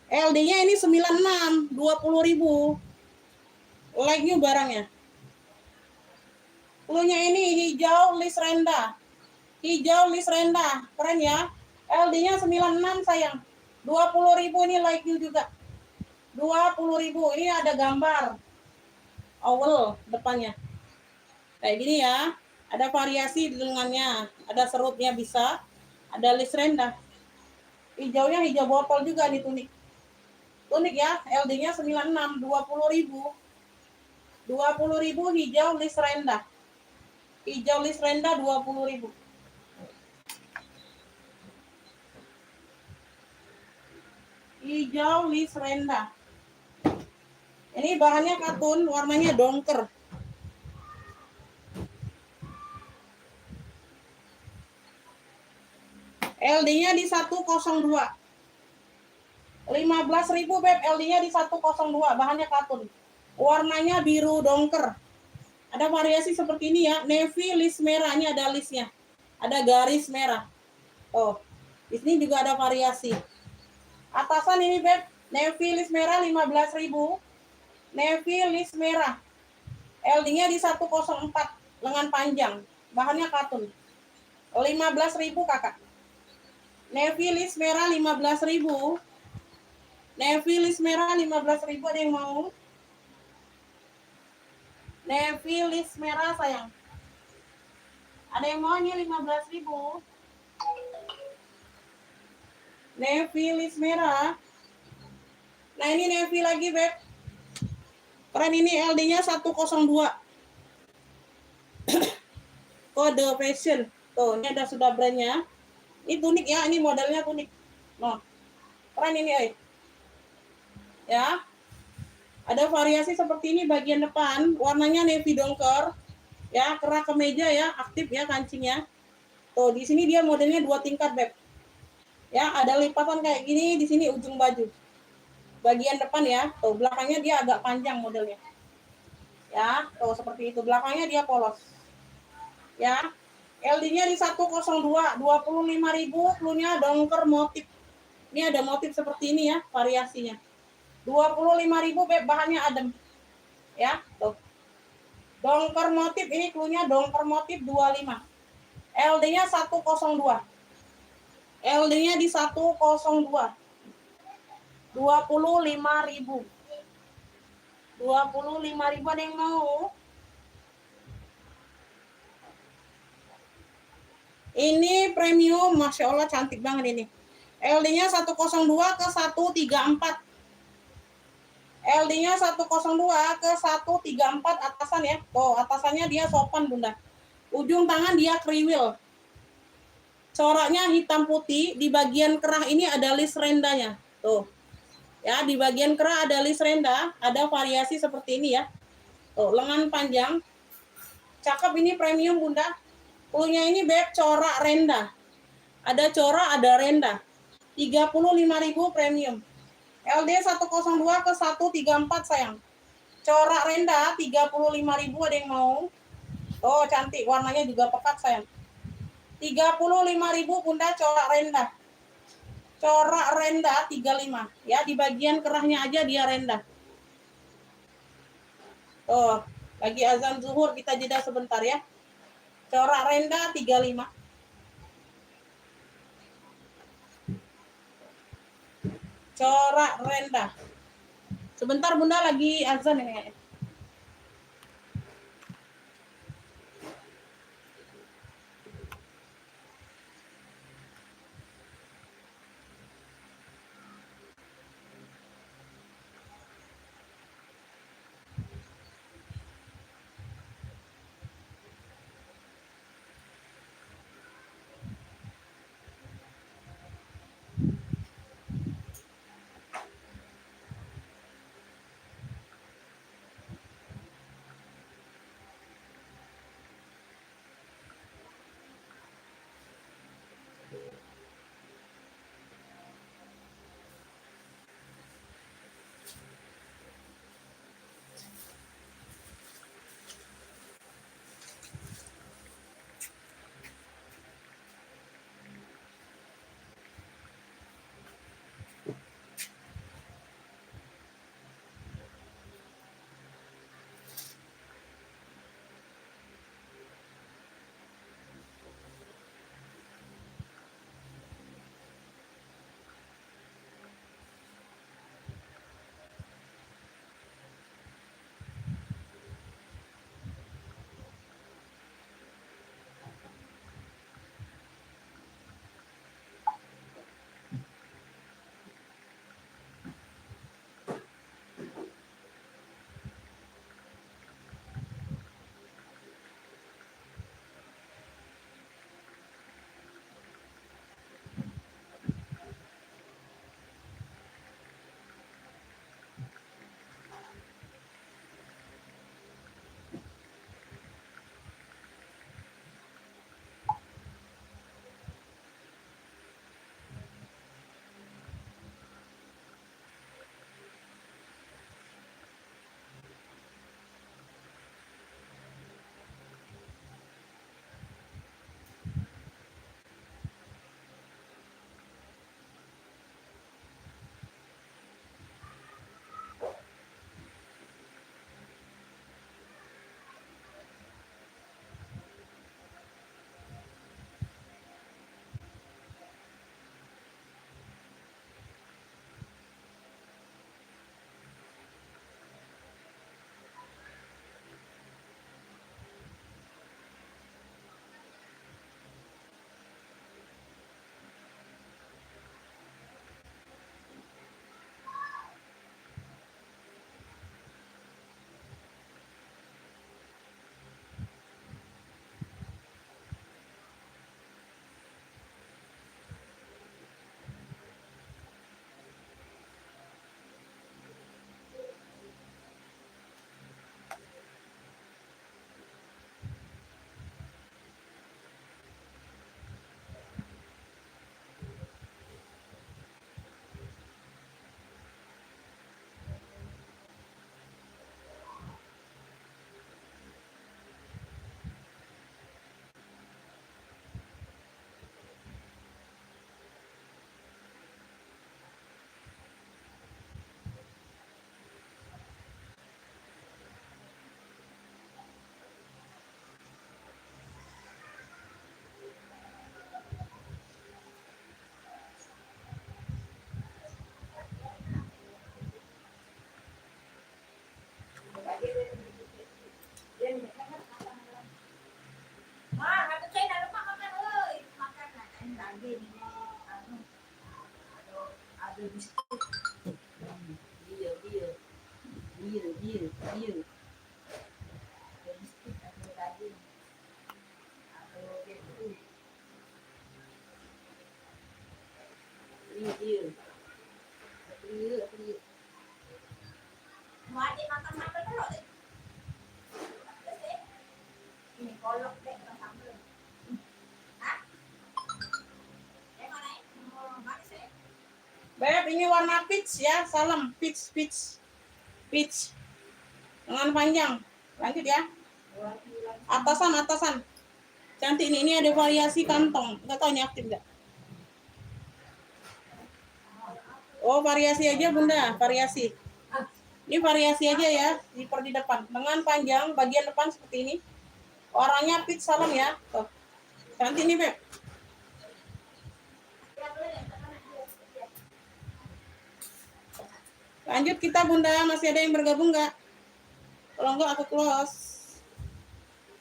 LD-nya ini 96, 20.000. Like-nya barangnya. Cluenya ini hijau list renda. Hijau list renda. Keren ya. LD-nya 96 sayang. 20.000 ini like-nya juga. 20.000. Ini ada gambar owl depannya. Kayak gini ya. Ada variasi di lengannya. Ada serutnya bisa. Ada list renda. Hijaunya hijau botol juga nih tunik. Tunik ya. LD-nya 96. 20.000. 20.000 hijau list renda. Hijau list renda 20.000. Hijau list renda. Ini bahannya katun, warnanya dongker. LD-nya di 102. 15.000, Beb. LD-nya di 102. Bahannya katun. Warnanya biru dongker. Ada variasi seperti ini ya. Navy list merah. Ini ada listnya. Ada garis merah. Oh, di sini juga ada variasi. Atasan ini, Beb. Navy list merah 15.000. Navy list merah. LD-nya di 104. Lengan panjang. Bahannya katun. 15.000, Kakak. Navy list merah 15.000. Navy list merah 15.000. Ada yang mau? Navy list merah sayang. Ada yang mau nih 15.000. Navy list merah Nah ini navy lagi beb. Keren ini LD-nya 102. Kode fashion. Tuh, ini ada sudah brandnya. Ini tunik ya, ini modelnya tunik. Nah, keren ini, ya. Ada variasi seperti ini bagian depan, warnanya navy dongker, ya, kerah kemeja ya, aktif ya kancingnya. Tuh, di sini dia modelnya 2 tingkat, beb. Ya, ada lipatan kayak gini di sini ujung baju. Bagian depan ya, tuh belakangnya dia agak panjang modelnya. Ya, tuh seperti itu. Belakangnya dia polos. Ya. LD-nya di 102, 25.000, cluenya dongker motif. Ini ada motif seperti ini ya, variasinya. 25.000 beb, bahannya adem. Ya, tuh. Dongker motif ini cluenya dongker motif 25. LD-nya 102. LD-nya di 102. 25.000. 25.000 ada yang mau? Ini premium, Masya Allah cantik banget ini. LD-nya 102 ke 134. LD-nya 102 ke 134 atasan ya. Tuh, atasannya dia sopan, Bunda. Ujung tangan dia kriwil. Coraknya hitam putih, di bagian kerah ini ada list rendanya. Tuh. Ya, di bagian kerah ada list renda, ada variasi seperti ini ya. Tuh, lengan panjang. Cakep ini premium, Bunda. Punya ini beb corak renda. Ada corak, ada renda. 35.000 premium. LD 102 ke 134 sayang. Corak renda 35.000 ada yang mau? Oh, cantik, warnanya juga pekat sayang. 35.000 Bunda corak renda. Corak renda 35. Ya, di bagian kerahnya aja dia renda. Oh, lagi azan zuhur kita jeda sebentar ya. Corak renda 35. Corak renda. Sebentar Bunda lagi azan ini. Ada biskuit. Iya. Ada biskuit, ada daging. Ada gitu. Iya. Mau adik makan dulu deh. Ini kolok deh, sambal. Hah? Mana ya? Manis ya? Beb, ini warna peach ya, salam peach. Lengan panjang. Lanjut ya. Atasan. Cantik nih, ini ada variasi kantong. Enggak tahu ini aktif enggak? Oh, variasi aja Bunda, variasi. Ini variasi aja ya, di depan. Lengan panjang, bagian depan seperti ini. Warnanya peach salam ya. Tuh. Cantik nih, Beb. Lanjut kita Bunda, masih ada yang bergabung nggak? Kalau nggak aku close.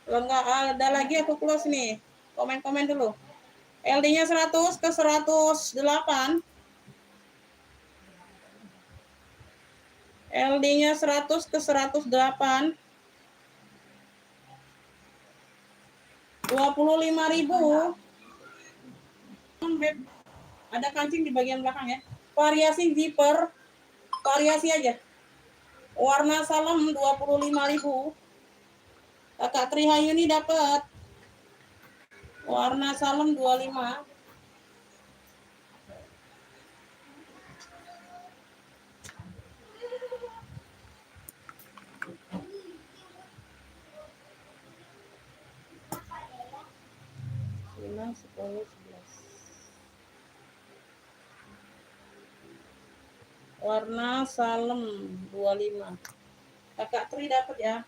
Kalau nggak ada lagi aku close nih. Komen-komen dulu. LD-nya 100 ke 108. LD-nya 100 ke 108. 25.000. Ada kancing di bagian belakang ya. Variasi zipper. Variasi aja. Warna salam 25.000. Kakak Trihayuni dapat. Warna salam 25. Lima, 10, 11. Warna salem 25. Kakak Tri dapat ya.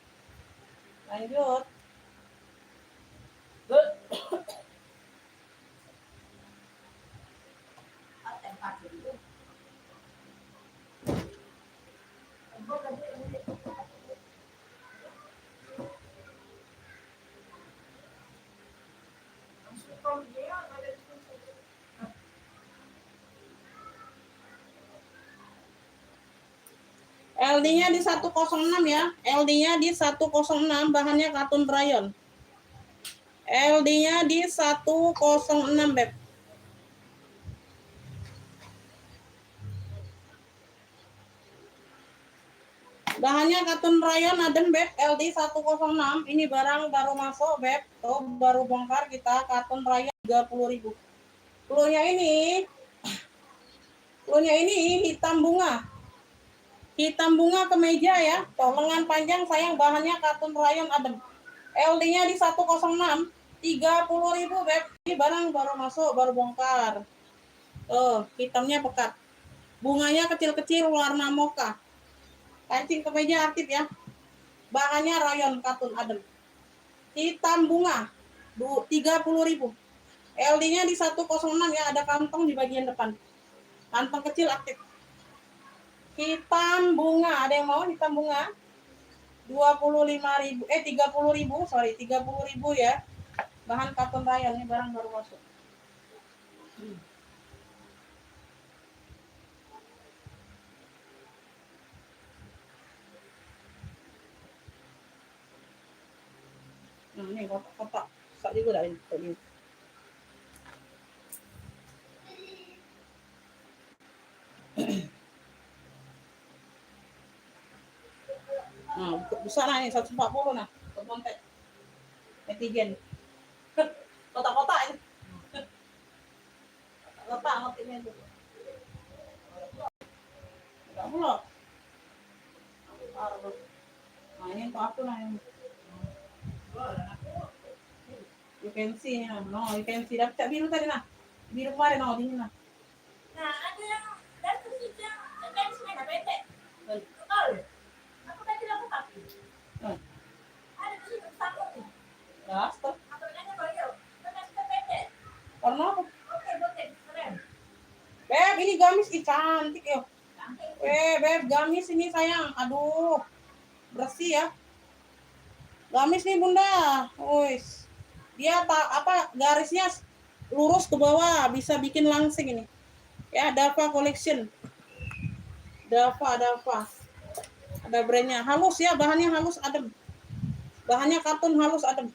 Lanjut. LD-nya di 106 ya. LD-nya di 106, bahannya katun rayon. LD-nya di 106, Beb. Bahannya katun rayon adem, Beb. LD 106. Ini barang baru masuk, Beb. Tuh, baru bongkar kita katun rayon 30.000. Pelunya ini hitam bunga. Hitam bunga kemeja ya. Tuh, lengan panjang sayang, bahannya katun rayon adem. LD-nya di 106, 30.000, Beb. Ini barang baru masuk, baru bongkar. Tuh, hitamnya pekat. Bunganya kecil-kecil warna mocha. Kancing kemeja aktif ya. Bahannya rayon katun adem. Hitam bunga 30.000. LD-nya di 106 ya, ada kantong di bagian depan. Kantong kecil aktif. Hitam bunga, ada yang mau hitam bunga? 30.000, 30.000 ya. Bahan katun rayon, ini barang baru masuk. Nah, ini kotak-kotak. Sak juga dah ini. Nah, besar lah ini 140 nah. Kontek. Netizen. Kotak-kotak ini. Kotak motifnya itu. Enggak pula. Nah, ini untuk aku lah yang you can see ya. No, you can see. Dapat biru tadi nah. Biru kemarin no, dingin nah. Nah, ada yang dan terusnya garis merah pendek. Betul. Aku tadi aku pakai. Ada di situ satu nih. Ya, stop. Apa namanya beliau? Garis pendek. Karena apa? Oke, boten. Keren. Beb, ini gamis cantik ya. Cantik. Beb, gamis ini sayang. Aduh. Bersih ya. Gamis nih Bunda. Wis. Dia garisnya lurus ke bawah, bisa bikin langsing ini. Ya, Dava Collection. Dava. Ada brandnya. Halus ya, bahannya halus adem. Bahannya katun halus adem.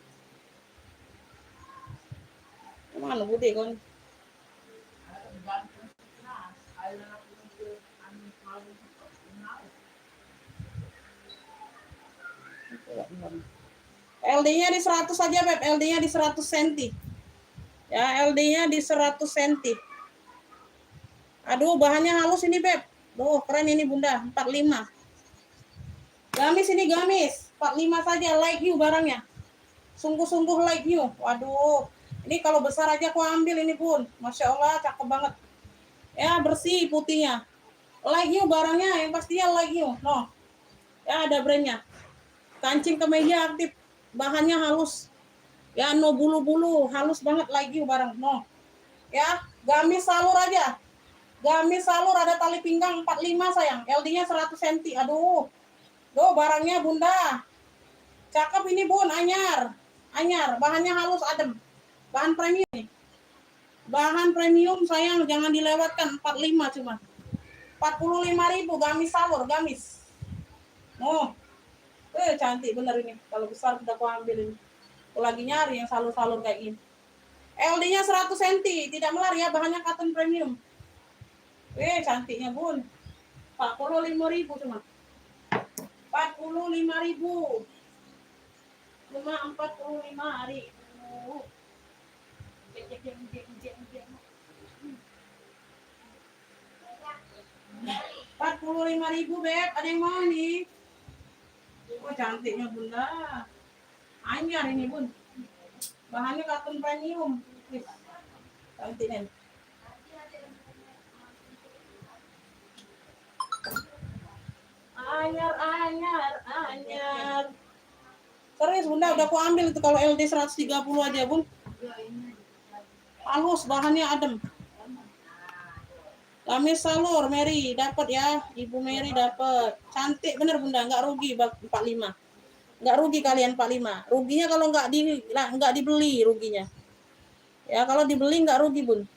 Mana bude kan? LD-nya di 100 saja, Beb. LD-nya di 100 cm. Ya, LD-nya di 100 cm. Aduh, bahannya halus ini, Beb. Duh, keren ini, Bunda. 45. Gamis ini, gamis. 45 saja, like you barangnya. Sungguh-sungguh like you. Waduh. Ini kalau besar aja aku ambil ini, Bun. Masya Allah, cakep banget. Ya, bersih putihnya. Like you barangnya, yang pastinya like you. No. Ya, ada brandnya. Kancing kemeja aktif. Bahannya halus. Ya, no bulu-bulu. Halus banget like you barang. No. Ya, gamis salur aja. Gamis salur ada tali pinggang 45 sayang. LD-nya 100 cm. Aduh. Duh, barangnya Bunda. Cakep ini, Bun. Anyar. Bahannya halus adem. Bahan premium nih. Bahan premium sayang, jangan dilewatkan. 45 cuma. 45.000 gamis salur, gamis. Oh. Cantik bener ini. Kalau besar udah aku ambil ini. Aku lagi nyari yang salur-salur kayak gini. LD-nya 100 cm, tidak melar ya, bahannya cotton premium. Cantiknya, Bun. 45.000 cuma. 45.000. Cuma 45 hari. 45.000, Beb. Ada yang mau nih? Oh, cantiknya, Bunda. Anyar ini, Bun. Bahannya cotton premium. Cantik nih. Anyar. Serius, Bunda, udah aku ambil itu kalau LD 130 aja, Bun. Halus, bahannya adem. Gamis salur, Mary dapat ya, Ibu Mary dapat. Cantik bener, Bunda, nggak rugi 45. Nggak rugi kalian 45. Ruginya kalau nggak dibeli ruginya. Ya, kalau dibeli nggak rugi, Bun.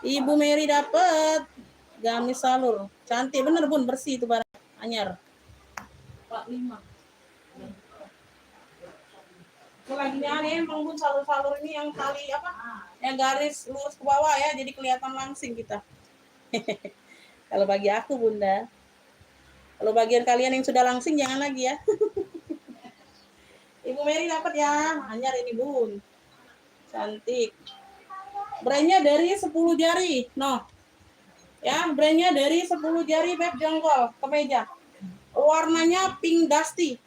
Ibu Mary dapat gamis salur. Cantik bener, Bun, bersih itu barang. Anyar. 45. Aku lagi nyari emang, Bun, salur-salur ini yang tali apa? Yang garis lurus ke bawah ya, jadi kelihatan langsing kita. Kalau bagi aku, Bunda. Kalau bagian kalian yang sudah langsing jangan lagi ya. Ibu Mary dapat ya. Anyar ini, Bun. Cantik. Brandnya dari 10 jari. No. Ya, brandnya dari 10 jari, Beb, jongkol kemeja. Warnanya pink dusty.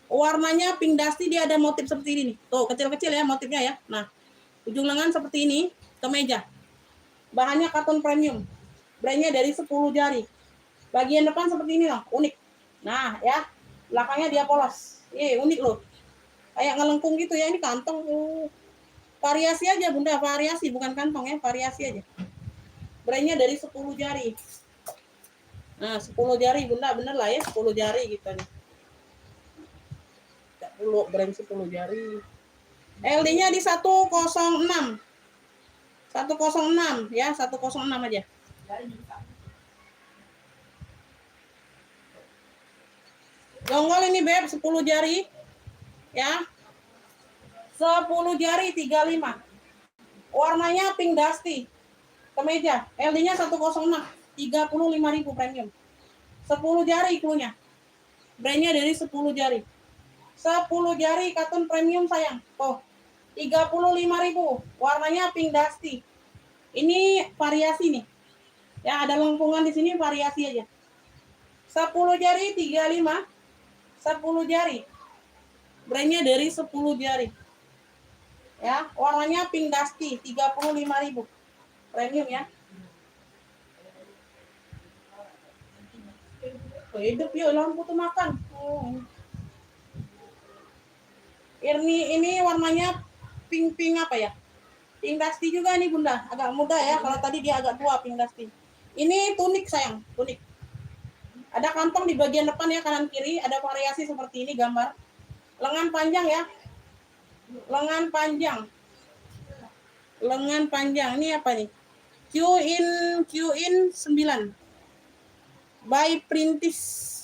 Warnanya pink dusty, dia ada motif seperti ini nih. Tuh, kecil-kecil ya motifnya ya. Nah, ujung lengan seperti ini, kemeja. Bahannya cotton premium. Brandnya dari 10 jari. Bagian depan seperti ini loh, unik. Nah, ya. Belakangnya dia polos. Unik loh. Kayak ngelengkung gitu ya, ini kantong. Variasi aja, Bunda, variasi, bukan kantong ya, variasi aja. Brandnya dari 10 jari. Nah, 10 jari, Bunda, bener lah ya, 10 jari gitu nih. Tidak perlu brand 10 jari. LD-nya di 106. 106 ya, 106 aja. Jonggol ini, Beb, 10 jari. Ya. 10 jari 35. Warnanya pink dusty. Kemeja. LD-nya 106. 35.000 premium. 10 jari cluenya. Brandnya dari 10 jari. 10 jari cotton premium sayang. Tuh. 35.000. Warnanya pink dusty. Ini variasi nih. Ya, ada lengkungan di sini, variasi aja. 10 jari 35. 10 jari. Brandnya dari 10 jari. Ya, warnanya pink dusty, 35.000. Premium ya. Hidup yuk, lampu tuh makan. Ini warnanya pink apa ya? Pink dusty juga nih, Bunda. Agak muda ya, kalau tadi dia agak tua pink dusty. Ini tunik sayang, tunik. Ada kantong di bagian depan ya, kanan kiri. Ada variasi seperti ini gambar. Lengan panjang ya. Lengan panjang. Ini apa nih? Q in 9. By Printis.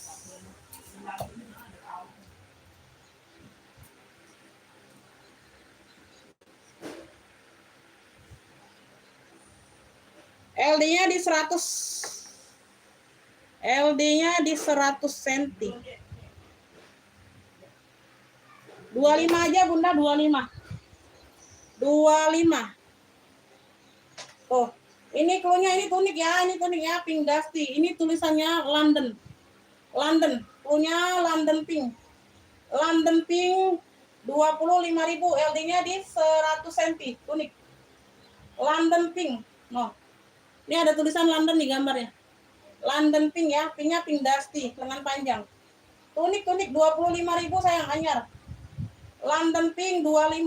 LD-nya di 100. LD-nya di 100 cm. 25 aja Bunda, 25. 25. Tuh. Ini cluenya, ini tunik ya, pink dusty. Ini tulisannya London. London, cluenya London pink. London pink 25.000, LD-nya di 100 cm, tunik. London pink. No. Ini ada tulisan London di gambarnya. London pink ya, pinknya pink dusty, lengan panjang. Tunik 25.000 sayang anyar. London pink 25.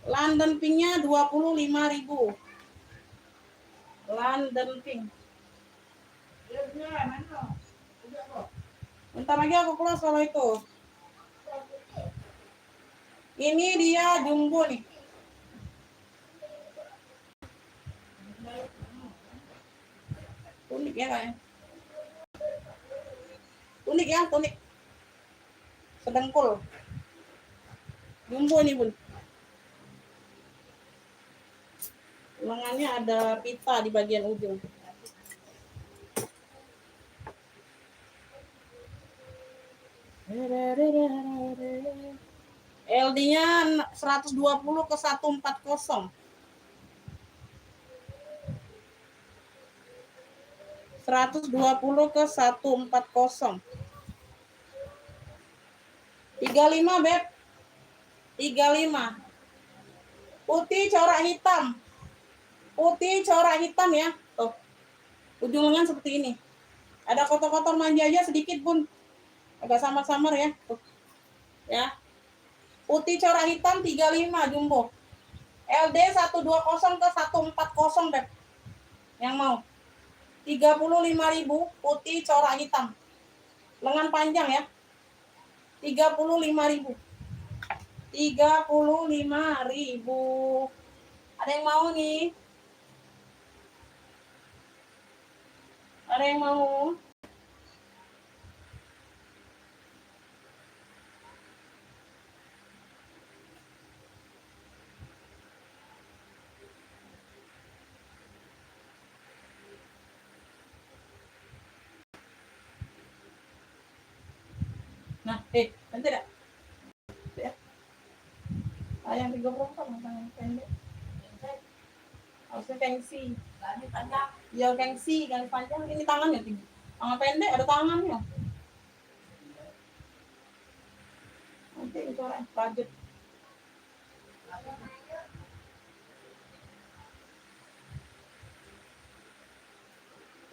London pinknya 25.000. London pink. Bentar lagi aku close kalau itu. Ini dia jumbo nih. Tunik ya kayaknya. Tunik ya, tunik. Sedengkul. Jumbo nih Bun. Lengannya ada pita di bagian ujung. LD-nya 120 ke 140. 120 ke 140. 35 Beb. 35. Putih corak hitam. Putih corak hitam ya. Tuh. Ujung lengan seperti ini. Ada kotor-kotor manja aja sedikit Bun. Agak samar-samar ya. Tuh. Ya. Putih corak hitam 35 jumbo. LD 120 ke 140 Beb. Yang mau. 35.000 putih corak hitam. Lengan panjang ya. 35.000. 35.000. Ada yang mau nih? Ada yang mau? Nah, nanti dah. Ya. Yang 30 kan yang pendek. Harusnya gengsi. Gani panjang. Ya gengsi, gani panjang. Ini tangannya tinggi. Tangan pendek ada tangannya. Nanti itu orang budget.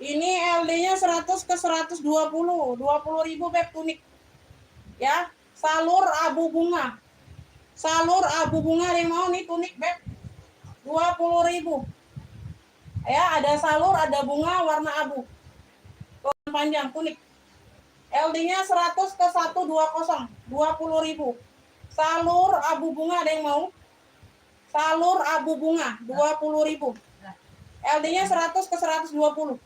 Ini LD-nya 100 ke 120. 20.000 Beb tunik. Ya, salur abu bunga. Salur abu bunga ada yang mau nih tunik Beb. 20.000. Ya, ada salur, ada bunga warna abu. Lengan panjang tunik. LD-nya 100 ke 120. 20.000. Salur abu bunga ada yang mau? Salur abu bunga 20.000. LD-nya 100 ke 120.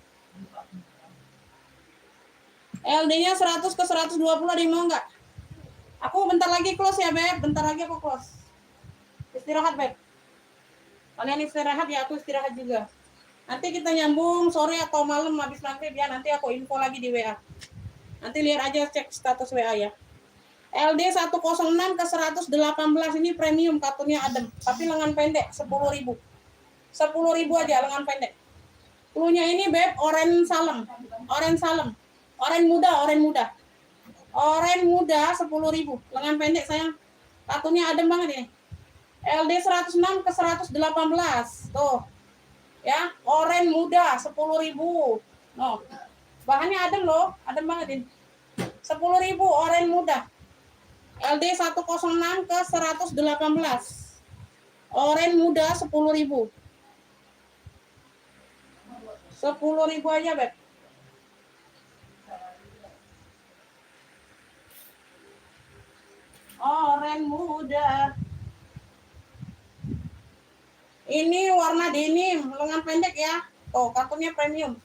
LD-nya 100 ke 120 ada yang mau enggak? Aku bentar lagi close ya, Beb. Bentar lagi aku close. Istirahat, Beb. Kalian istirahat ya, aku istirahat juga. Nanti kita nyambung sore atau malam habis maghrib ya. Nanti aku info lagi di WA. Nanti lihat aja cek status WA ya. LD 106 ke 118 ini premium, kartunya adem. Tapi lengan pendek 10.000. 10.000 aja lengan pendek. Cluenya ini Beb, oren salem. Oren salem. Oren muda, oren muda. Oren muda 10.000. Lengan pendek sayang. Kartunya adem banget ini. LD 106 ke 118. Tuh. Ya, oren muda 10.000. No. Bahannya adem loh, adem banget ini. 10.000 oren muda. LD 106 ke 118. Oren muda 10.000. 10.000 aja, Beb. Oren muda. Ini warna denim, lengan pendek ya. Oh, kartunnya premium.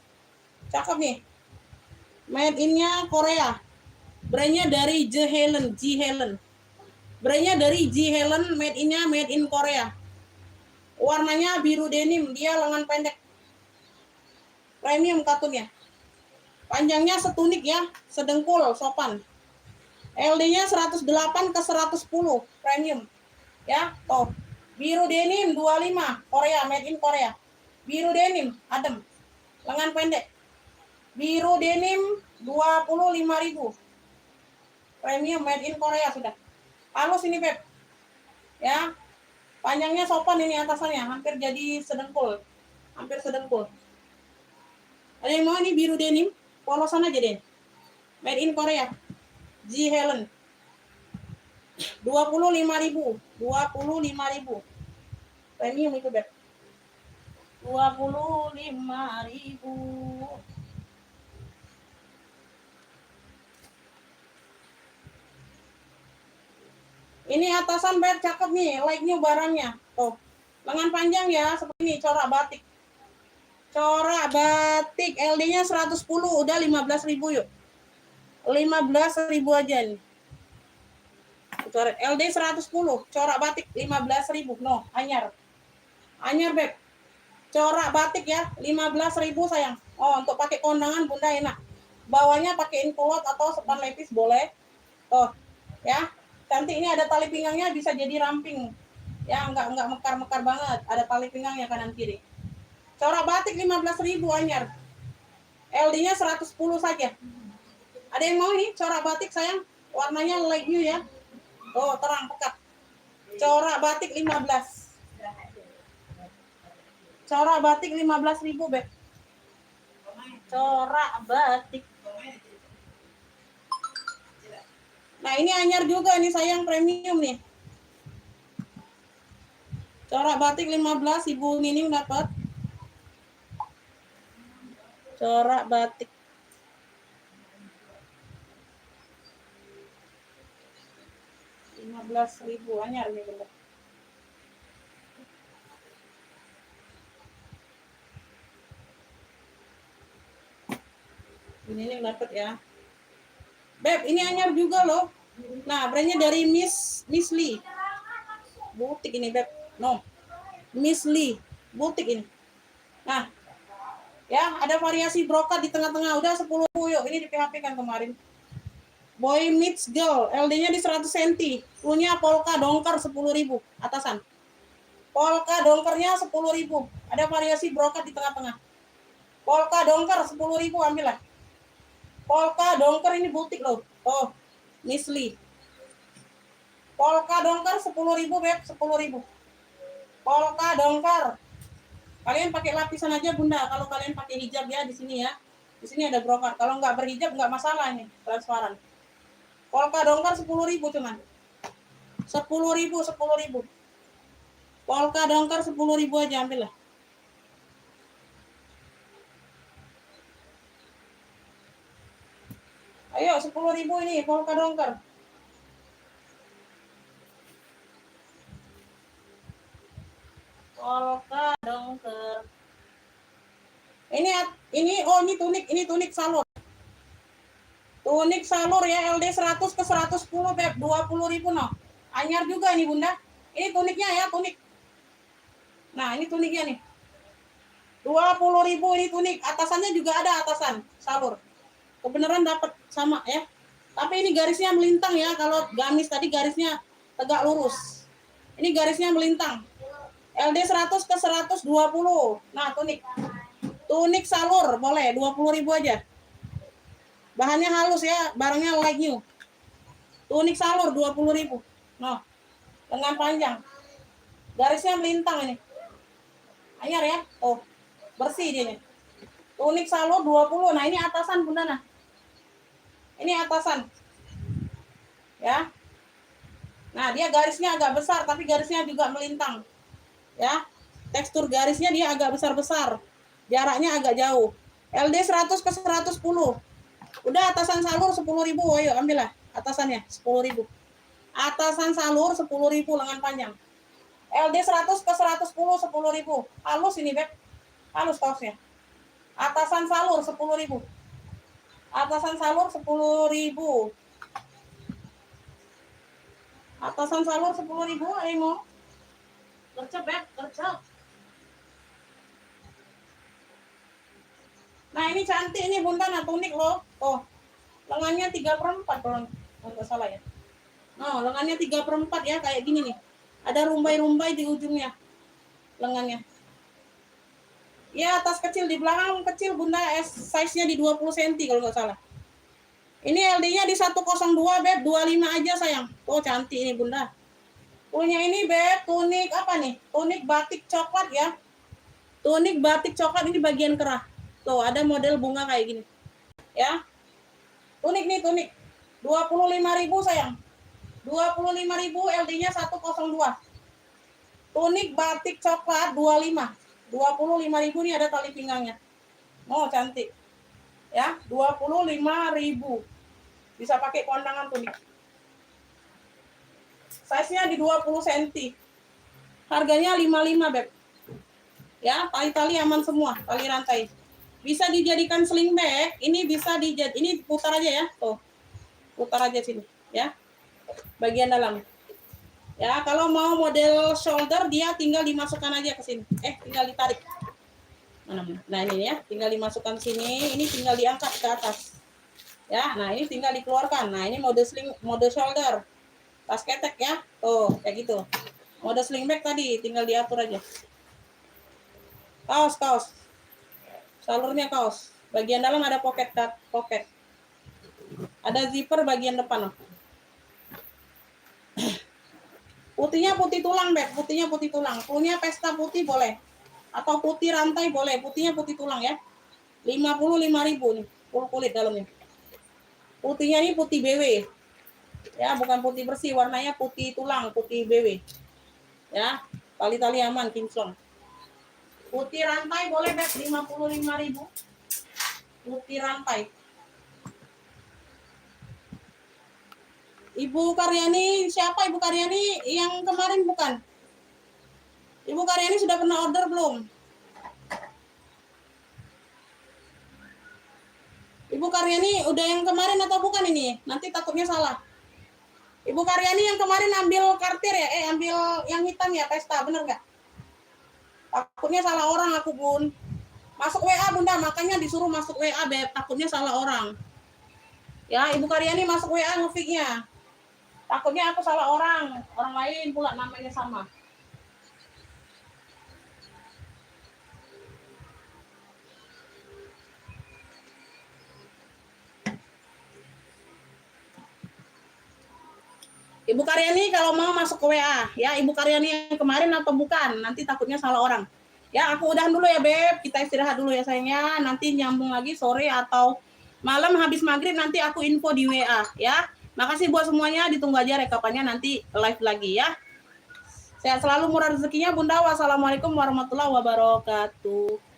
Cakep nih. Made in-nya Korea. Brandnya dari J Helen. Brandnya dari J Helen, made in-nya made in Korea. Warnanya biru denim, dia lengan pendek. Premium kartunnya. Panjangnya setunik ya, sedengkul, sopan. LD-nya 108 ke 110, premium. Ya, tuh. Biru denim 25, Korea, made in Korea. Biru denim, adem. Lengan pendek. Biru denim 25.000. Premium made in Korea sudah. Halus ini, Beb. Ya. Panjangnya sopan ini atasannya, hampir jadi sedengkul. Hampir sedengkul. Ada yang mau ini biru denim? Polosan aja deh. Made in Korea. J Helen. 25.000. 25.000. Premium itu, Beb. 25.000. Ini atasan, Beb, cakep nih, like new barangnya. Tuh. Lengan panjang ya, seperti ini, corak batik. Corak batik LD-nya 110, udah 15.000 yuk. 15.000 aja nih. Coret LD 110, corak batik 15.000. No, anyar. Anyar, Beb. Corak batik ya, 15.000 sayang. Oh, untuk pakai kondangan Bunda enak. Bawahnya pakai inkulot atau sepan lepis boleh. Tuh, ya. Cantik, ini ada tali pinggangnya, bisa jadi ramping. Ya, enggak mekar-mekar banget. Ada tali pinggangnya kanan kiri. Corak batik 15.000 anyar. LD-nya 110 saja. Ada yang mau nih corak batik sayang? Warnanya light new ya. Oh, terang pekat. Corak batik 15. Corak batik 15.000, Beb. Corak batik. Nah, ini anyar juga nih sayang, premium nih. Corak batik 15, Ibu Nining dapat. Corak batik. Rp15.000 anyar nih, Bunda. Ini dapat ya. Beb, ini anyar juga loh. Nah, brandnya dari Miss Lee. Butik ini, Beb. No. Miss Lee. Butik ini. Nah, ya, ada variasi brokat di tengah-tengah. Udah 10 yuk. Ini di PHP kan kemarin. Boy meets girl. LD-nya di 100 cm. Punya polka dongker 10.000. Atasan. Polka dongkernya 10.000. Ada variasi brokat di tengah-tengah. Polka dongker 10.000, ambillah. Polka dongker ini butik loh. Oh, Miss Lee. Polka dongker 10.000, Beb, 10.000. Polka dongker. Kalian pakai lapisan aja, Bunda. Kalau kalian pakai hijab ya di sini ya. Di sini ada brokat. Kalau nggak berhijab nggak masalah ini, transparan. Polka dongker 10.000 cuman. 10.000. Polka dongker 10.000 aja, ambil lah. Ayo 10.000 ini polka dongker. Polka dongker. Ini tunik salur. Tunik salur ya, LD 100 ke 110, Beb, 20.000 no. Anyar juga ini, Bunda. Ini tuniknya ya, tunik. Nah, ini tuniknya nih. 20.000 ini tunik. Atasannya juga ada atasan salur. Kebenaran dapat sama ya. Tapi ini garisnya melintang ya. Kalau gamis tadi garisnya tegak lurus. Ini garisnya melintang. LD 100 ke 120. Nah, tunik. Tunik salur boleh 20.000 aja. Bahannya halus ya, barangnya like new. Tunik salur 20.000. Nah, lengan panjang. Garisnya melintang ini. Anyar ya. Oh, bersih dia nih. Tunik salur 20. Nah, ini atasan, Bunda. Nah, ini atasan. Ya. Nah, dia garisnya agak besar, tapi garisnya juga melintang. Ya. Tekstur garisnya dia agak besar-besar. Jaraknya agak jauh. LD 100 ke 110. Udah atasan salur 10.000. Ayo, ambillah atasannya 10.000. Atasan salur 10.000 lengan panjang. LD 100 ke 110 10.000. Halus ini, Beb. Halus kaosnya. Atasan salur 10.000. Atasan salur 10.000. Atasan salur 10.000, mau. Gercep, Beb, gercep. Nah, ini cantik nih Bunda, nah tunik loh. Tuh. Lengannya 3/4 kalau nggak salah ya. Oh, lengannya 3/4 ya, kayak gini nih. Ada rumbai-rumbai di ujungnya. Lengannya. Ya, tas kecil di belakang kecil Bunda, size-nya di 20 cm kalau nggak salah. Ini LD-nya di 102, Beb, 25 aja sayang. Oh, cantik ini Bunda. Punya ini Beb, tunik apa nih? Tunik batik coklat ya. Tunik batik coklat ini bagian kerah. Tuh, ada model bunga kayak gini. Ya. Tunik nih, tunik. 25.000 sayang. 25.000, LD-nya 102. Tunik batik coklat 25. 25.000 nih, ada tali pinggangnya. Oh, cantik. Ya, 25.000. Bisa pakai kondangan tunik. Size-nya di 20 cm. Harganya 55, Beb. Ya, tali-tali aman semua, tali rantai. Bisa dijadikan sling bag, ini bisa ini putar aja ya, tuh. Putar aja sini, ya. Bagian dalam. Ya, kalau mau model shoulder dia tinggal dimasukkan aja ke sini. Tinggal ditarik. Nah, ini ya, tinggal dimasukkan sini, ini tinggal diangkat ke atas. Ya, nah ini tinggal dikeluarkan. Nah, ini mode sling, mode shoulder. Tas ketek ya. Tuh, kayak gitu. Mode sling bag tadi tinggal diatur aja. Kaos. Salurnya kaos. Bagian dalam ada pocket. Ada zipper bagian depan loh. Putihnya putih tulang, Beb. Putihnya putih tulang. Punya pesta putih boleh. Atau putih rantai boleh. Putihnya putih tulang ya. 55.000 nih. Full kulit dalamnya. Putihnya ini putih BW. Ya, bukan putih bersih. Warnanya putih tulang, putih BW. Ya, tali-tali aman, kinclong. Putih rantai boleh, Beb. 55.000. Putih rantai. Ibu Karyani, siapa Ibu Karyani? Yang kemarin bukan? Ibu Karyani sudah pernah order belum? Ibu Karyani udah yang kemarin atau bukan ini? Nanti takutnya salah. Ibu Karyani yang kemarin ambil kartir ya? Ambil yang hitam ya, pesta, bener nggak? Takutnya salah orang aku, Bun. Masuk WA, Bunda, makanya disuruh masuk WA, Beb. Takutnya salah orang. Ya, Ibu Karyani masuk WA ngefiknya. Takutnya aku salah orang lain pula namanya sama. Ibu Karyani kalau mau masuk ke WA, ya Ibu Karyani yang kemarin atau bukan, nanti takutnya salah orang. Ya, aku udahan dulu ya, Beb. Kita istirahat dulu ya sayangnya. Nanti nyambung lagi sore atau malam habis maghrib nanti aku info di WA ya. Makasih buat semuanya, ditunggu aja rekapannya nanti live lagi ya. Sehat selalu, murah rezekinya Bunda. Wassalamualaikum warahmatullahi wabarakatuh.